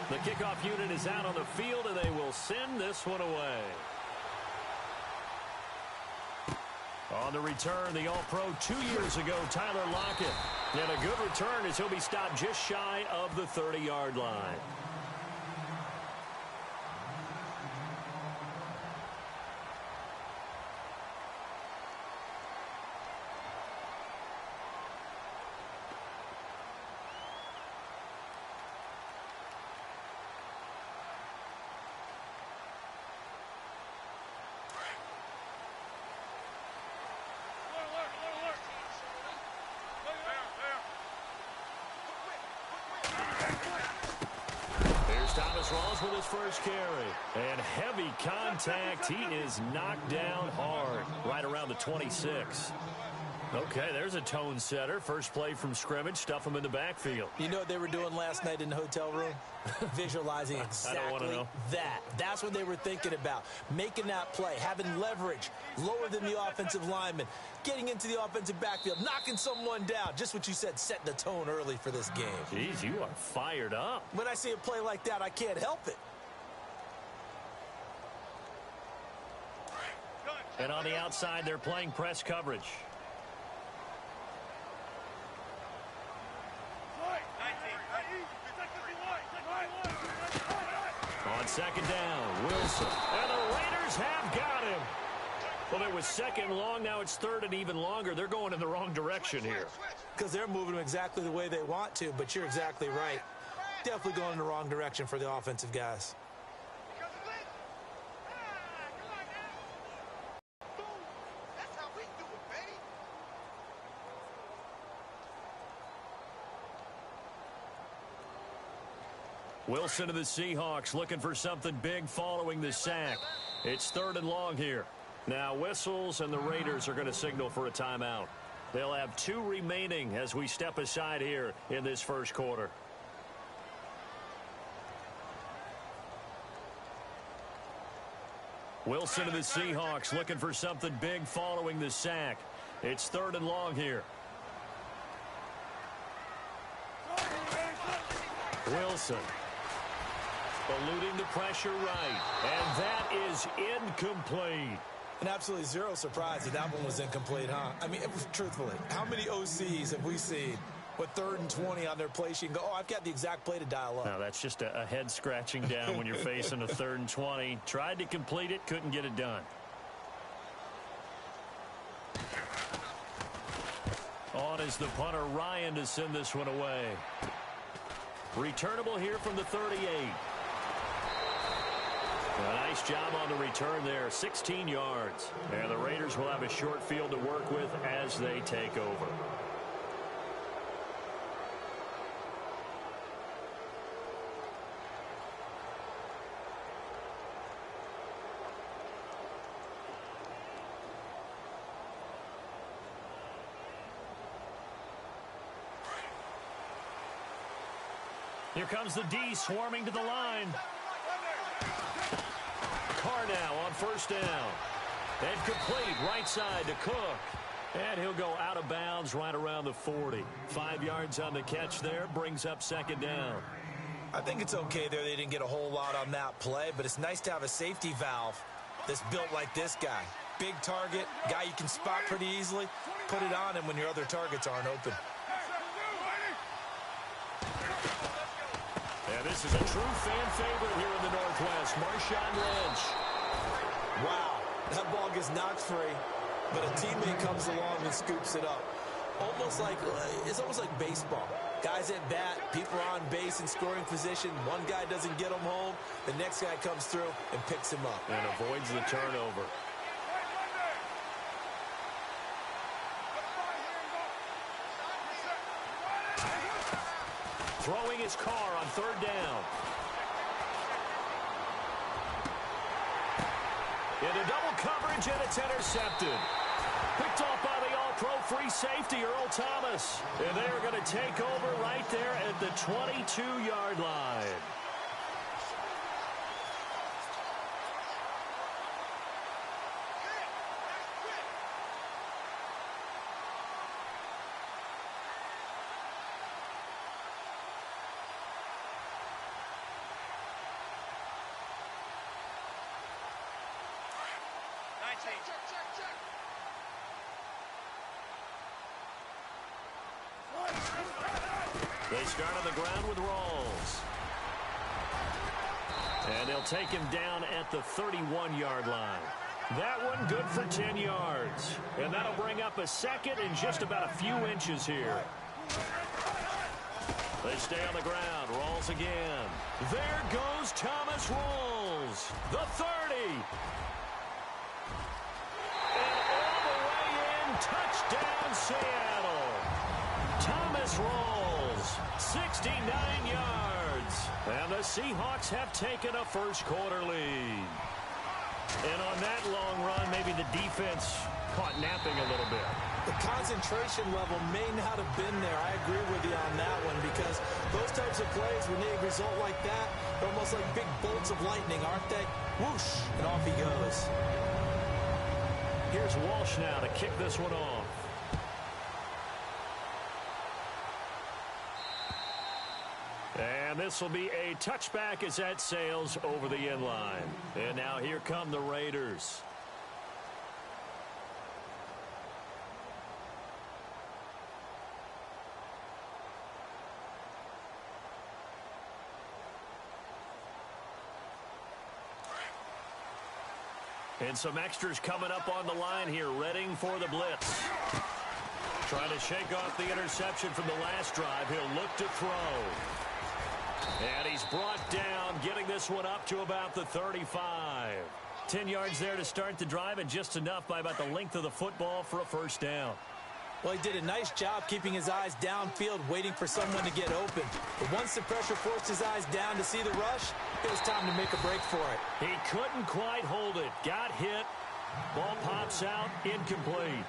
The kickoff unit is out on the field, and they will send this one away. On the return, the All-Pro 2 years ago, Tyler Lockett. And a good return as he'll be stopped just shy of the 30-yard line. Rawls with his first carry. And heavy contact. He is knocked down hard right around the 26. Okay, there's a tone setter. First play from scrimmage. Stuff him in the backfield. You know what they were doing last night in the hotel room? Visualizing exactly that. That's what they were thinking about. Making that play, having leverage, lower than the offensive lineman, getting into the offensive backfield, knocking someone down. Just what you said, setting the tone early for this game. Jeez, you are fired up. When I see a play like that, I can't help it. And on the outside, they're playing press coverage. On second down, Wilson. And the Raiders have got him. Well, it was second and long. Now it's third and even longer. They're going in the wrong direction here. Because they're moving exactly the way they want to, but you're exactly right. Definitely going in the wrong direction for the offensive guys. Wilson to the Seahawks looking for something big following the sack. It's third and long here. Now whistles and the Raiders are going to signal for a timeout. They'll have 2 remaining as we step aside here in this first quarter. Wilson of the Seahawks looking for something big following the sack. It's 3rd and long here. Wilson eluding the pressure right, and that is incomplete. And absolutely zero surprise that one was incomplete, huh? I mean, truthfully, how many OCs have we seen with 3rd and 20 on their play sheet and go, oh, I've got the exact play to dial up? No, that's just a head scratching down when you're facing a 3rd and 20. Tried to complete it, couldn't get it done. On is the punter, Ryan, to send this one away. Returnable here from the 38. A nice job on the return there, 16 yards. And the Raiders will have a short field to work with as they take over. Here comes the D swarming to the line. Carr now on 1st down. And complete right side to Cook. And he'll go out of bounds right around the 40. 5 yards on the catch there, brings up 2nd down. I think it's okay there. They didn't get a whole lot on that play, but it's nice to have a safety valve that's built like this guy. Big target, guy you can spot pretty easily. Put it on him when your other targets aren't open. And this is a true fan favorite here in the Northwest, Marshawn Lynch. Wow, that ball gets knocked free, but a teammate comes along and scoops it up. It's almost like baseball. Guys at bat, people are on base in scoring position. One guy doesn't get him home, the next guy comes through and picks him up. And avoids the turnover. Throwing his Carr on 3rd down. Into double coverage, and it's intercepted. Picked off by the all-pro free safety, Earl Thomas. And they're going to take over right there at the 22-yard line. They start on the ground with Rawls. And they'll take him down at the 31-yard line. That one good for 10 yards. And that'll bring up a 2nd and just about a few inches here. They stay on the ground. Rawls again. There goes Thomas Rawls. The 30. And all the way in. Touchdown, Seattle. Thomas Rawls, 69 yards. And the Seahawks have taken a first quarter lead. And on that long run, maybe the defense caught napping a little bit. The concentration level may not have been there. I agree with you on that one, because those types of plays, when they result like that, they're almost like big bolts of lightning, aren't they? Whoosh, and off he goes. Here's Walsh now to kick this one off. And this will be a touchback as that sails over the end line. And now here come the Raiders. And some extras coming up on the line here, readying for the blitz. Trying to shake off the interception from the last drive. He'll look to throw. And he's brought down, getting this one up to about the 35. 10 yards there to start the drive, and just enough by about the length of the football for a first down. Well, he did a nice job keeping his eyes downfield, waiting for someone to get open. But once the pressure forced his eyes down to see the rush, it was time to make a break for it. He couldn't quite hold it. Got hit. Ball pops out, incomplete.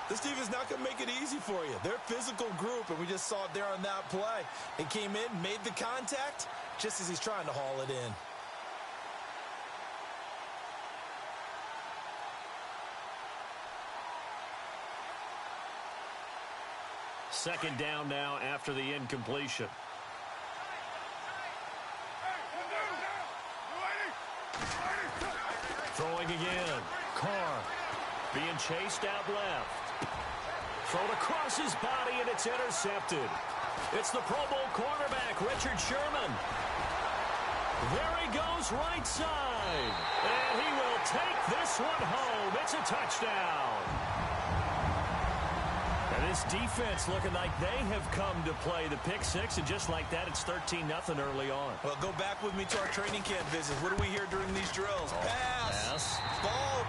This defense not going to make it easy for you. They're a physical group, and we just saw it there on that play. It came in, made the contact, just as he's trying to haul it in. Second down now after the incompletion. Throwing again. Carr being chased out left. Thrown across his body, and it's intercepted. It's the Pro Bowl cornerback, Richard Sherman. There he goes right side. And he will take this one home. It's a touchdown. And this defense looking like they have come to play the pick six, and just like that, it's 13-0 early on. Well, go back with me to our training camp visits. What do we hear during these drills? Pass.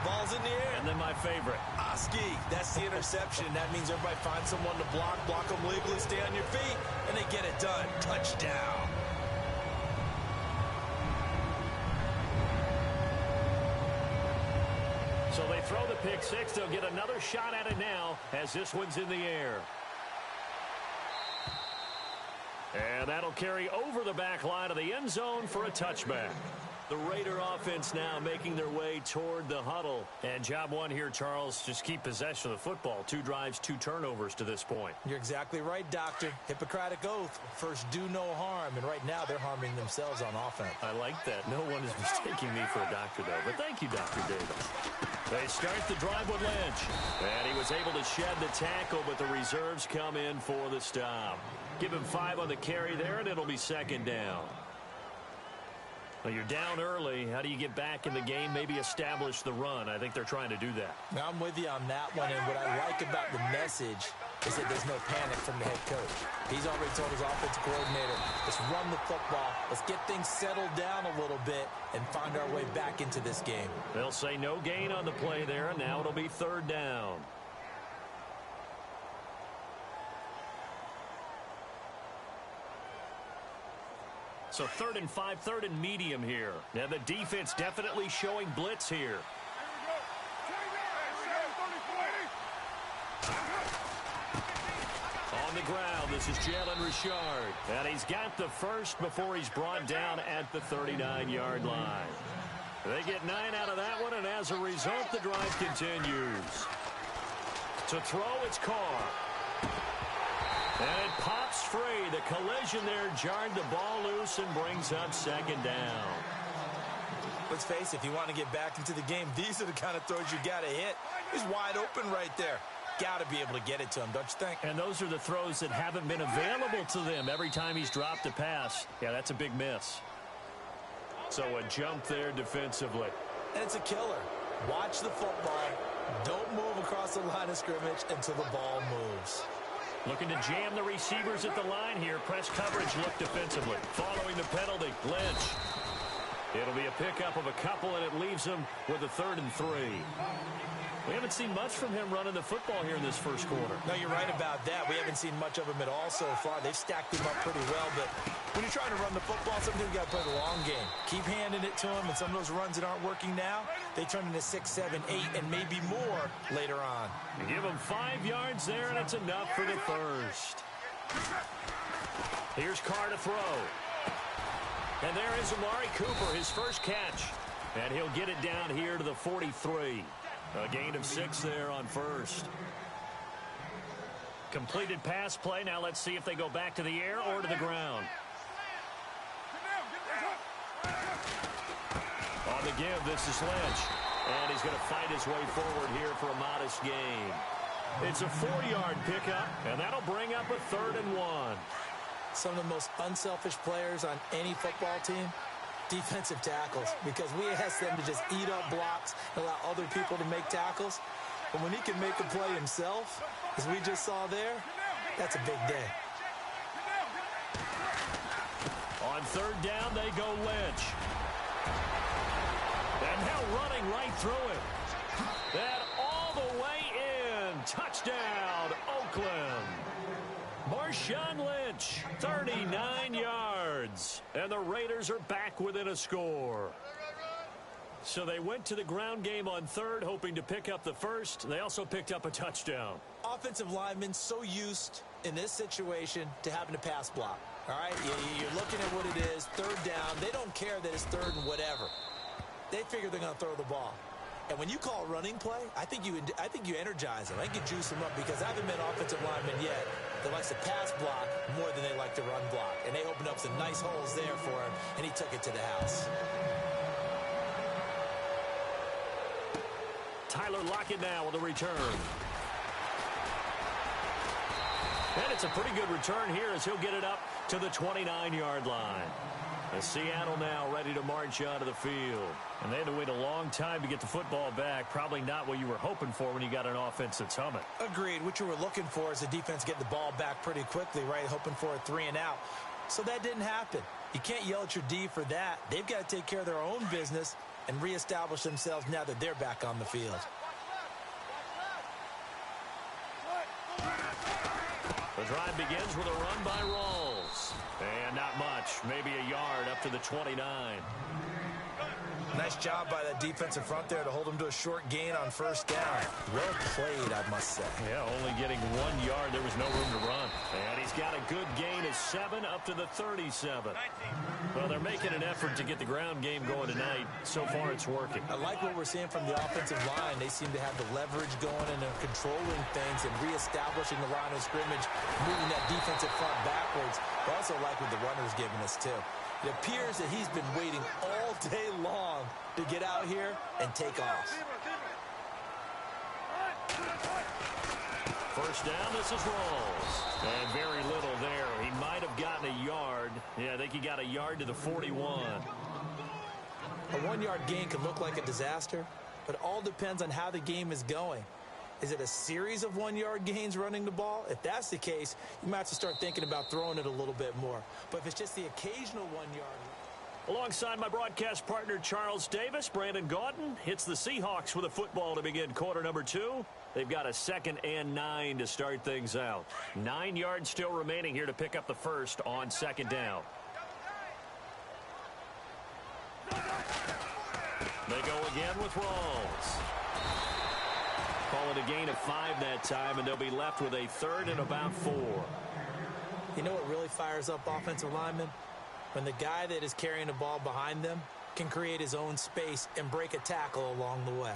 Ball's in the air. And then my favorite. Oski. That's the interception. That means everybody finds someone to block them legally, stay on your feet, and they get it done. Touchdown. So they throw the pick six. They'll get another shot at it now as this one's in the air. And that'll carry over the back line of the end zone for a touchback. The Raider offense now making their way toward the huddle. And job one here, Charles, just keep possession of the football. 2 drives, 2 turnovers to this point. You're exactly right, Doctor. Hippocratic oath. First, do no harm. And right now, they're harming themselves on offense. I like that. No one is mistaking me for a doctor, though. But thank you, Dr. Davis. They start the drive with Lynch. And he was able to shed the tackle, but the reserves come in for the stop. Give him 5 on the carry there, and it'll be second down. Well, you're down early. How do you get back in the game? Maybe establish the run. I think they're trying to do that. Now, I'm with you on that one, and what I like about the message is that there's no panic from the head coach. He's already told his offensive coordinator, let's run the football, let's get things settled down a little bit and find our way back into this game. They'll say no gain on the play there, and now it'll be third down. So 3rd and 5, 3rd and medium here. Now the defense definitely showing blitz here. On the ground, this is Jalen Richard. And he's got the first before he's brought down at the 39-yard line. They get 9 out of that one, and as a result, the drive continues. To throw, it's Carr. And it pops free. The collision there jarred the ball loose and brings up second down. Let's face it, if you want to get back into the game, these are the kind of throws you got to hit. He's wide open right there. Got to be able to get it to him, don't you think? And those are the throws that haven't been available to them every time he's dropped a pass. Yeah, that's a big miss. So a jump there defensively. And it's a killer. Watch the football. Don't move across the line of scrimmage until the ball moves. Looking to jam the receivers at the line here. Press coverage look defensively. Following the penalty, Lynch. It'll be a pickup of a couple, and it leaves them with a 3rd and 3. We haven't seen much from him running the football here in this first quarter. No, you're right about that. We haven't seen much of him at all so far. They've stacked him up pretty well, but when you're trying to run the football, sometimes you got to play the long game. Keep handing it to him, and some of those runs that aren't working now, they turn into 6, 7, 8, and maybe more later on. You give him 5 yards there, and it's enough for the first. Here's Carr to throw. And there is Amari Cooper, his first catch. And he'll get it down here to the 43. A gain of 6 there on first. Completed pass play. Now let's see if they go back to the air or to the ground. On the give, this is Lynch. And he's going to fight his way forward here for a modest gain. It's a 4-yard pickup, and that'll bring up a 3rd and 1. Some of the most unselfish players on any football team, defensive tackles, because we ask them to just eat up blocks and allow other people to make tackles. But when he can make a play himself, as we just saw there, that's a big day. On 3rd down, they go Lynch. And now running right through it. That all the way in. Touchdown, Oakland. Marshawn Lynch, 39 yards. And the Raiders are back within a score. So they went to the ground game on third, hoping to pick up the first. They also picked up a touchdown. Offensive linemen so used in this situation to having to pass block. All right, you're looking at what it is, third down. They don't care that it's third and whatever. They figure they're going to throw the ball. And when you call running play, I think you energize them. I think you juice them up because I haven't met offensive linemen yet that likes to pass block more than they like to run block. And they opened up some nice holes there for him, and he took it to the house. Tyler Lockett now with a return. And it's a pretty good return here as he'll get it up to the 29-yard line. As Seattle now ready to march onto the field. And they had to wait a long time to get the football back. Probably not what you were hoping for when you got an offense that's humming. Agreed. What you were looking for is the defense getting the ball back pretty quickly, right? Hoping for a 3-and-out. So that didn't happen. You can't yell at your D for that. They've got to take care of their own business and reestablish themselves now that they're back on the field. The drive begins with a run by Rawls. And not much. Maybe a yard up to the 29. Nice job by that defensive front there to hold him to a short gain on first down. Well played, I must say. Yeah, only getting 1 yard. There was no room to run. And he's got a good gain of 7 up to the 37. Well, they're making an effort to get the ground game going tonight. So far, it's working. I like what we're seeing from the offensive line. They seem to have the leverage going and they're controlling things and reestablishing the line of scrimmage, moving that defensive front backwards. I also like what the runner's giving us, too. It appears that he's been waiting all day long to get out here and take off. First down, this is Rawls. And very little there. He might have gotten a yard. Yeah, I think he got a yard to the 41. A 1-yard gain can look like a disaster, but it all depends on how the game is going. Is it a series of 1-yard gains running the ball? If that's the case, you might have to start thinking about throwing it a little bit more. But if it's just the occasional 1-yard... Alongside my broadcast partner, Charles Davis, Brandon Gaudin hits the Seahawks with a football to begin quarter number 2. They've got a 2nd and 9 to start things out. 9 yards still remaining here to pick up the first on 2nd down. They go again with Rawls. Call it a gain of 5 that time, and they'll be left with a 3rd and about 4. You know what really fires up offensive linemen? When the guy that is carrying the ball behind them can create his own space and break a tackle along the way.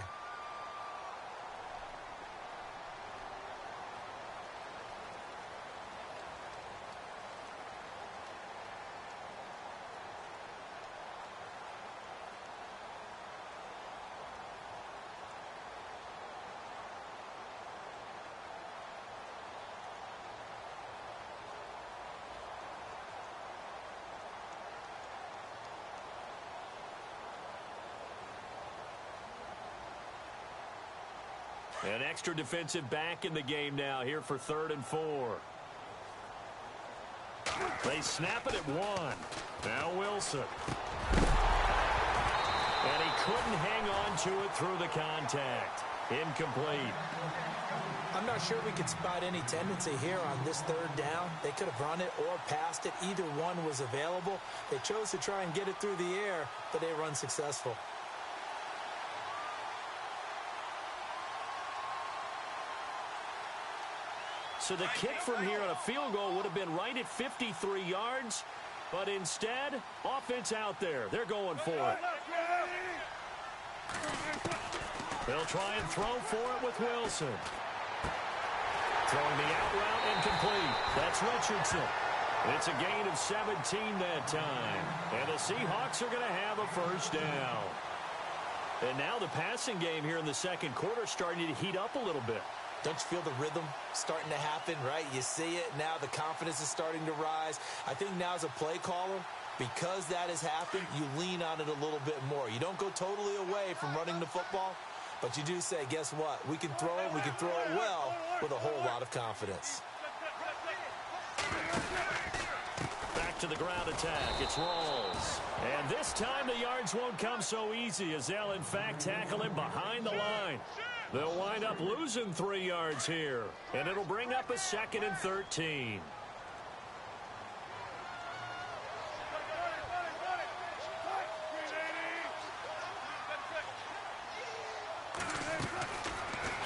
An extra defensive back in the game now here for 3rd and 4. They snap it at 1. Now Wilson. And he couldn't hang on to it through the contact. Incomplete. I'm not sure we could spot any tendency here on this 3rd down. They could have run it or passed it. Either one was available. They chose to try and get it through the air, but they run successful. So the kick from here on a field goal would have been right at 53 yards. But instead, offense out there. They're going for it. They'll try and throw for it with Wilson. Throwing the out route incomplete. That's Richardson. It's a gain of 17 that time. And the Seahawks are going to have a first down. And now the passing game here in the second quarter starting to heat up a little bit. Don't you feel the rhythm starting to happen, right? You see it now. The confidence is starting to rise. I think now as a play caller, because that has happened, you lean on it a little bit more. You don't go totally away from running the football, but you do say, guess what? We can throw it. We can throw it well with a whole lot of confidence. Back to the ground attack. It's Rawls. And this time the yards won't come so easy as they'll, in fact, tackle him behind the line. They'll wind up losing 3 yards here, and it'll bring up a 2nd and 13.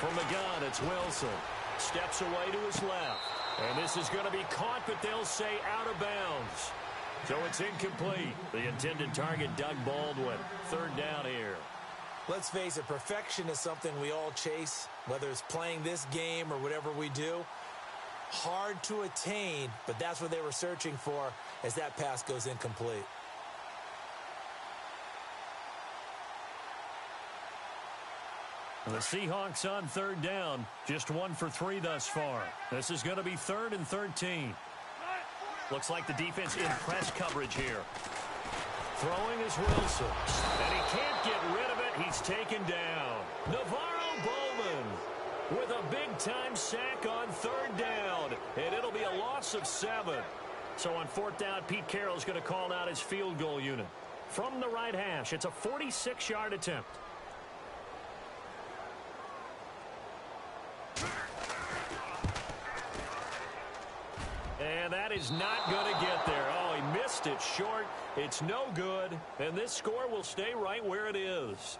From the gun, it's Wilson. Steps away to his left. And this is going to be caught, but they'll say out of bounds. So it's incomplete. The intended target, Doug Baldwin. Third down here. Let's face it, perfection is something we all chase, whether it's playing this game or whatever we do. Hard to attain, but that's what they were searching for as that pass goes incomplete. The Seahawks on third down, just 1 for 3 thus far. This is going to be 3rd and 13. Looks like the defense in press coverage here. Throwing is Wilson, and he can't get rid of it. He's taken down. Navarro Bowman with a big-time sack on third down, and it'll be a loss of 7. So on 4th down, Pete Carroll's going to call out his field goal unit. From the right hash, it's a 46-yard attempt. And that is not going to get there. Oh, he missed it short. It's no good. And this score will stay right where it is.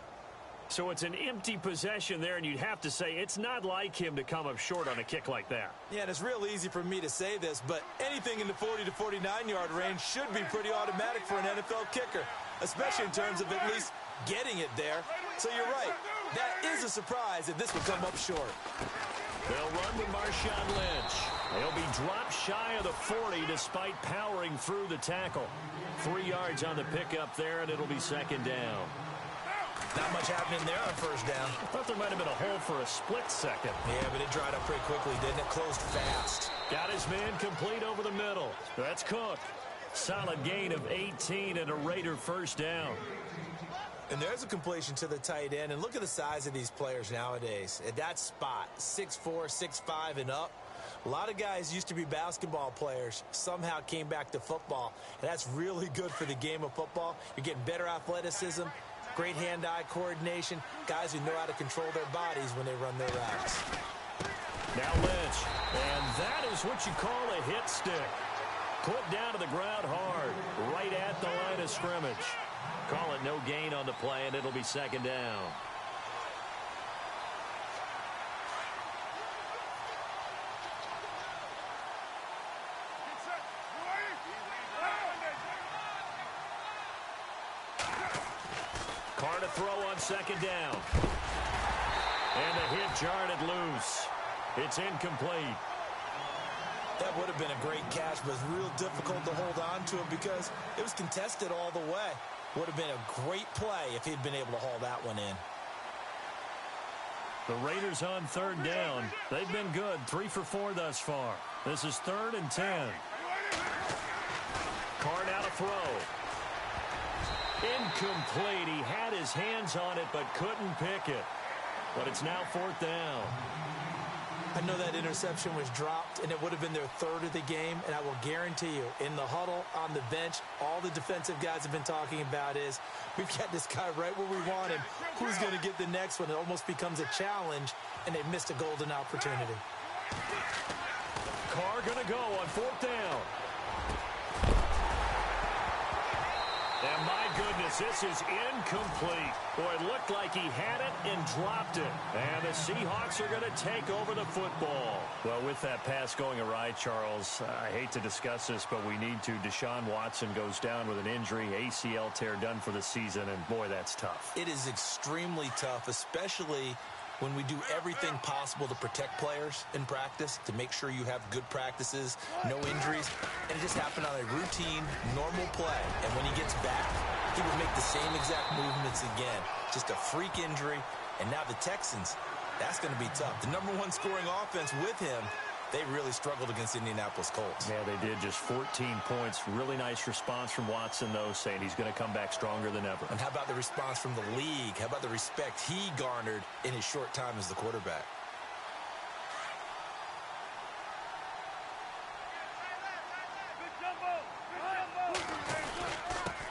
So it's an empty possession there, and you'd have to say it's not like him to come up short on a kick like that. Yeah, and it's real easy for me to say this, but anything in the 40 to 49-yard range should be pretty automatic for an NFL kicker, especially in terms of at least getting it there. So you're right. That is a surprise if this would come up short. They'll run with Marshawn Lynch. He'll be dropped shy of the 40 despite powering through the tackle. 3 yards on the pickup there, and it'll be 2nd down. Not much happening there on 1st down. I thought there might have been a hole for a split second. Yeah, but it dried up pretty quickly, didn't it? Closed fast. Got his man complete over the middle. That's Cook. Solid gain of 18 and a Raider 1st down. And there's a completion to the tight end. And look at the size of these players nowadays. At that spot, 6'4", 6'5", and up. A lot of guys used to be basketball players, somehow came back to football. And that's really good for the game of football. You're getting better athleticism, great hand-eye coordination, guys who know how to control their bodies when they run their routes. Now Lynch, and that is what you call a hit stick. Put down to the ground hard, right at the line of scrimmage. Call it no gain on the play, and it'll be 2nd down. Carr to throw on 2nd down. And the hit jarred it loose. It's incomplete. That would have been a great catch, but it's real difficult to hold on to it because it was contested all the way. Would have been a great play if he'd been able to haul that one in. The Raiders on 3rd down. They've been good, 3 for 4 thus far. This is 3rd and 10. Carr now to throw. Incomplete. He had his hands on it but couldn't pick it. But it's now 4th down. I know that interception was dropped, and it would have been their 3rd of the game, and I will guarantee you, in the huddle, on the bench, all the defensive guys have been talking about is, we've got this guy right where we want him. Who's going to get the next one? It almost becomes a challenge, and they missed a golden opportunity. Carr going to go on 4th down. And my goodness, this is incomplete. Boy, it looked like he had it and dropped it. And the Seahawks are going to take over the football. Well, with that pass going awry, Charles, I hate to discuss this, but we need to. Deshaun Watson goes down with an injury, ACL tear done for the season, and boy, that's tough. It is extremely tough, especially when we do everything possible to protect players in practice, to make sure you have good practices, no injuries, and it just happened on a routine, normal play. And when he gets back, he would make the same exact movements again. Just a freak injury, and now the Texans, that's going to be tough. The #1 scoring offense with him, they really struggled against Indianapolis Colts. Yeah, they did. Just 14 points. Really nice response from Watson, though, saying he's going to come back stronger than ever. And how about the response from the league? How about the respect he garnered in his short time as the quarterback?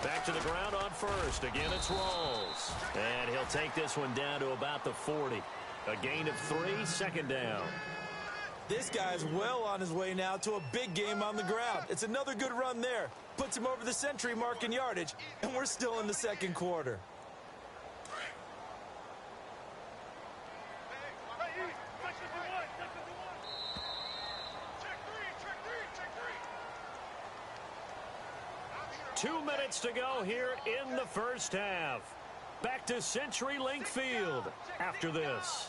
Back to the ground on 1st. Again, it's Rawls. And he'll take this one down to about the 40. A gain of 3, 2nd down. This guy's well on his way now to a big game on the ground. It's another good run there. Puts him over the century mark in yardage, and we're still in the 2nd quarter. 2 minutes to go here in the first half. Back to CenturyLink Field after this.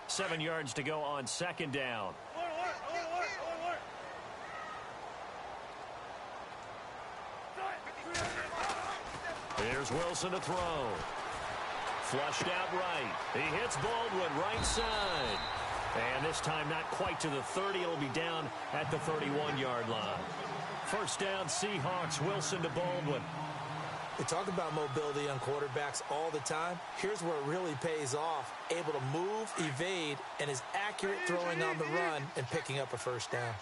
Seven yards to go on second down. Here's Wilson to throw. Flushed out right. He hits Baldwin right side. And this time not quite to the 30. It'll be down at the 31-yard line. First down, Seahawks. Wilson to Baldwin. They talk about mobility on quarterbacks all the time. Here's where it really pays off. Able to move, evade, and is accurate throwing on the run and picking up a first down.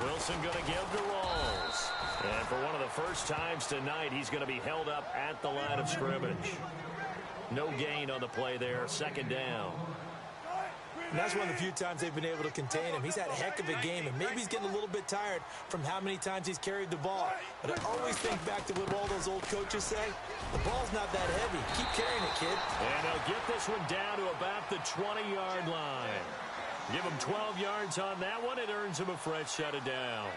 Wilson going to give to Rawls. And for one of the first times tonight, he's going to be held up at the line of scrimmage. No gain on the play there. Second down. And that's one of the few times they've been able to contain him. He's had a heck of a game, and maybe he's getting a little bit tired from how many times he's carried the ball. But I always think back to what all those old coaches say. The ball's not that heavy. Keep carrying it, kid. And they'll get this one down to about the 20-yard line. Give him 12 yards on that one. It earns him a fresh set of downs.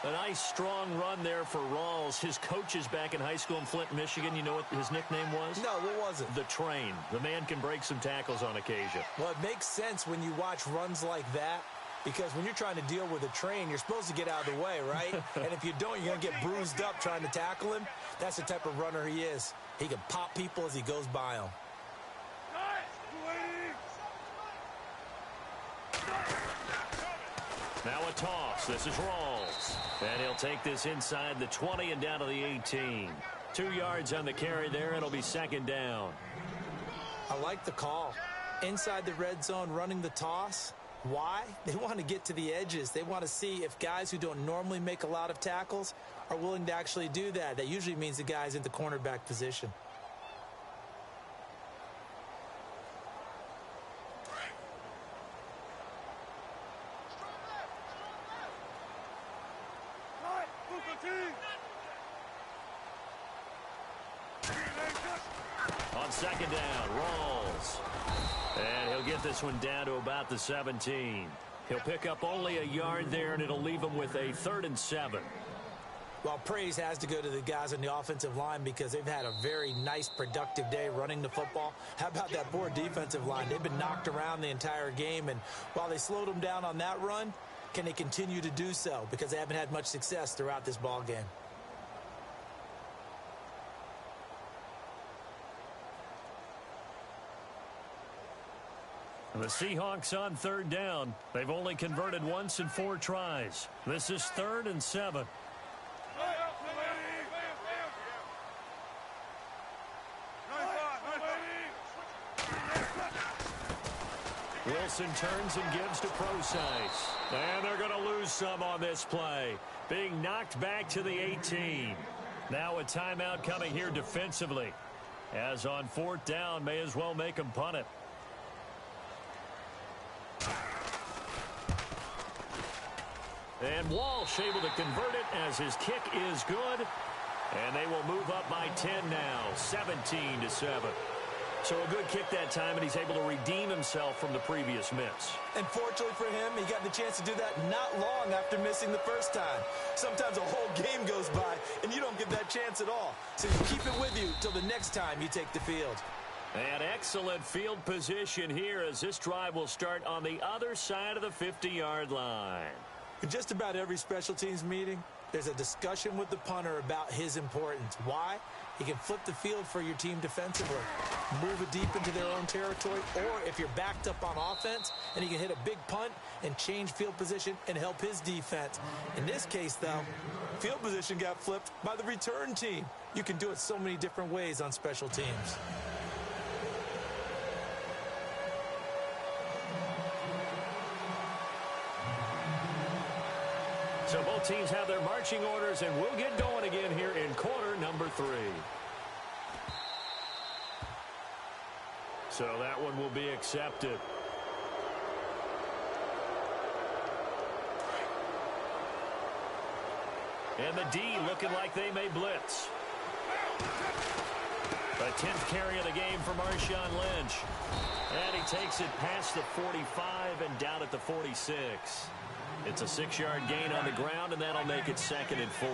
A nice, strong run there for Rawls. His coaches back in high school in Flint, Michigan, you know what his nickname was? No, what was it? The Train. The man can break some tackles on occasion. Well, it makes sense when you watch runs like that, because when you're trying to deal with a train, you're supposed to get out of the way, right? And if you don't, you're going to get bruised up trying to tackle him. That's the type of runner he is. He can pop people as he goes by them. Now a toss. This is Rawls. And he'll take this inside the 20 and down to the 18. 2 yards on the carry there. It'll be second down. I like the call. Inside the red zone, running the toss. Why? They want to get to the edges. They want to see if guys who don't normally make a lot of tackles are willing to actually do that. That usually means the guy's in the cornerback position. On second down, Rawls. And he'll get this one down to about the 17. He'll pick up only a yard there, and it'll leave him with a 3rd and 7. Well, praise has to go to the guys on the offensive line because they've had a very nice, productive day running the football. How about that poor defensive line? They've been knocked around the entire game, and while they slowed them down on that run, can they continue to do so? Because they haven't had much success throughout this ball game. The Seahawks on 3rd down. They've only converted once in 4 tries. This is 3rd and 7. Wilson turns and gives to Procise. And they're going to lose some on this play. Being knocked back to the 18. Now a timeout coming here defensively. As on 4th down, may as well make them punt it. And Walsh able to convert it as his kick is good. And they will move up by 10 now, 17-7. So a good kick that time, and he's able to redeem himself from the previous miss. And fortunately for him, he got the chance to do that not long after missing the first time. Sometimes a whole game goes by, and you don't get that chance at all. So you keep it with you till the next time you take the field. And excellent field position here as this drive will start on the other side of the 50-yard line. In just about every special teams meeting, there's a discussion with the punter about his importance. Why? He can flip the field for your team defensively, move it deep into their own territory, or if you're backed up on offense, and he can hit a big punt and change field position and help his defense. In this case, though, field position got flipped by the return team. You can do it so many different ways on special teams. So both teams have their marching orders, and we'll get going again here in quarter number 3. So that one will be accepted. And the D looking like they may blitz. The 10th carry of the game for Marshawn Lynch. And he takes it past the 45 and down at the 46. It's a 6-yard gain on the ground, and that'll make it 2nd and 4.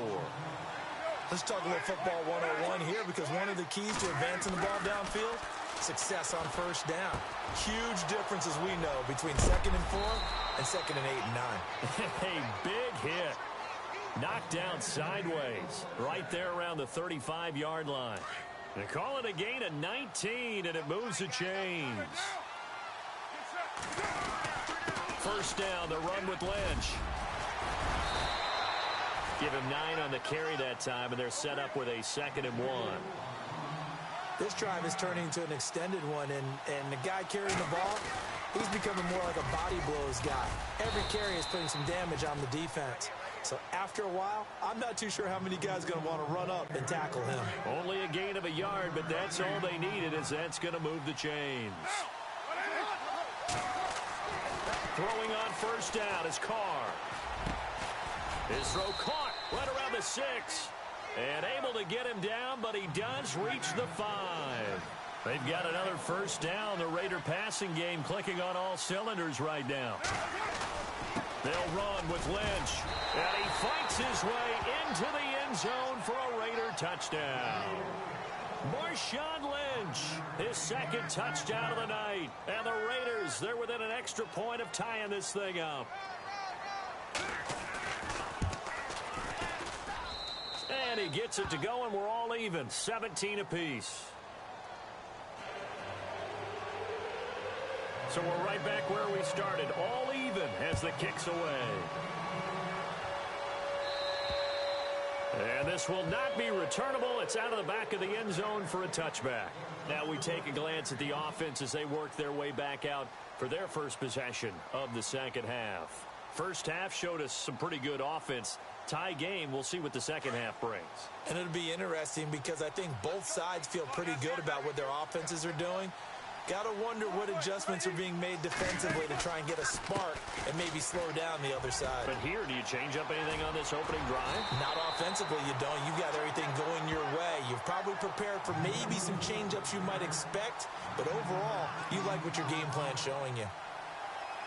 Let's talk a little football 101 here, because one of the keys to advancing the ball downfield, success on first down. Huge difference, as we know, between 2nd and 4 and 2nd and 8 and 9. A big hit. Knocked down sideways right there around the 35-yard line. They call it a gain of 19, and it moves the chains. First down, the run with Lynch. Give him 9 on the carry that time, and they're set up with a 2nd and 1. This drive is turning into an extended one, and the guy carrying the ball, he's becoming more like a body blows guy. Every carry is putting some damage on the defense. So after a while, I'm not too sure how many guys are going to want to run up and tackle him. Only a gain of a yard, but that's all they needed, as that's going to move the chains. Throwing on first down is Carr. His throw caught right around the 6. And able to get him down, but he does reach the 5. They've got another first down. The Raider passing game clicking on all cylinders right now. They'll run with Lynch. And he fights his way into the end zone for a Raider touchdown. Marshawn Lynch, his 2nd touchdown of the night. And the Raiders, they're within an extra point of tying this thing up. And he gets it to go, and we're all even, 17 apiece. So we're right back where we started, all even as the kick's away. And this will not be returnable. It's out of the back of the end zone for a touchback. Now we take a glance at the offense as they work their way back out for their first possession of the second half. First half showed us some pretty good offense. Tie game, we'll see what the second half brings. And it'll be interesting because I think both sides feel pretty good about what their offenses are doing. Got to wonder what adjustments are being made defensively to try and get a spark and maybe slow down the other side. But here, do you change up anything on this opening drive? Not offensively, you don't. You've got everything going your way. You've probably prepared for maybe some change-ups you might expect, but overall, you like what your game plan's showing you.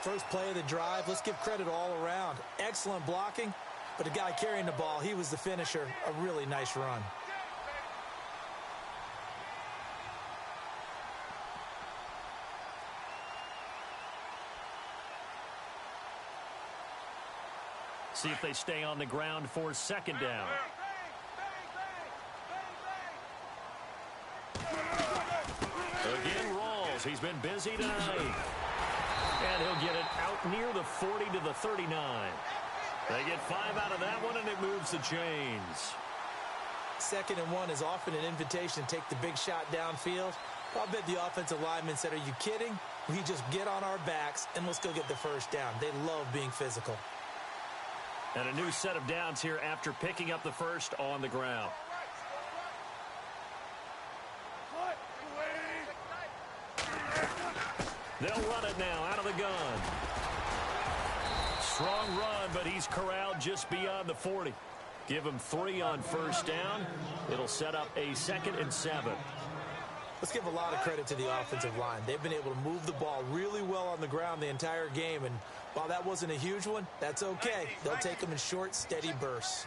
First play of the drive, let's give credit all around. Excellent blocking, but the guy carrying the ball, he was the finisher. A really nice run. See if they stay on the ground for second down. Again, Rawls. He's been busy tonight. And he'll get it out near the 40 to the 39. They get 5 out of that one, and it moves the chains. 2nd and 1 is often an invitation to take the big shot downfield. I'll bet the offensive lineman said, are you kidding? We just get on our backs, and let's go get the first down. They love being physical. And a new set of downs here after picking up the first on the ground. They'll run it now out of the gun. Strong run, but he's corralled just beyond the 40. Give him 3 on first down. It'll set up a 2nd and 7. Let's give a lot of credit to the offensive line. They've been able to move the ball really well on the ground the entire game, and while that wasn't a huge one, that's okay. They'll take them in short, steady bursts.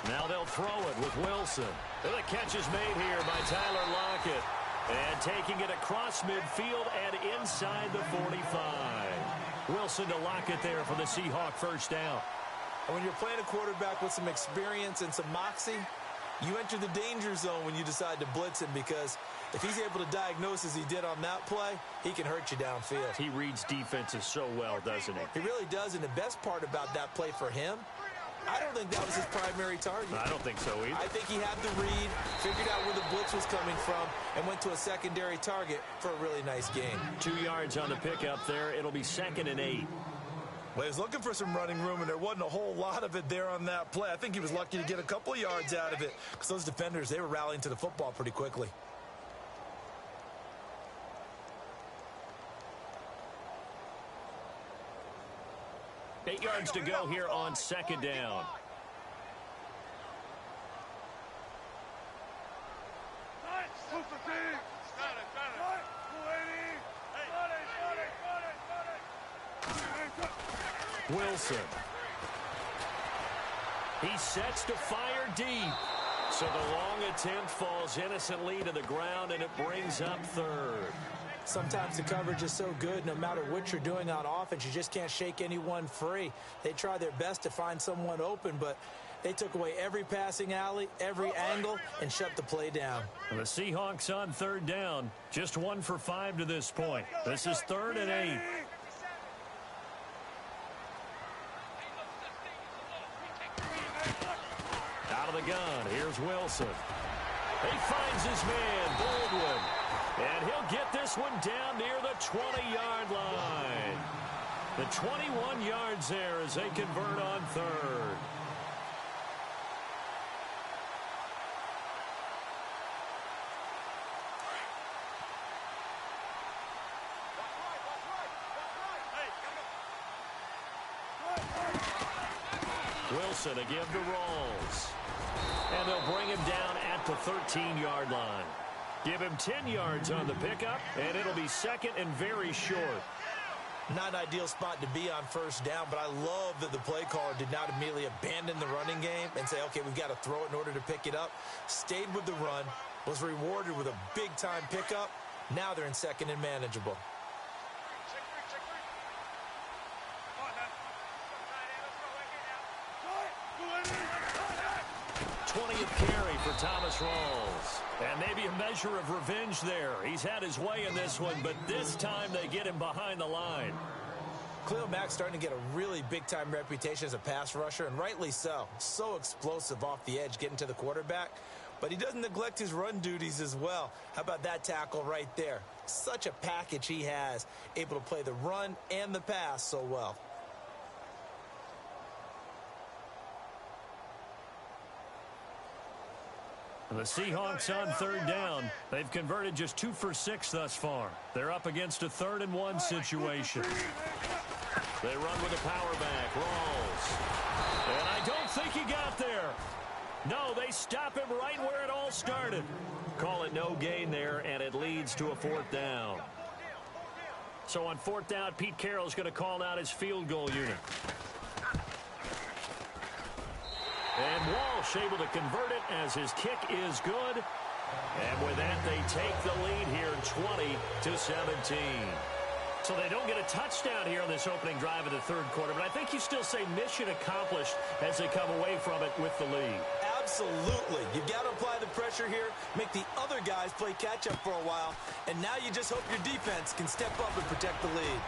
Now they'll throw it with Wilson. And the catch is made here by Tyler Lockett. And taking it across midfield and inside the 45. Wilson to Lockett there for the Seahawk first down. And when you're playing a quarterback with some experience and some moxie, you enter the danger zone when you decide to blitz him, because if he's able to diagnose as he did on that play, he can hurt you downfield. He reads defenses so well, doesn't he? He really does, and the best part about that play for him, I don't think that was his primary target. I don't think so either. I think he had the read, figured out where the blitz was coming from, and went to a secondary target for a really nice game. 2 yards on the pickup there. It'll be 2nd and 8. Well, he was looking for some running room, and there wasn't a whole lot of it there on that play. I think he was lucky to get a couple of yards out of it, because those defenders, they were rallying to the football pretty quickly. 8 yards to go here on second down. Wilson. He sets to fire deep. So the long attempt falls innocently to the ground, and it brings up third. Sometimes the coverage is so good, no matter what you're doing on offense, you just can't shake anyone free. They try their best to find someone open, but they took away every passing alley, every angle, and shut the play down. And the Seahawks on third down, just 1 for 5 to this point. This is 3rd and 8. Out of the gun, here's Wilson. He finds his man, Baldwin. And he'll get this one down near the 20-yard line. The 21 yards there as they convert on third. Wilson again to Rawls. And they'll bring him down at the 13-yard line. Give him 10 yards on the pickup, and it'll be 2nd and very short. Not an ideal spot to be on first down, but I love that the play caller did not immediately abandon the running game and say, okay, we've got to throw it in order to pick it up. Stayed with the run, was rewarded with a big-time pickup. Now they're in 2nd and manageable. 20th carry for Thomas Rawls. And maybe a measure of revenge there. He's had his way in this one, but this time they get him behind the line. Khalil Mack's starting to get a really big-time reputation as a pass rusher, and rightly so. So explosive off the edge getting to the quarterback. But he doesn't neglect his run duties as well. How about that tackle right there? Such a package he has, able to play the run and the pass so well. The Seahawks on third down. They've converted just 2 for 6 thus far. They're up against a 3rd and 1 situation. They run with a power back. Rawls. And I don't think he got there. No, they stop him right where it all started. Call it no gain there, and it leads to a 4th down. So on 4th down, Pete Carroll's going to call out his field goal unit. And Walsh able to convert it as his kick is good. And with that, they take the lead here 20-17. So they don't get a touchdown here on this opening drive of the 3rd quarter. But I think you still say mission accomplished as they come away from it with the lead. Absolutely. You've got to apply the pressure here, make the other guys play catch-up for a while, and now you just hope your defense can step up and protect the lead.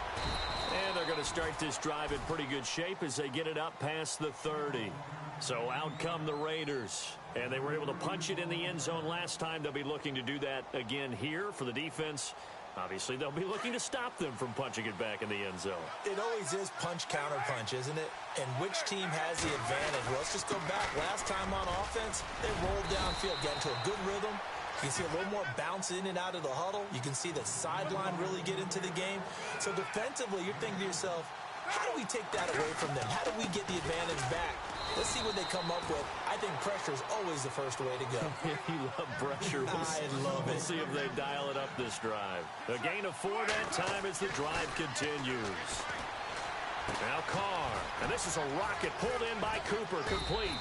And they're going to start this drive in pretty good shape as they get it up past the 30. So out come the Raiders. And they were able to punch it in the end zone last time. They'll be looking to do that again here for the defense. Obviously, they'll be looking to stop them from punching it back in the end zone. It always is punch-counter-punch, isn't it? And which team has the advantage? Well, let's just go back. Last time on offense, they rolled downfield, got into a good rhythm. You can see a little more bounce in and out of the huddle. You can see the sideline really get into the game. So defensively, you're thinking to yourself, how do we take that away from them? How do we get the advantage back? Let's see what they come up with. I think pressure is always the first way to go. You love pressure. I love it. We'll see if they dial it up this drive. A gain of 4 that time as the drive continues. Now Carr. And this is a rocket pulled in by Cooper. Complete.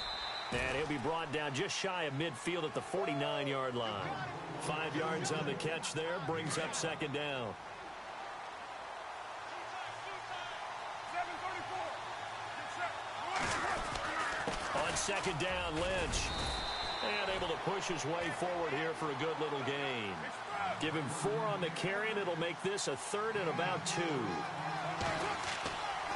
And he'll be brought down just shy of midfield at the 49-yard line. 5 yards on the catch there. Brings up 2nd down. On 2nd down, Lynch. And able to push his way forward here for a good little gain. Give him 4 on the carry, and it'll make this a 3rd and about 2.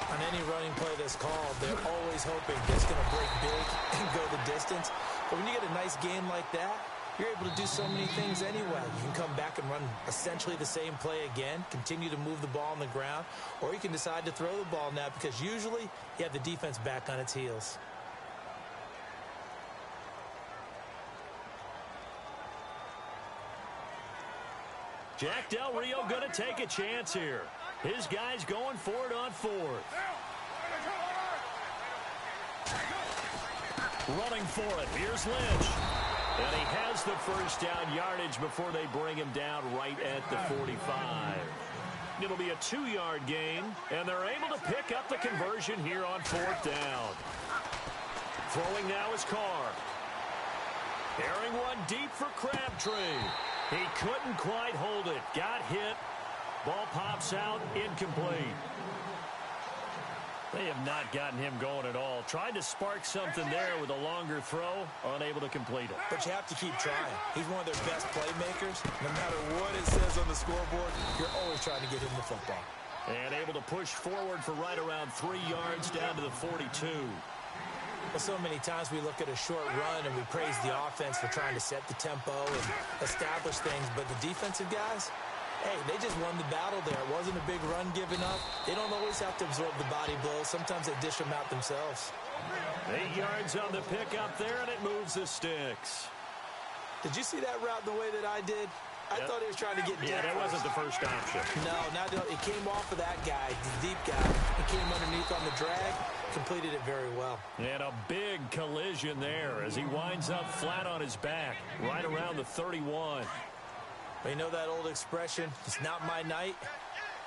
On any running play that's called, they're always hoping it's going to break big and go the distance. But when you get a nice game like that, you're able to do so many things anyway. You can come back and run essentially the same play again, continue to move the ball on the ground, or you can decide to throw the ball now because usually you have the defense back on its heels. Jack Del Rio going to take a chance here. His guys going for it on 4th. Running for it. Here's Lynch. And he has the first down yardage before they bring him down right at the 45. It'll be a 2-yard gain, and they're able to pick up the conversion here on 4th down. Throwing now is Carr. Airing one deep for Crabtree. He couldn't quite hold it. Got hit. Ball pops out, incomplete. They have not gotten him going at all. Tried to spark something there with a longer throw, unable to complete it. But you have to keep trying. He's one of their best playmakers. No matter what it says on the scoreboard, you're always trying to get him the football. And able to push forward for right around 3 yards down to the 42. Well, so many times we look at a short run and we praise the offense for trying to set the tempo and establish things, but the defensive guys, hey, they just won the battle there. It wasn't a big run given up. They don't always have to absorb the body blows. Sometimes they dish them out themselves. 8 yards on the pickup there, and it moves the sticks. Did you see that route the way that I did? I thought he was trying to get deep. Yeah, that wasn't the first option. No, it came off of that guy, the deep guy. It came underneath on the drag, completed it very well. And a big collision there as he winds up flat on his back, right around the 31. But you know that old expression, it's not my night?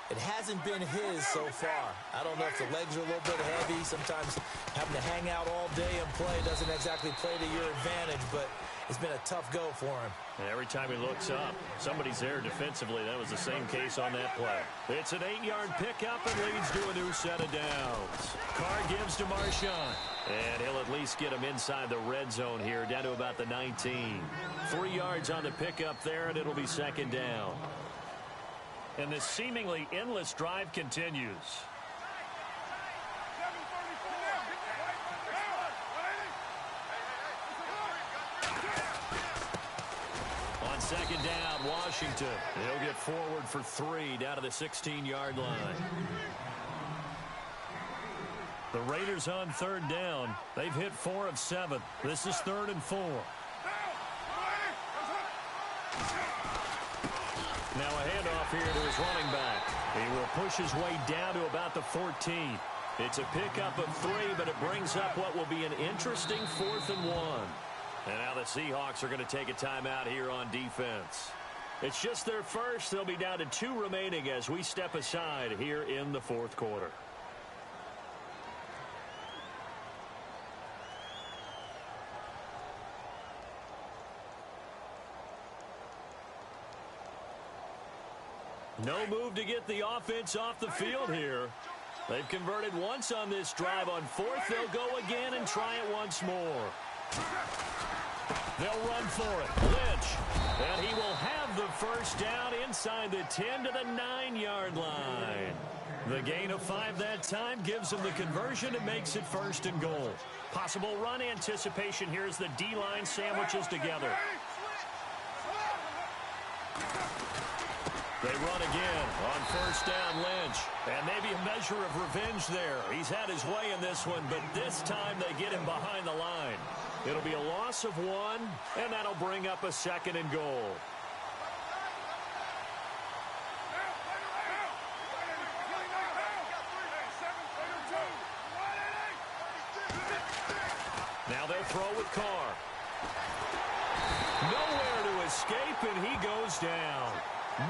It hasn't been his so far. I don't know if the legs are a little bit heavy. Sometimes having to hang out all day and play doesn't exactly play to your advantage, but it's been a tough go for him. And every time he looks up, somebody's there defensively. That was the same case on that play. It's an 8-yard pickup and leads to a new set of downs. Carr gives to Marshawn. And he'll at least get him inside the red zone here, down to about the 19. 3 yards on the pickup there, and it'll be 2nd down. And this seemingly endless drive continues. On 2nd down, Washington. He'll get forward for 3 down to the 16-yard line. The Raiders on 3rd down. They've hit 4 of 7. This is 3rd and 4. Now a handoff here to his running back. He will push his way down to about the 14. It's a pickup of 3, but it brings up what will be an interesting 4th and 1. And now the Seahawks are going to take a timeout here on defense. It's just their first. They'll be down to 2 remaining as we step aside here in the 4th quarter. No move to get the offense off the field here. They've converted once on this drive. On 4th, they'll go again and try it once more. They'll run for it. Lynch. And he will have the first down inside the 10 to the 9-yard line. The gain of 5 that time gives him the conversion and makes it 1st and goal. Possible run anticipation here as the D-line sandwiches together. They run again on 1st down, Lynch. And maybe a measure of revenge there. He's had his way in this one, but this time they get him behind the line. It'll be a loss of 1, and that'll bring up a 2nd and goal. Now they'll throw with Carr. Nowhere to escape, and he goes down.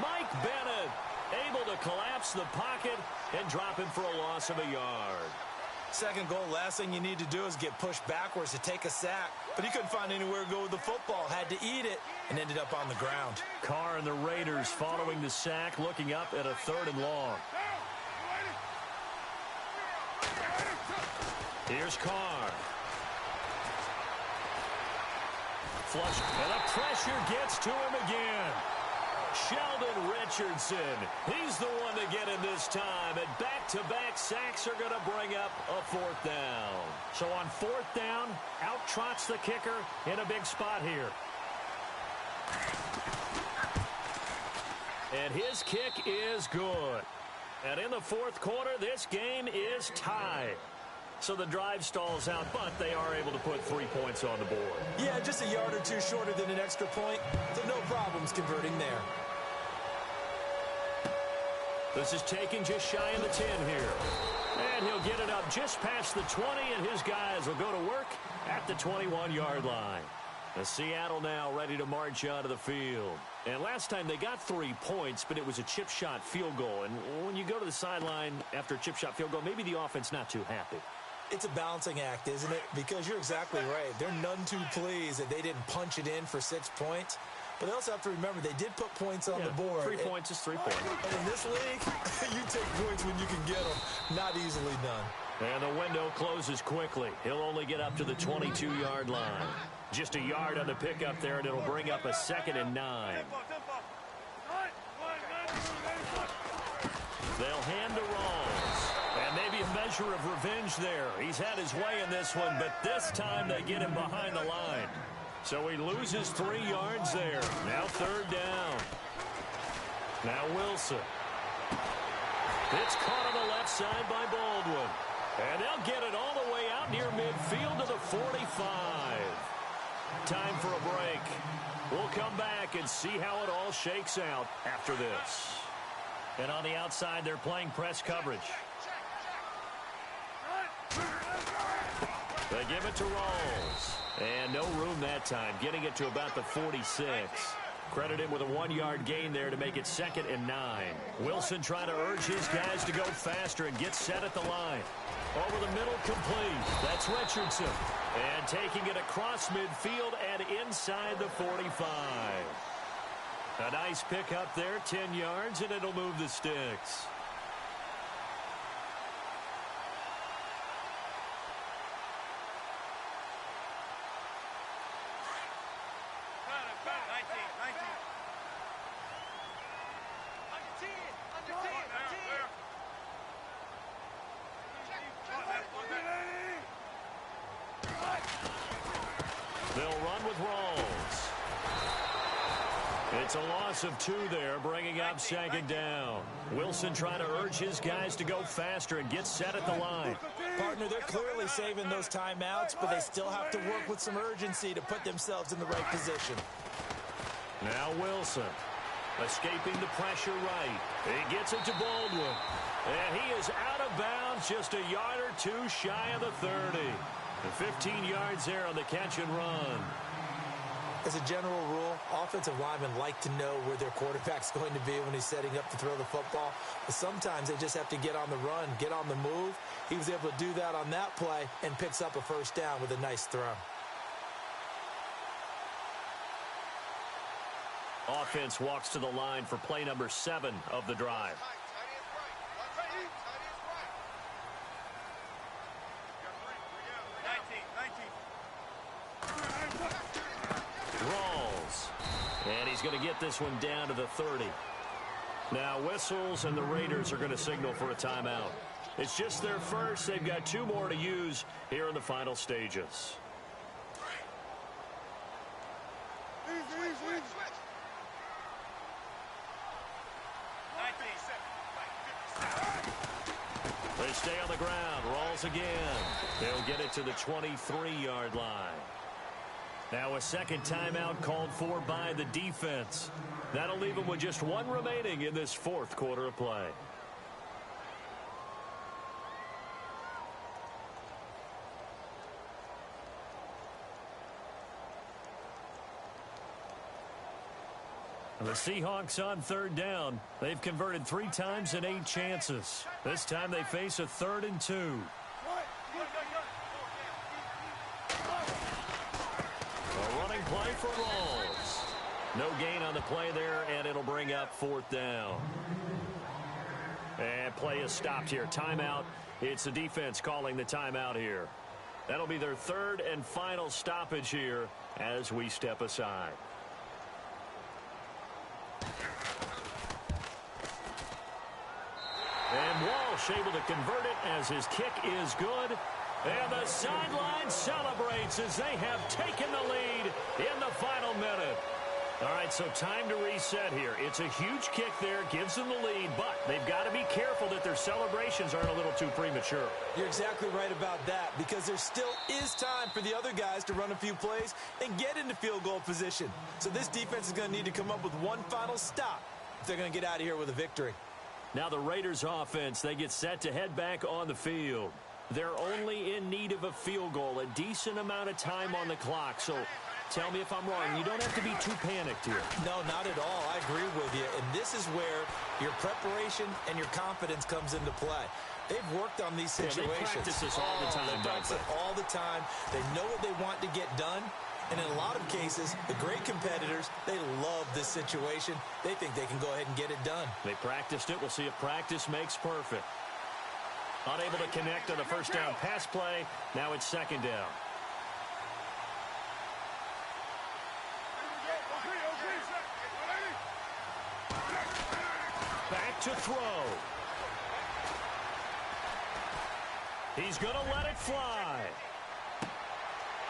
Mike Bennett able to collapse the pocket and drop him for a loss of a yard. 2nd goal, last thing you need to do is get pushed backwards to take a sack. But he couldn't find anywhere to go with the football. Had to eat it and ended up on the ground. Carr and the Raiders following the sack, looking up at a 3rd and long. Here's Carr. Flush, and the pressure gets to him again. Sheldon Richardson, he's the one to get in this time, and back-to-back sacks are going to bring up a 4th down. So on 4th down, out trots the kicker in a big spot here. And his kick is good. And in the 4th quarter, this game is tied. So the drive stalls out, but they are able to put 3 points on the board. Yeah, just a yard or 2 shorter than an extra point, so no problems converting there. This is taken just shy of the 10 here. And he'll get it up just past the 20, and his guys will go to work at the 21-yard line. The Seattle now ready to march onto the field. And last time they got 3 points, but it was a chip shot field goal. And when you go to the sideline after a chip shot field goal, maybe the offense not too happy. It's a balancing act, isn't it? Because you're exactly right. They're none too pleased that they didn't punch it in for 6 points. But they also have to remember they did put points on the board. 3 points is 3 points. And in this league, you take points when you can get them. Not easily done. And the window closes quickly. He'll only get up to the 22-yard line. Just a yard on the pickup there, and it'll bring up a 2nd and 9. They'll hand to Rawls. And maybe a measure of revenge there. He's had his way in this one, but this time they get him behind the line. So he loses 3 yards there. Now 3rd down. Now Wilson. It's caught on the left side by Baldwin. And they'll get it all the way out near midfield to the 45. Time for a break. We'll come back and see how it all shakes out after this. And on the outside, they're playing press coverage. They give it to Rawls. And no room that time, getting it to about the 46. Credit him with a 1-yard gain there to make it 2nd and 9. Wilson trying to urge his guys to go faster and get set at the line. Over the middle, complete. That's Richardson. And taking it across midfield and inside the 45. A nice pick up there, 10 yards, and it'll move the sticks. They'll run with Rawls. It's a loss of 2 there, bringing up 2nd down. Wilson trying to urge his guys to go faster and get set at the line. Partner, they're clearly saving those timeouts, but they still have to work with some urgency to put themselves in the right position. Now Wilson, escaping the pressure right. He gets it to Baldwin. And he is out of bounds, just a yard or 2 shy of the 30. And 15 yards there on the catch and run. As a general rule, offensive linemen like to know where their quarterback's going to be when he's setting up to throw the football. But sometimes they just have to get on the run, get on the move. He was able to do that on that play and picks up a 1st down with a nice throw. Offense walks to the line for play number 7 of the drive. Rawls. And he's going to get this one down to the 30. Now whistles, and the Raiders are going to signal for a timeout. It's just their first. They've got 2 more to use here in the final stages. They stay on the ground. Rawls again. They'll get it to the 23-yard line. Now a 2nd timeout called for by the defense. That'll leave them with just 1 remaining in this 4th quarter of play. The Seahawks on 3rd down. They've converted 3 times in 8 chances. This time they face a 3rd and 2. A running play for Rawls. No gain on the play there, and it'll bring up 4th down. And play is stopped here. Timeout. It's the defense calling the timeout here. That'll be their 3rd and final stoppage here as we step aside. And Walsh able to convert it as his kick is good. And the sideline celebrates as they have taken the lead in the final minute. All right, so time to reset here. It's a huge kick there, gives them the lead, but they've got to be careful that their celebrations aren't a little too premature. You're exactly right about that, because there still is time for the other guys to run a few plays and get into field goal position. So this defense is going to need to come up with one final stop if they're going to get out of here with a victory. Now the Raiders offense, they get set to head back on the field. They're only in need of a field goal, a decent amount of time on the clock. So tell me if I'm wrong. You don't have to be too panicked here. No, not at all. I agree with you. And this is where your preparation and your confidence comes into play. They've worked on these situations. They practice this all the time. They practice it all the time. They know what they want to get done. And in a lot of cases, the great competitors, they love this situation. They think they can go ahead and get it done. They practiced it. We'll see if practice makes perfect. Unable to connect on the first down pass play. Now it's second down. Back to throw. He's going to let it fly.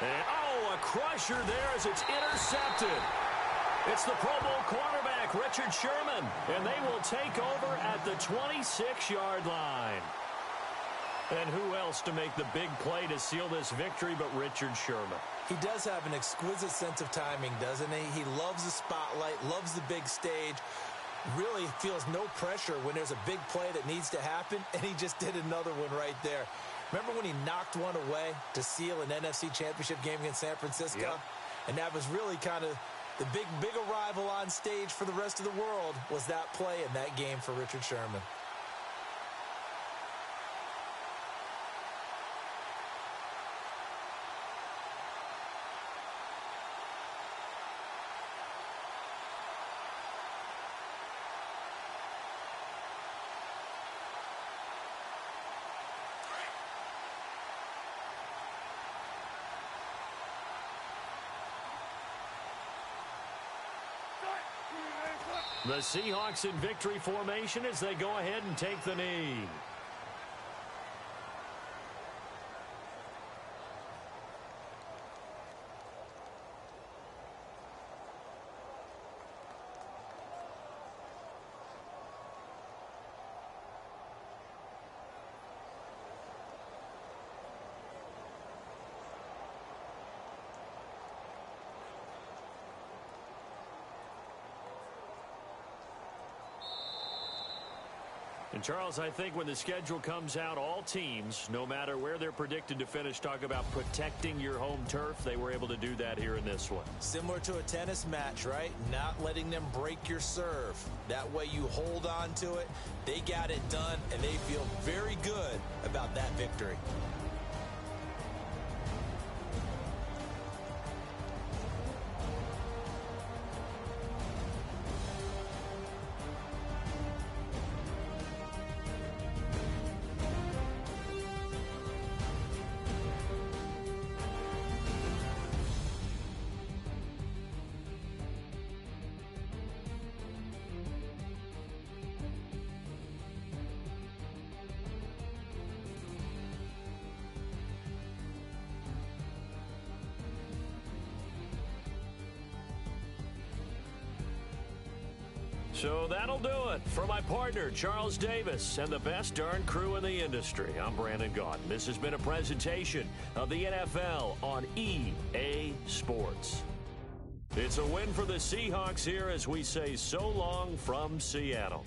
And, a crusher there as it's intercepted. It's the Pro Bowl cornerback, Richard Sherman, and they will take over at the 26-yard line. And who else to make the big play to seal this victory but Richard Sherman? He does have an exquisite sense of timing, doesn't he? He loves the spotlight, loves the big stage, really feels no pressure when there's a big play that needs to happen, and he just did another one right there. Remember when he knocked one away to seal an NFC Championship game against San Francisco? Yep. And that was really kind of the big arrival on stage for the rest of the world was that play in that game for Richard Sherman. The Seahawks in victory formation as they go ahead and take the knee. And, Charles, I think when the schedule comes out, all teams, no matter where they're predicted to finish, talk about protecting your home turf. They were able to do that here in this one. Similar to a tennis match, right? Not letting them break your serve. That way you hold on to it. They got it done, and they feel very good about that victory. So that'll do it. For my partner, Charles Davis, and the best darn crew in the industry, I'm Brandon Gaudin. This has been a presentation of the NFL on EA Sports. It's a win for the Seahawks here as we say so long from Seattle.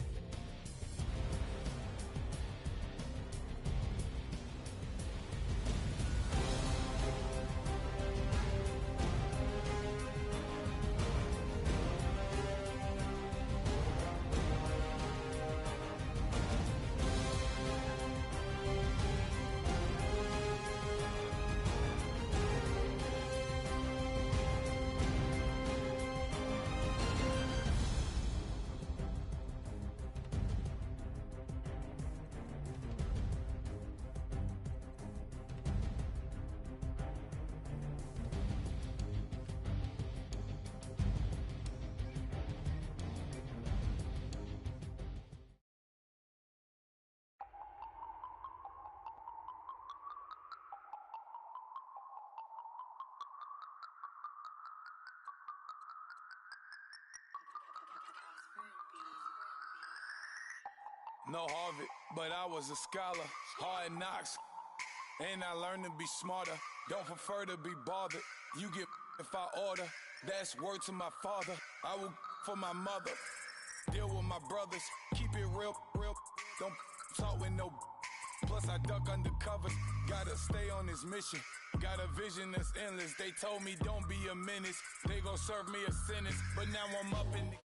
No Harvard, but I was a scholar. Hard knocks, and I learned to be smarter. Don't prefer to be bothered. You get if I order. That's word to my father. I will for my mother. Deal with my brothers. Keep it real, real. Don't talk with no. Plus I duck undercover. Gotta stay on this mission. Got a vision that's endless. They told me don't be a menace. They gon' serve me a sentence. But now I'm up in the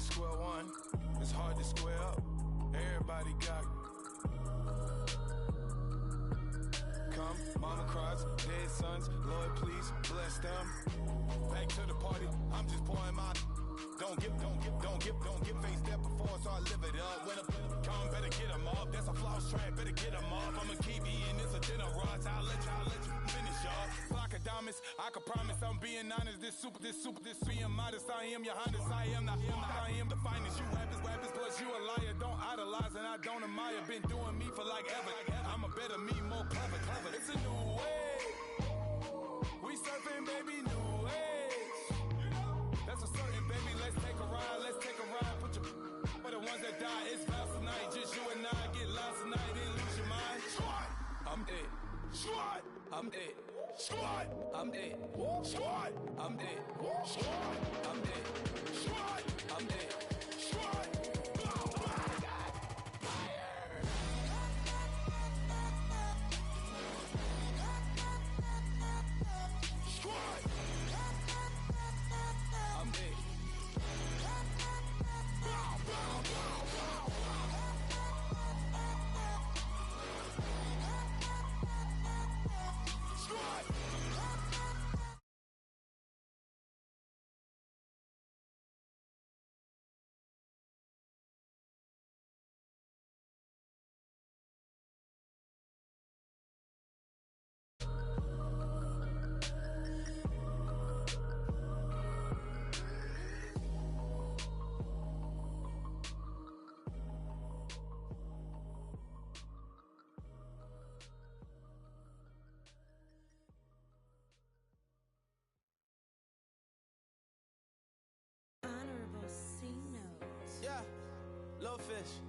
square one. It's hard to square up. Everybody got come. Mama cries, dead sons. Lord, please bless them. Back to the party. I'm just pouring my. Don't get face step before, so I live it up. When a come, better get 'em up. That's a floss track, better get 'em up. I'ma keep eating this a dinner rush. I'll let you finish up. Flock of diamonds, I can promise I'm being honest. This being modest. I am your highness. I am the finest. You rappers, plus you a liar. Don't idolize and I don't admire. Been doing me for like ever. I'm a better me, more clever. It's a new way. We surfing, baby, new age. That's a certain, baby. Let's take a ride. Put your for the ones that die. It's vows tonight. Just you and I get lost tonight and lose your mind. Squad, I'm it. Squad, I'm it. Squad, I'm it. Squad, I'm it. Squad, I'm it. Squad, I'm it. Squad. Yeah, low fish.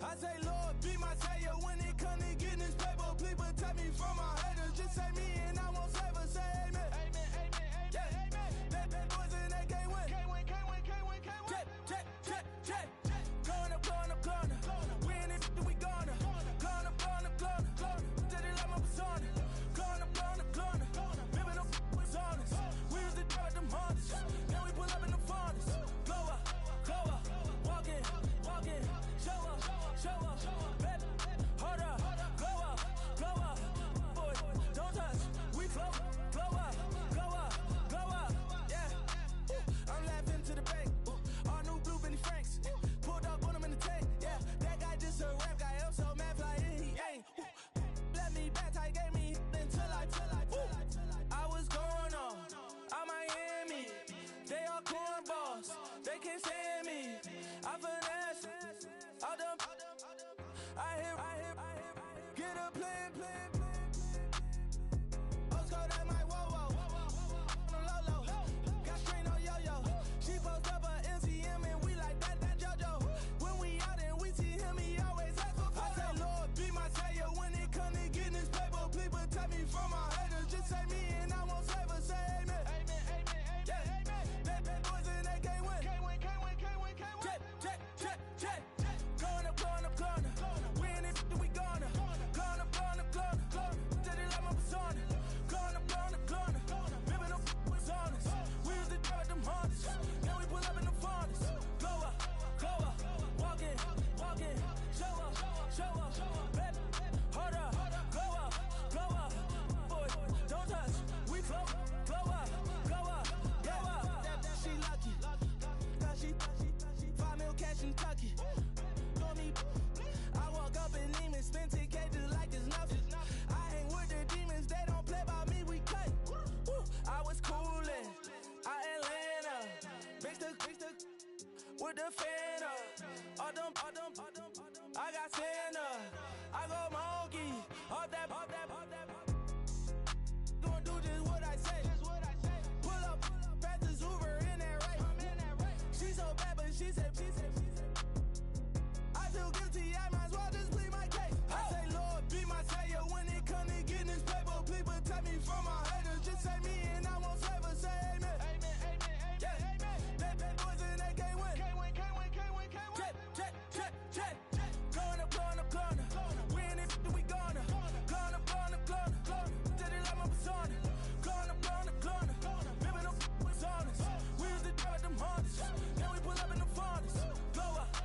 I say, Lord, be my savior when it come to getting this paper. Please protect me from my haters. Just say me and I won't save us. Say amen. Amen, amen, amen. Yeah, amen. That boys and they can't win. Can't win. Check. Going up. Win it, we gonna. Going up. Did it like my persona. Going up. Remember the was honest. We was the drug them hardest. Then we pull up in the furnace. Glow up. Walking. Show up. Baby, hold up. Glow up. Boy, don't touch. We float. Glow up. Yeah. I'm laughing to the bank. All new blue Benny Franks. Pulled up on him in the tank. Yeah, that guy just a rap guy. I'm so mad fly in, he ain't. Let me back, I gave me until I. I was going on Miami. They all cornballs. They can't stand me. I finesse. All them. I hear. Get a plan. Oscar that my whoa. Low. Got strain on yo. She post up a MCM and we like that JoJo. When we out and we see him, he always ask for photo. I say, Lord, be my savior when it come to getting this paper. Please protect me from my haters. Just say me and I won't save us. Say amen. Amen. Yeah, amen. That boys and they can't win. Can't win. Check. Going up. Win it, we gonna. Going up. with the fan up. I got Santa. I go monkey. Off that. Gonna do just what I say. Pull up, fastest Uber in that race. She so bad, but she said. I feel guilty, I might as well just plead my case. I say, Lord, be my savior when it come to getting this paper. Please protect me from my haters. Just say me and I won't flavor. Say amen. They boys and they can't win. Check. Going up. We in it, we gonna. Going up. Till they love my persona. Going up. Ripping up what's on us. We used to drive them Hondas. Then we pull up in the Fondas. Glow up.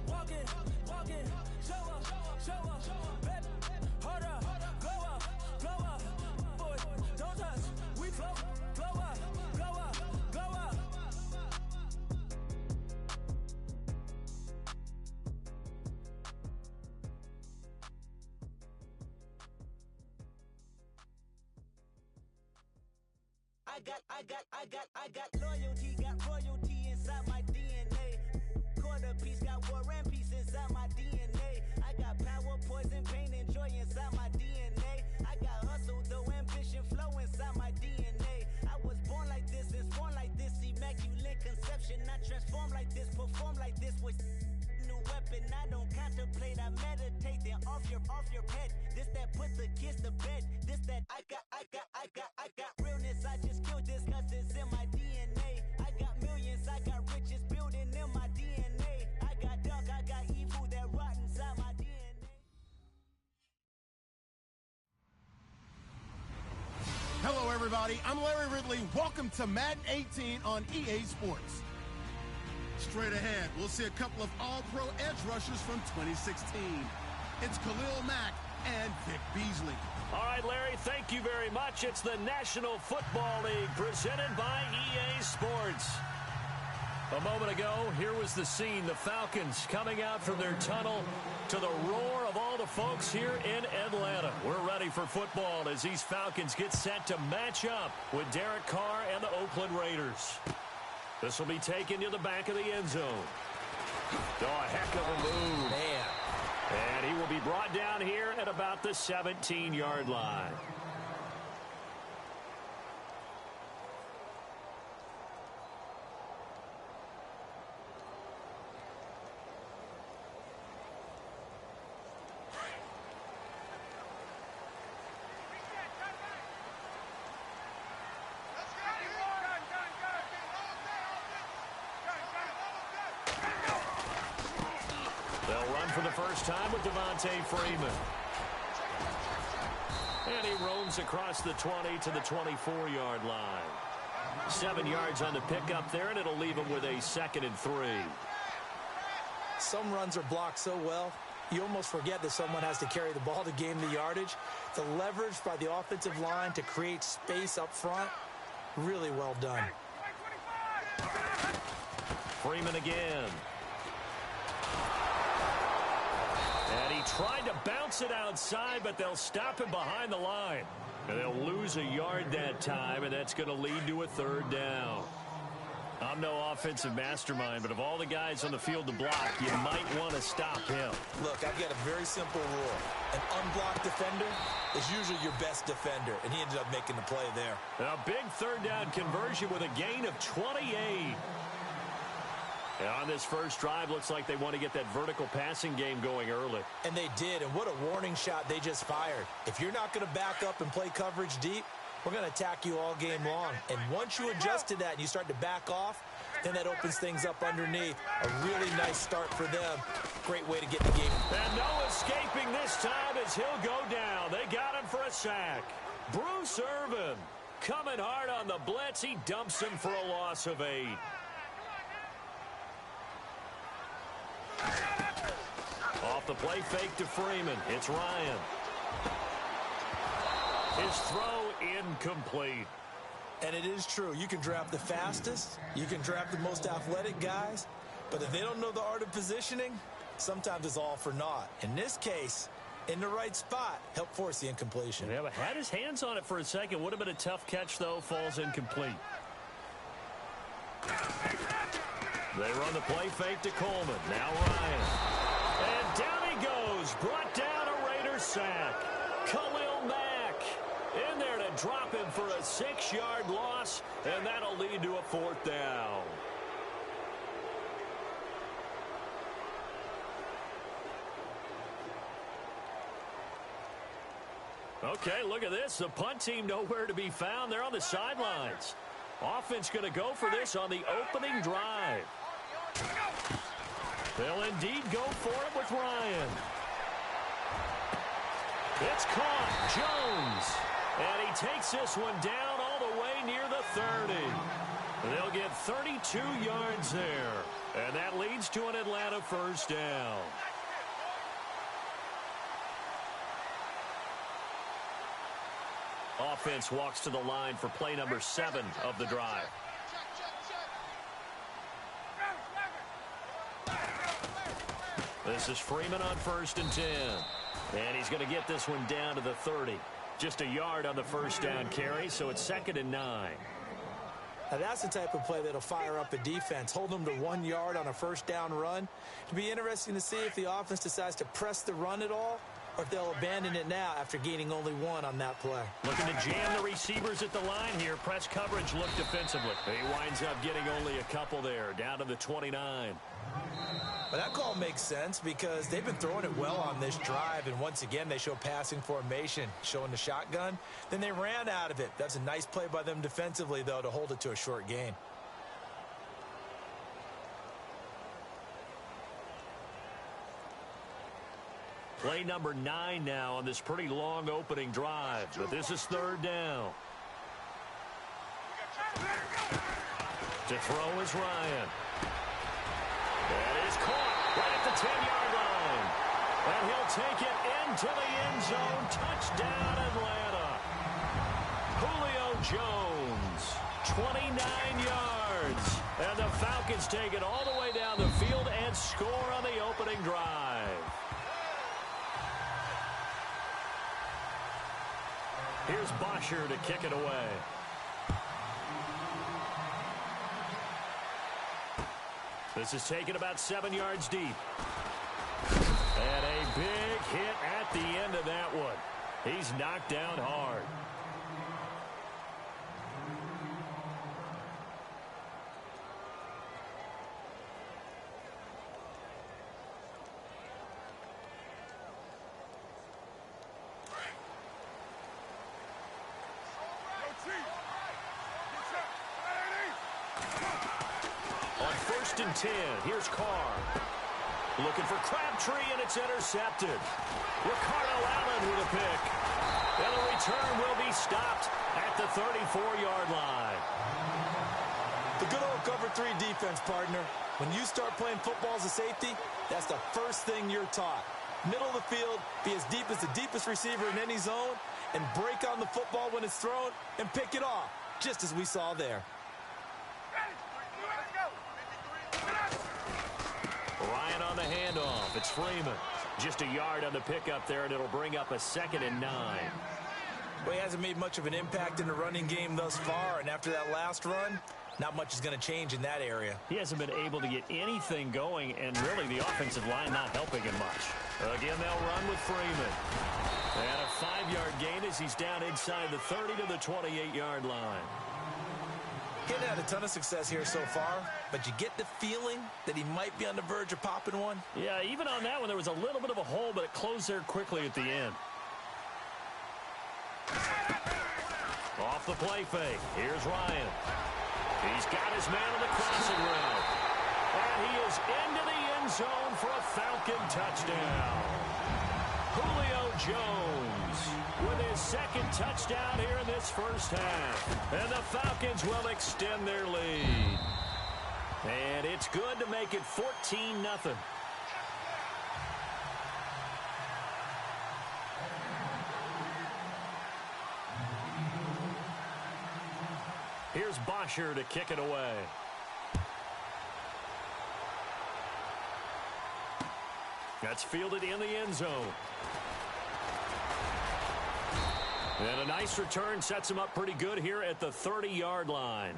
Walk in. Show up. Baby, hold up. Glow up. Boys, don't touch. We flow up. I got loyalty, got royalty inside my DNA. Quarter piece, got war and peace inside my DNA. I got power, poison, pain, and joy inside my DNA. I got hustle, though ambition, flow inside my DNA. I was born like this and born like this, immaculate conception. I transform like this, perform like this with new weapon. I don't contemplate, I meditate. Then off your head. This that put the kids to bed. This that I got realness. I just killed this 'cause it's in my DNA. I got millions, I got riches building in my DNA. I got dark, I got evil that rot inside my DNA. Hello, everybody. I'm Larry Ridley. Welcome to Madden 18 on EA Sports. Straight ahead, we'll see a couple of all-pro edge rushers from 2016. It's Khalil Mack and Vic Beasley. All right, Larry, thank you very much. It's the National Football League presented by EA Sports. A moment ago, here was the scene. The Falcons coming out from their tunnel to the roar of all the folks here in Atlanta. We're ready for football as these Falcons get set to match up with Derek Carr and the Oakland Raiders. This will be taken to the back of the end zone. Oh, a heck of a move. Man. And he will be brought down here at about the 17-yard line. For the first time with Devontae Freeman. And he roams across the 20 to the 24-yard line. 7 yards on the pickup there, and it'll leave him with a 2nd and 3. Some runs are blocked so well, you almost forget that someone has to carry the ball to gain the yardage. The leverage by the offensive line to create space up front, really well done. Freeman again. And he tried to bounce it outside, but they'll stop him behind the line. And they'll lose a yard that time, and that's going to lead to a 3rd down. I'm no offensive mastermind, but of all the guys on the field to block, you might want to stop him. Look, I've got a very simple rule. An unblocked defender is usually your best defender, and he ended up making the play there. A big 3rd down conversion with a gain of 28. And on this first drive, looks like they want to get that vertical passing game going early. And they did, and what a warning shot they just fired. If you're not going to back up and play coverage deep, we're going to attack you all game long. And once you adjust to that and you start to back off, then that opens things up underneath. A really nice start for them. Great way to get the game. And no escaping this time as he'll go down. They got him for a sack. Bruce Irvin coming hard on the blitz. He dumps him for a loss of 8. Off the play fake to Freeman. It's Ryan. His throw incomplete. And it is true. You can draft the fastest. You can draft the most athletic guys. But if they don't know the art of positioning, sometimes it's all for naught. In this case, in the right spot, help force the incompletion. Yeah, but had his hands on it for a second. Would have been a tough catch, though. Falls incomplete. They run the play fake to Coleman. Now Ryan. And down he goes. Brought down a Raiders sack. Khalil Mack in there to drop him for a 6-yard loss, and that'll lead to a 4th down. Okay, look at this. The punt team nowhere to be found. They're on the sidelines. Offense going to go for this on the opening drive. They'll indeed go for it with Ryan. It's caught. Jones. And he takes this one down all the way near the 30. They'll get 32 yards there. And that leads to an Atlanta 1st down. Offense walks to the line for play number 7 of the drive. This is Freeman on 1st and 10. And he's going to get this one down to the 30. Just a yard on the 1st down carry, so it's 2nd and 9. Now that's the type of play that'll fire up a defense. Hold them to 1 yard on a 1st down run. It'll be interesting to see if the offense decides to press the run at all, or if they'll abandon it now after gaining only 1 on that play. Looking to jam the receivers at the line here. Press coverage look defensively. He winds up getting only a couple there, down to the 29. But that call makes sense because they've been throwing it well on this drive, and once again they show passing formation, showing the shotgun. Then they ran out of it. That's a nice play by them defensively, though, to hold it to a short gain. Play number 9 now on this pretty long opening drive, but this is 3rd down. To throw is Ryan. That is caught right at the 10-yard line. And he'll take it into the end zone. Touchdown, Atlanta. Julio Jones, 29 yards. And the Falcons take it all the way down the field and score on the opening drive. Here's Bosher to kick it away. This is taken about 7 yards deep. And a big hit at the end of that one. He's knocked down hard. On 1st and 10, here's Carr. Looking for Crabtree, and it's intercepted. Ricardo Allen with a pick. And the return will be stopped at the 34-yard line. The good old cover 3 defense, partner. When you start playing football as a safety, that's the first thing you're taught. Middle of the field, be as deep as the deepest receiver in any zone, and break on the football when it's thrown and pick it off, just as we saw there. Ryan on the handoff. It's Freeman. Just a yard on the pickup there, and it'll bring up a 2nd and 9. Well, he hasn't made much of an impact in the running game thus far, and after that last run, not much is going to change in that area. He hasn't been able to get anything going, and really the offensive line not helping him much. Again, they'll run with Freeman. And a 5-yard gain as he's down inside the 30 to the 28-yard line. He hasn't had a ton of success here so far, but you get the feeling that he might be on the verge of popping one. Yeah, even on that one, there was a little bit of a hole, but it closed there quickly at the end. Off the play fake. Here's Ryan. He's got his man on the crossing route. And he is into the end zone for a Falcon touchdown. Julio Jones with his 2nd touchdown here in this first half. And the Falcons will extend their lead. And it's good to make it 14-0. Here's Bosher to kick it away. That's fielded in the end zone. And a nice return sets him up pretty good here at the 30-yard line.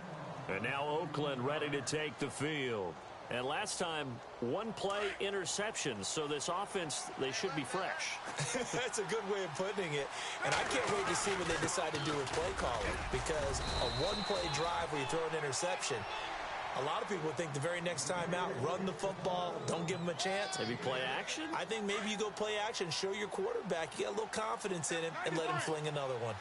And now Oakland ready to take the field. And last time, one play interception. So this offense, they should be fresh. That's a good way of putting it. And I can't wait to see what they decide to do with play calling. Because a one-play drive where you throw an interception, a lot of people would think the very next time out, run the football, don't give them a chance. Maybe play action? I think maybe you go play action, show your quarterback, you got a little confidence in him, and let him fling another one.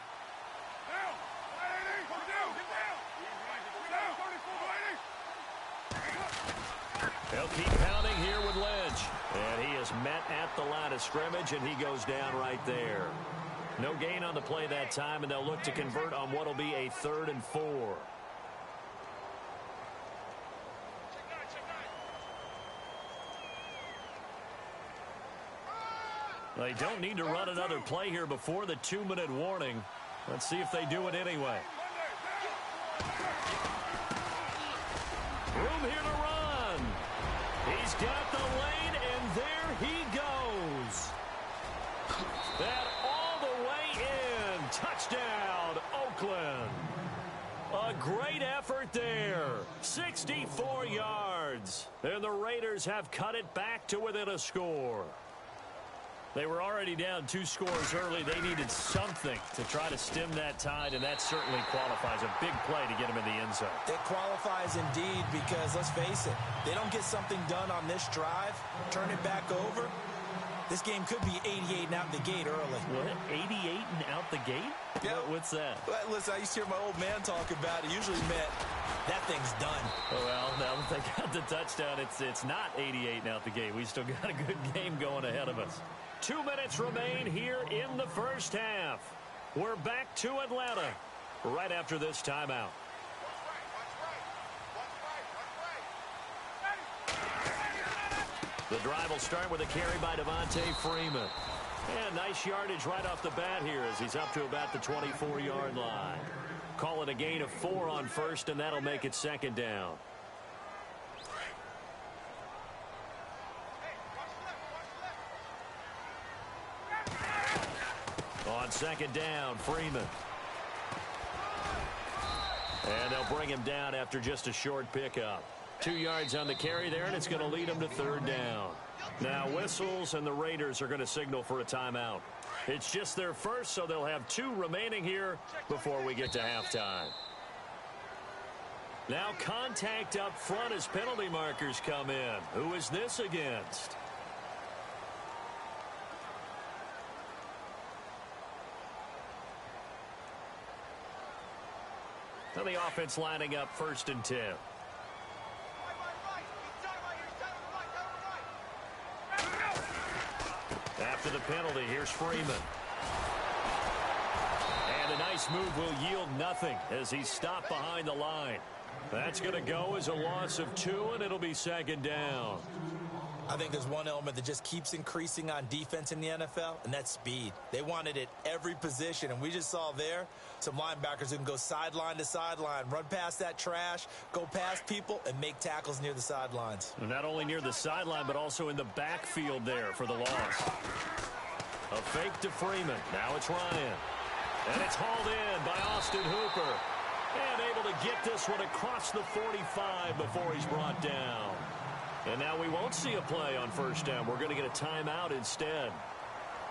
They'll keep pounding here with Lynch. And he is met at the line of scrimmage, and he goes down right there. No gain on the play that time, and they'll look to convert on what will be a 3rd and 4. They don't need to run another play here before the 2-minute warning. Let's see if they do it anyway. Room here to run. He's got the lane, and there he goes. That all the way in. Touchdown, Oakland. A great effort there. 64 yards. And the Raiders have cut it back to within a score. They were already down 2 scores early. They needed something to try to stem that tide, and that certainly qualifies. A big play to get them in the end zone. It qualifies indeed because, let's face it, they don't get something done on this drive, turn it back over, this game could be 88 and out the gate early. What? 88 and out the gate? Yeah. What's that? Well, listen, I used to hear my old man talk about it. Usually meant that thing's done. Well, now that they got the touchdown, it's not 88 and out the gate. We still got a good game going ahead of us. 2 minutes remain here in the first half. We're back to Atlanta right after this timeout. The drive will start with a carry by Devontae Freeman. And nice yardage right off the bat here as he's up to about the 24-yard line. Call it a gain of 4 on first, and that'll make it 2nd down. On 2nd down, Freeman. And they'll bring him down after just a short pickup. 2 yards on the carry there, and it's going to lead them to 3rd down. Now whistles, and the Raiders are going to signal for a timeout. It's just their first, so they'll have 2 remaining here before we get to halftime. Now contact up front as penalty markers come in. Who is this against? Now the offense lining up 1st and 10. After the penalty, here's Freeman. And a nice move will yield nothing as he's stopped behind the line. That's going to go as a loss of 2, and it'll be 2nd down. I think there's one element that just keeps increasing on defense in the NFL, and that's speed. They want it at every position, and we just saw there some linebackers who can go sideline to sideline, run past that trash, go past people, and make tackles near the sidelines. Not only near the sideline, but also in the backfield there for the loss. A fake to Freeman. Now it's Ryan. And it's hauled in by Austin Hooper. And able to get this one across the 45 before he's brought down. And now we won't see a play on 1st down. We're going to get a timeout instead,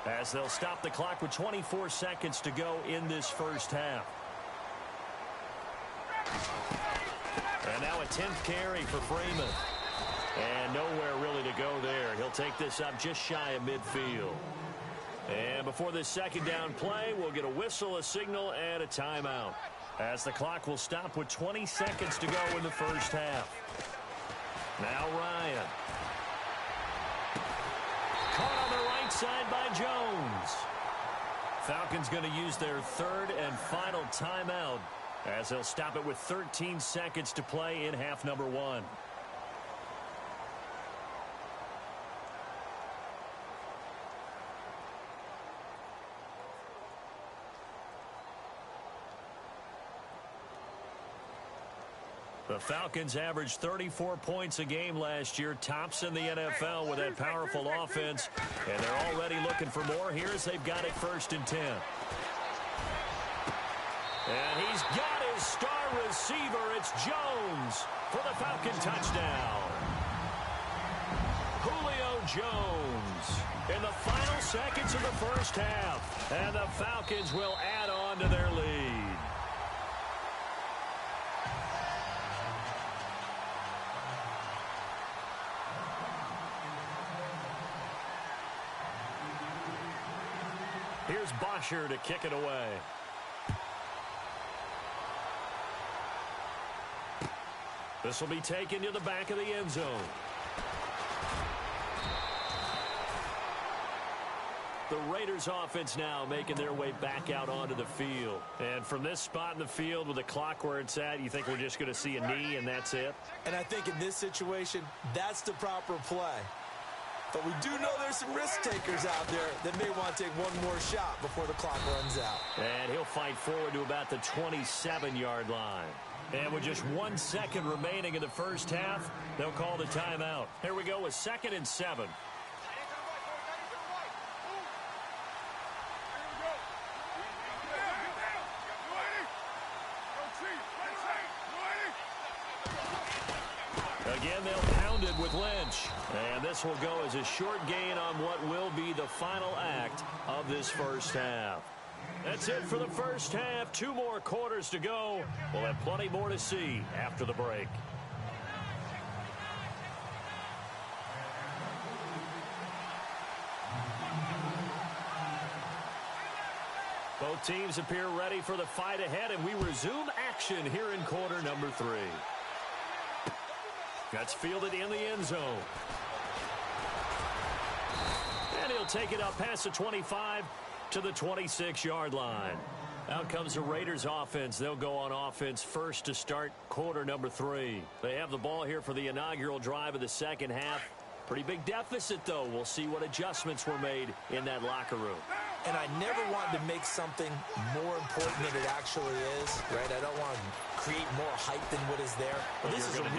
as they'll stop the clock with 24 seconds to go in this first half. And now a 10th carry for Freeman. And nowhere really to go there. He'll take this up just shy of midfield. And before this 2nd down play, we'll get a whistle, a signal, and a timeout, as the clock will stop with 20 seconds to go in the first half. Now Ryan. Caught on the right side by Jones. Falcons going to use their 3rd and final timeout, as they'll stop it with 13 seconds to play in half number 1. The Falcons averaged 34 points a game last year, tops in the NFL with that powerful offense, and they're already looking for more here as they've got it 1st and 10. And he's got his star receiver. It's Jones for the Falcon touchdown. Jones in the final seconds of the first half. And the Falcons will add on to their lead. Here's Bosher to kick it away. This will be taken to the back of the end zone. The Raiders offense now making their way back out onto the field. And from this spot in the field with the clock where it's at, you think we're just going to see a knee and that's it? And I think in this situation, that's the proper play. But we do know there's some risk takers out there that may want to take one more shot before the clock runs out. And he'll fight forward to about the 27-yard line. And with just 1 second remaining in the first half, they'll call the timeout. Here we go with 2nd and 7. Again, they'll pound it with Lynch. And this will go as a short gain on what will be the final act of this first half. That's it for the first half. 2 more quarters to go. We'll have plenty more to see after the break. Both teams appear ready for the fight ahead, and we resume action here in quarter number 3. That's fielded in the end zone. And he'll take it up past the 25 to the 26-yard line. Out comes the Raiders offense. They'll go on offense first to start quarter number 3. They have the ball here for the inaugural drive of the second half. Pretty big deficit, though. We'll see what adjustments were made in that locker room. And I never wanted to make something more important than it actually is, right? I don't want to create more hype than what is there. But this is I'm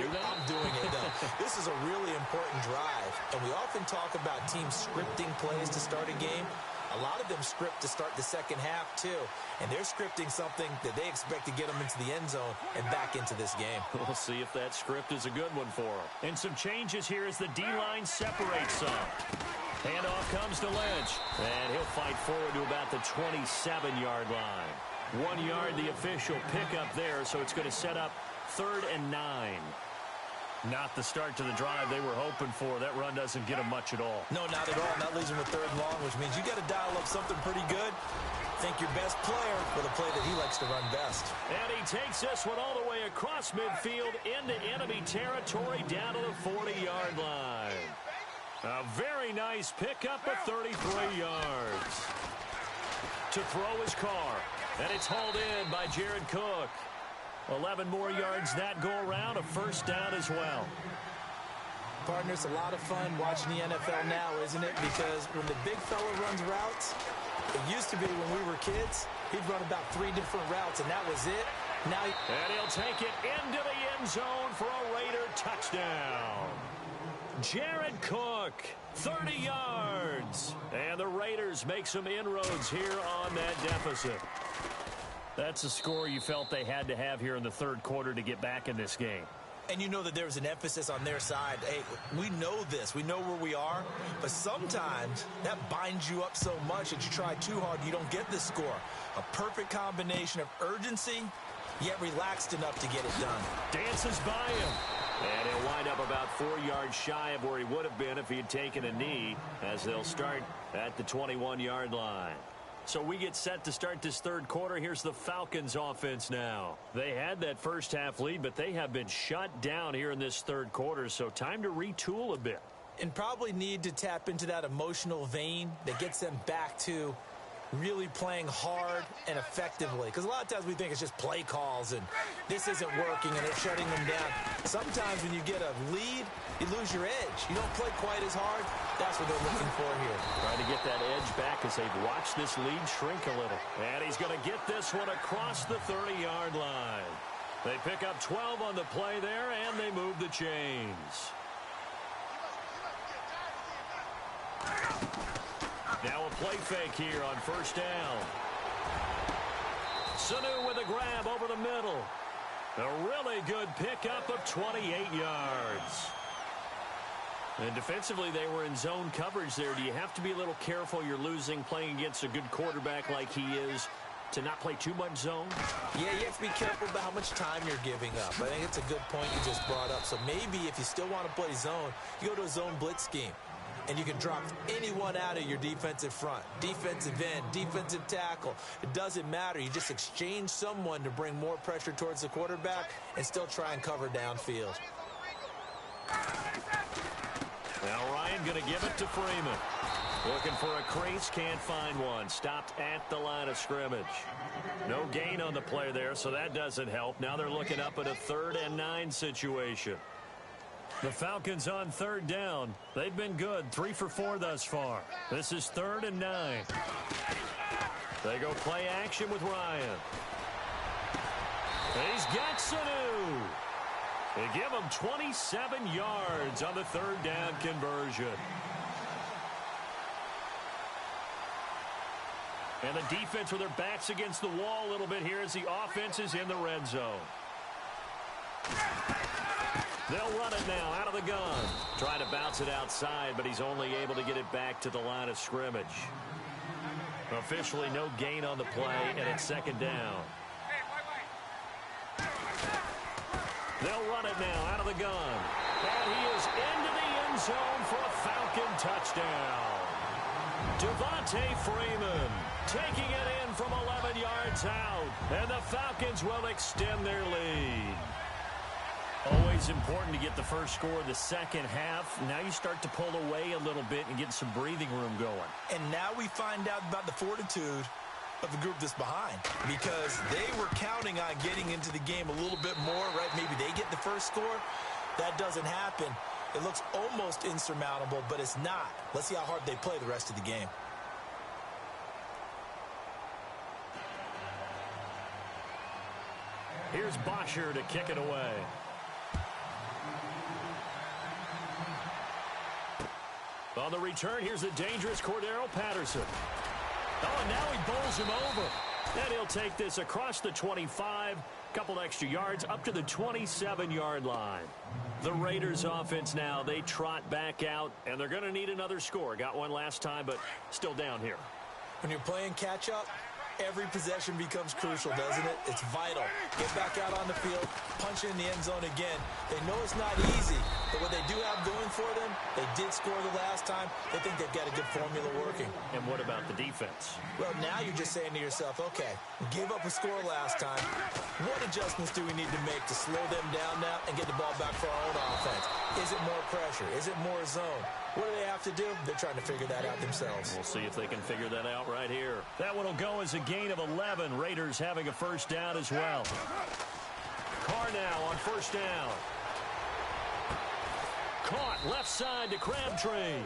doing it, though. This is a really important drive. And we often talk about teams scripting plays to start a game. A lot of them script to start the second half, too. And they're scripting something that they expect to get them into the end zone and back into this game. We'll see if that script is a good one for them. And some changes here as the D-line separates some. Handoff comes to Lynch. And he'll fight forward to about the 27-yard line. 1 yard, the official pickup there, so it's going to set up 3rd and 9. Not the start to the drive they were hoping for. That run doesn't get them much at all. No, not at all. That leaves them with 3rd and long, which means you got to dial up something pretty good. Think your best player for the play that he likes to run best. And he takes this one all the way across midfield into enemy territory down to the 40-yard line. A very nice pickup of 33 yards. To throw his car. And it's hauled in by Jared Cook. 11 more yards that go around, a first down as well. Partner, it's a lot of fun watching the NFL now, isn't it? Because when the big fella runs routes, it used to be when we were kids, he'd run about 3 different routes, and that was it. Now and he'll take it into the end zone for a Raider touchdown. Jared Cook, 30 yards. And the Raiders make some inroads here on that deficit. That's a score you felt they had to have here in the 3rd quarter to get back in this game. And you know that there's an emphasis on their side. Hey, we know this. We know where we are. But sometimes that binds you up so much that you try too hard, you don't get the score. A perfect combination of urgency, yet relaxed enough to get it done. Dances by him. And he'll wind up about 4 yards shy of where he would have been if he had taken a knee, as they'll start at the 21-yard line. So we get set to start this 3rd quarter. Here's the Falcons offense now. They had that first half lead, but they have been shut down here in this 3rd quarter, so time to retool a bit. And probably need to tap into that emotional vein that gets them back to really playing hard and effectively. Because a lot of times we think it's just play calls and this isn't working and it's shutting them down. Sometimes when you get a lead, you lose your edge. You don't play quite as hard. That's what they're looking for here. Trying to get that edge back as they've watched this lead shrink a little. And he's going to get this one across the 30-yard line. They pick up 12 on the play there, and they move the chains. Now a play fake here on first down. Sanu with a grab over the middle. A really good pickup of 28 yards. And defensively, they were in zone coverage there. Do you have to be a little careful? You're losing playing against a good quarterback like he is to not play too much zone? Yeah, you have to be careful about how much time you're giving up. I think it's a good point you just brought up. So maybe if you still want to play zone, you go to a zone blitz scheme. And you can drop anyone out of your defensive front, defensive end, defensive tackle. It doesn't matter. You just exchange someone to bring more pressure towards the quarterback and still try and cover downfield. Now Ryan going to give it to Freeman. Looking for a crease, can't find one. Stopped at the line of scrimmage. No gain on the play there, so that doesn't help. Now they're looking up at a 3rd and 9 situation. The Falcons on 3rd down. They've been good, 3 for 4 thus far. This is 3rd and 9. They go play action with Ryan. He's got Sanu. They give him 27 yards on the 3rd down conversion. And the defense with their backs against the wall a little bit here as the offense is in the red zone. They'll run it now out of the gun. Trying to bounce it outside, but he's only able to get it back to the line of scrimmage. Officially no gain on the play, and it's 2nd down. They'll run it now out of the gun. And he is into the end zone for a Falcon touchdown. Devontae Freeman taking it in from 11 yards out. And the Falcons will extend their lead. Always important to get the first score of the second half. Now you start to pull away a little bit and get some breathing room going. And now we find out about the fortitude of the group that's behind, because they were counting on getting into the game a little bit more, right? Maybe they get the first score. That doesn't happen. It looks almost insurmountable, but it's not. Let's see how hard they play the rest of the game. Here's Bosher to kick it away. On the return, here's the dangerous Cordero Patterson. Oh, and now he bowls him over. And he'll take this across the 25, couple extra yards, up to the 27-yard line. The Raiders offense now, they trot back out, and they're going to need another score. Got one last time, but still down here. When you're playing catch-up, every possession becomes crucial, doesn't it? It's vital. Get back out on the field, punch in the end zone again. They know it's not easy, but what they do have going for them, they did score the last time. They think they've got a good formula working. And what about the defense? Well, now you're just saying to yourself, okay, we gave up a score last time. What adjustments do we need to make to slow them down now and get the ball back for our own offense? Is it more pressure? Is it more zone? What do they have to do? They're trying to figure that out themselves. We'll see if they can figure that out right here. That one will go as a gain of 11. Raiders having a first down as well. Carr now on first down. Caught left side to Crabtree.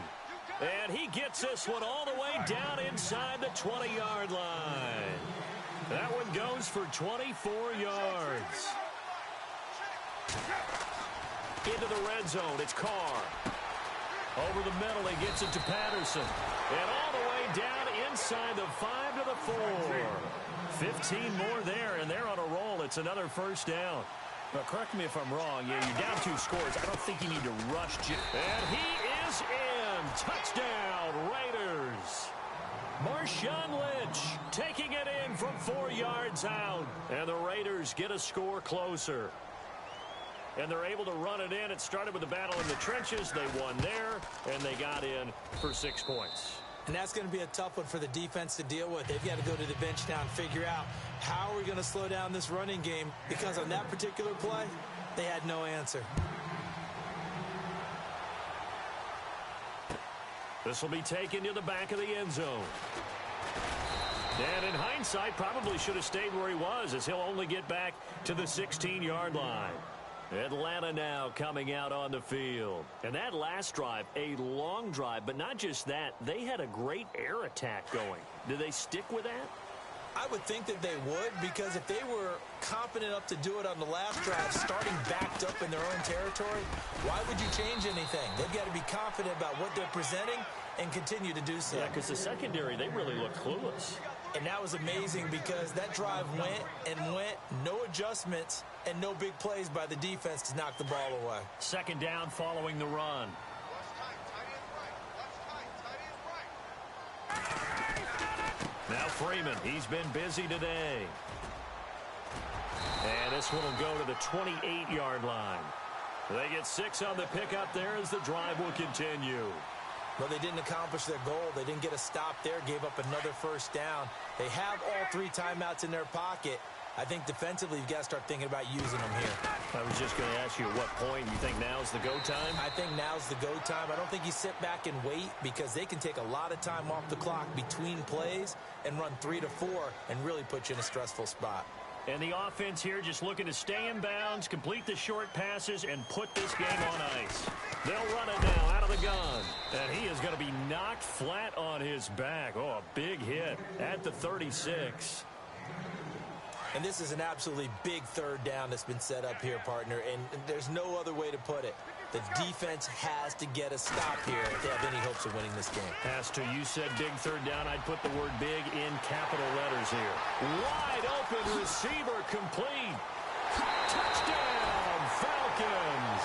And he gets this one all the way down inside the 20-yard line. That one goes for 24 yards. Into the red zone, it's Carr. Over the middle, he gets it to Patterson. And all the way down inside the 5 to the 4. 15 more there, and they're on a roll. It's another first down. Now, correct me if I'm wrong. Yeah, you're down 2 scores. I don't think you need to rush. And he is in. Touchdown, Raiders. Marshawn Lynch taking it in from 4 yards out. And the Raiders get a score closer. And they're able to run it in. It started with a battle in the trenches. They won there, and they got in for 6 points. And that's going to be a tough one for the defense to deal with. They've got to go to the bench now and figure out how are we going to slow down this running game, because on that particular play, they had no answer. This will be taken to the back of the end zone. And in hindsight, probably should have stayed where he was, as he'll only get back to the 16-yard line. Atlanta now coming out on the field. And that last drive, a long drive, but not just that. They had a great air attack going. Do they stick with that? I would think that they would, because if they were confident enough to do it on the last drive, starting backed up in their own territory, why would you change anything? They've got to be confident about what they're presenting and continue to do so. Yeah, because the secondary, they really looked clueless. And that was amazing, because that drive went and went, no adjustments, and no big plays by the defense to knock the ball away. Second down following the run. Now Freeman, he's been busy today. And this one will go to the 28-yard line. They get 6 on the pickup there as the drive will continue. Well, they didn't accomplish their goal. They didn't get a stop there, gave up another first down. They have all 3 timeouts in their pocket. I think defensively you've got to start thinking about using them here. I was just going to ask you at what point you think now's the go time? I think now's the go time. I don't think you sit back and wait because they can take a lot of time off the clock between plays and run 3 to 4 and really put you in a stressful spot. And the offense here just looking to stay in bounds, complete the short passes, and put this game on ice. They'll run it now out of the gun. And he is going to be knocked flat on his back. Oh, a big hit at the 36. And this is an absolutely big third down that's been set up here, partner, and there's no other way to put it. The defense has to get a stop here if they have any hopes of winning this game. Has to. You said big third down. I'd put the word big in capital letters here. Wide open receiver complete. Touchdown, Falcons.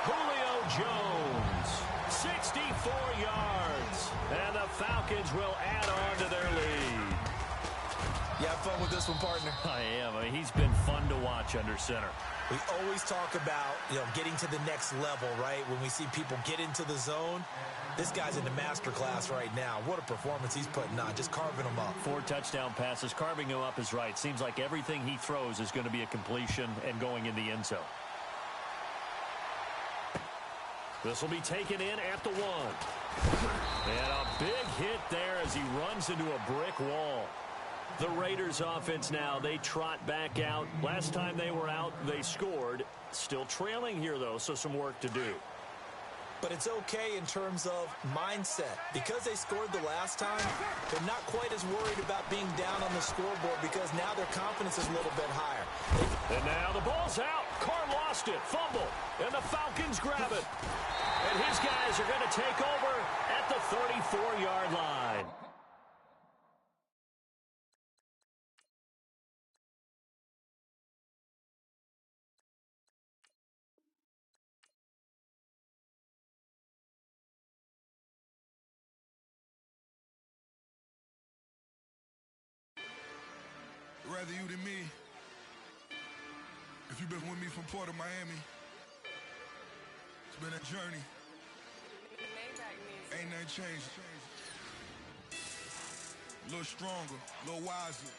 Julio Jones, 64 yards. And the Falcons will add on to their lead. You have fun with this one, partner? I am. I mean, he's been fun to watch under center. We always talk about, getting to the next level, right? When we see people get into the zone, this guy's in the master class right now. What a performance he's putting on, just carving them up. 4 touchdown passes. Carving him up is right. Seems like everything he throws is going to be a completion and going in the end zone. This will be taken in at the 1. And a big hit there as he runs into a brick wall. The Raiders offense now, they trot back out. Last time they were out, they scored. Still trailing here, though, so some work to do. But it's okay in terms of mindset. Because they scored the last time, they're not quite as worried about being down on the scoreboard because now their confidence is a little bit higher. And now the ball's out. Carr lost it. Fumble. And the Falcons grab it. And his guys are going to take over at the 34-yard line. Rather you than me. If you've been with me from Port of Miami, it's been a journey. Ain't nothing changed. A little stronger, a little wiser.